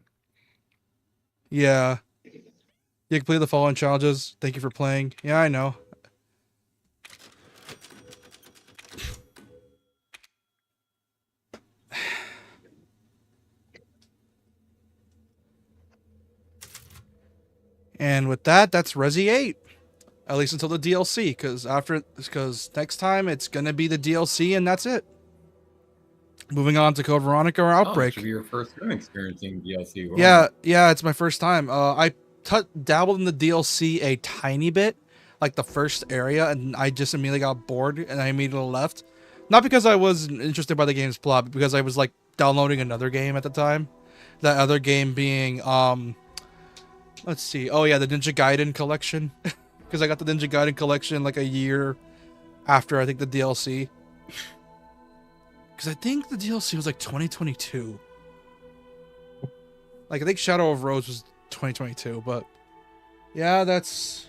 Yeah. You complete the following challenges. Thank you for playing. Yeah, I know. And with that, that's Resi 8. At least until the DLC, because next time it's gonna be the DLC and that's it. Moving on to Code Veronica or Outbreak. Oh, it should be your first time experiencing DLC. Wow. Yeah, it's my first time. I dabbled in the DLC a tiny bit, like the first area, and I just immediately got bored and I immediately left. Not because I wasn't interested by the game's plot, but because I was like downloading another game at the time. That other game being Let's see. Oh yeah, the Ninja Gaiden collection. Because I got the Ninja Gaiden collection like a year after I think the DLC. Because I think the DLC was like 2022. Like I think Shadow of Rose was 2022, but yeah, that's.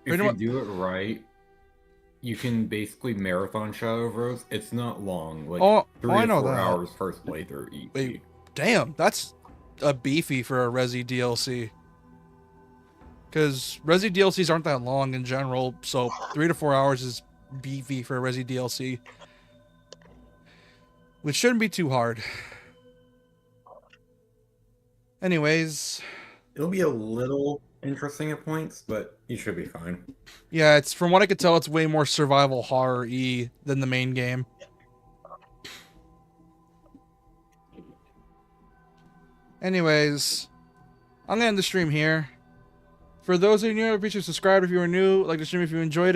If you do it right, you can basically marathon Shadow of Rose. It's not long, like 3 I to know 4 that. hours first playthrough easy. Wait, damn, that's a beefy for a Resi DLC. Because Resi DLCs aren't that long in general, so 3 to 4 hours is beefy for a Resi DLC. Which shouldn't be too hard. Anyways. It'll be a little interesting at points, but you should be fine. Yeah, it's from what I could tell, it's way more survival horror-y than the main game. Anyways, I'm gonna end the stream here. For those of you new, I appreciate subscribe if you were new, like the stream if you enjoyed it.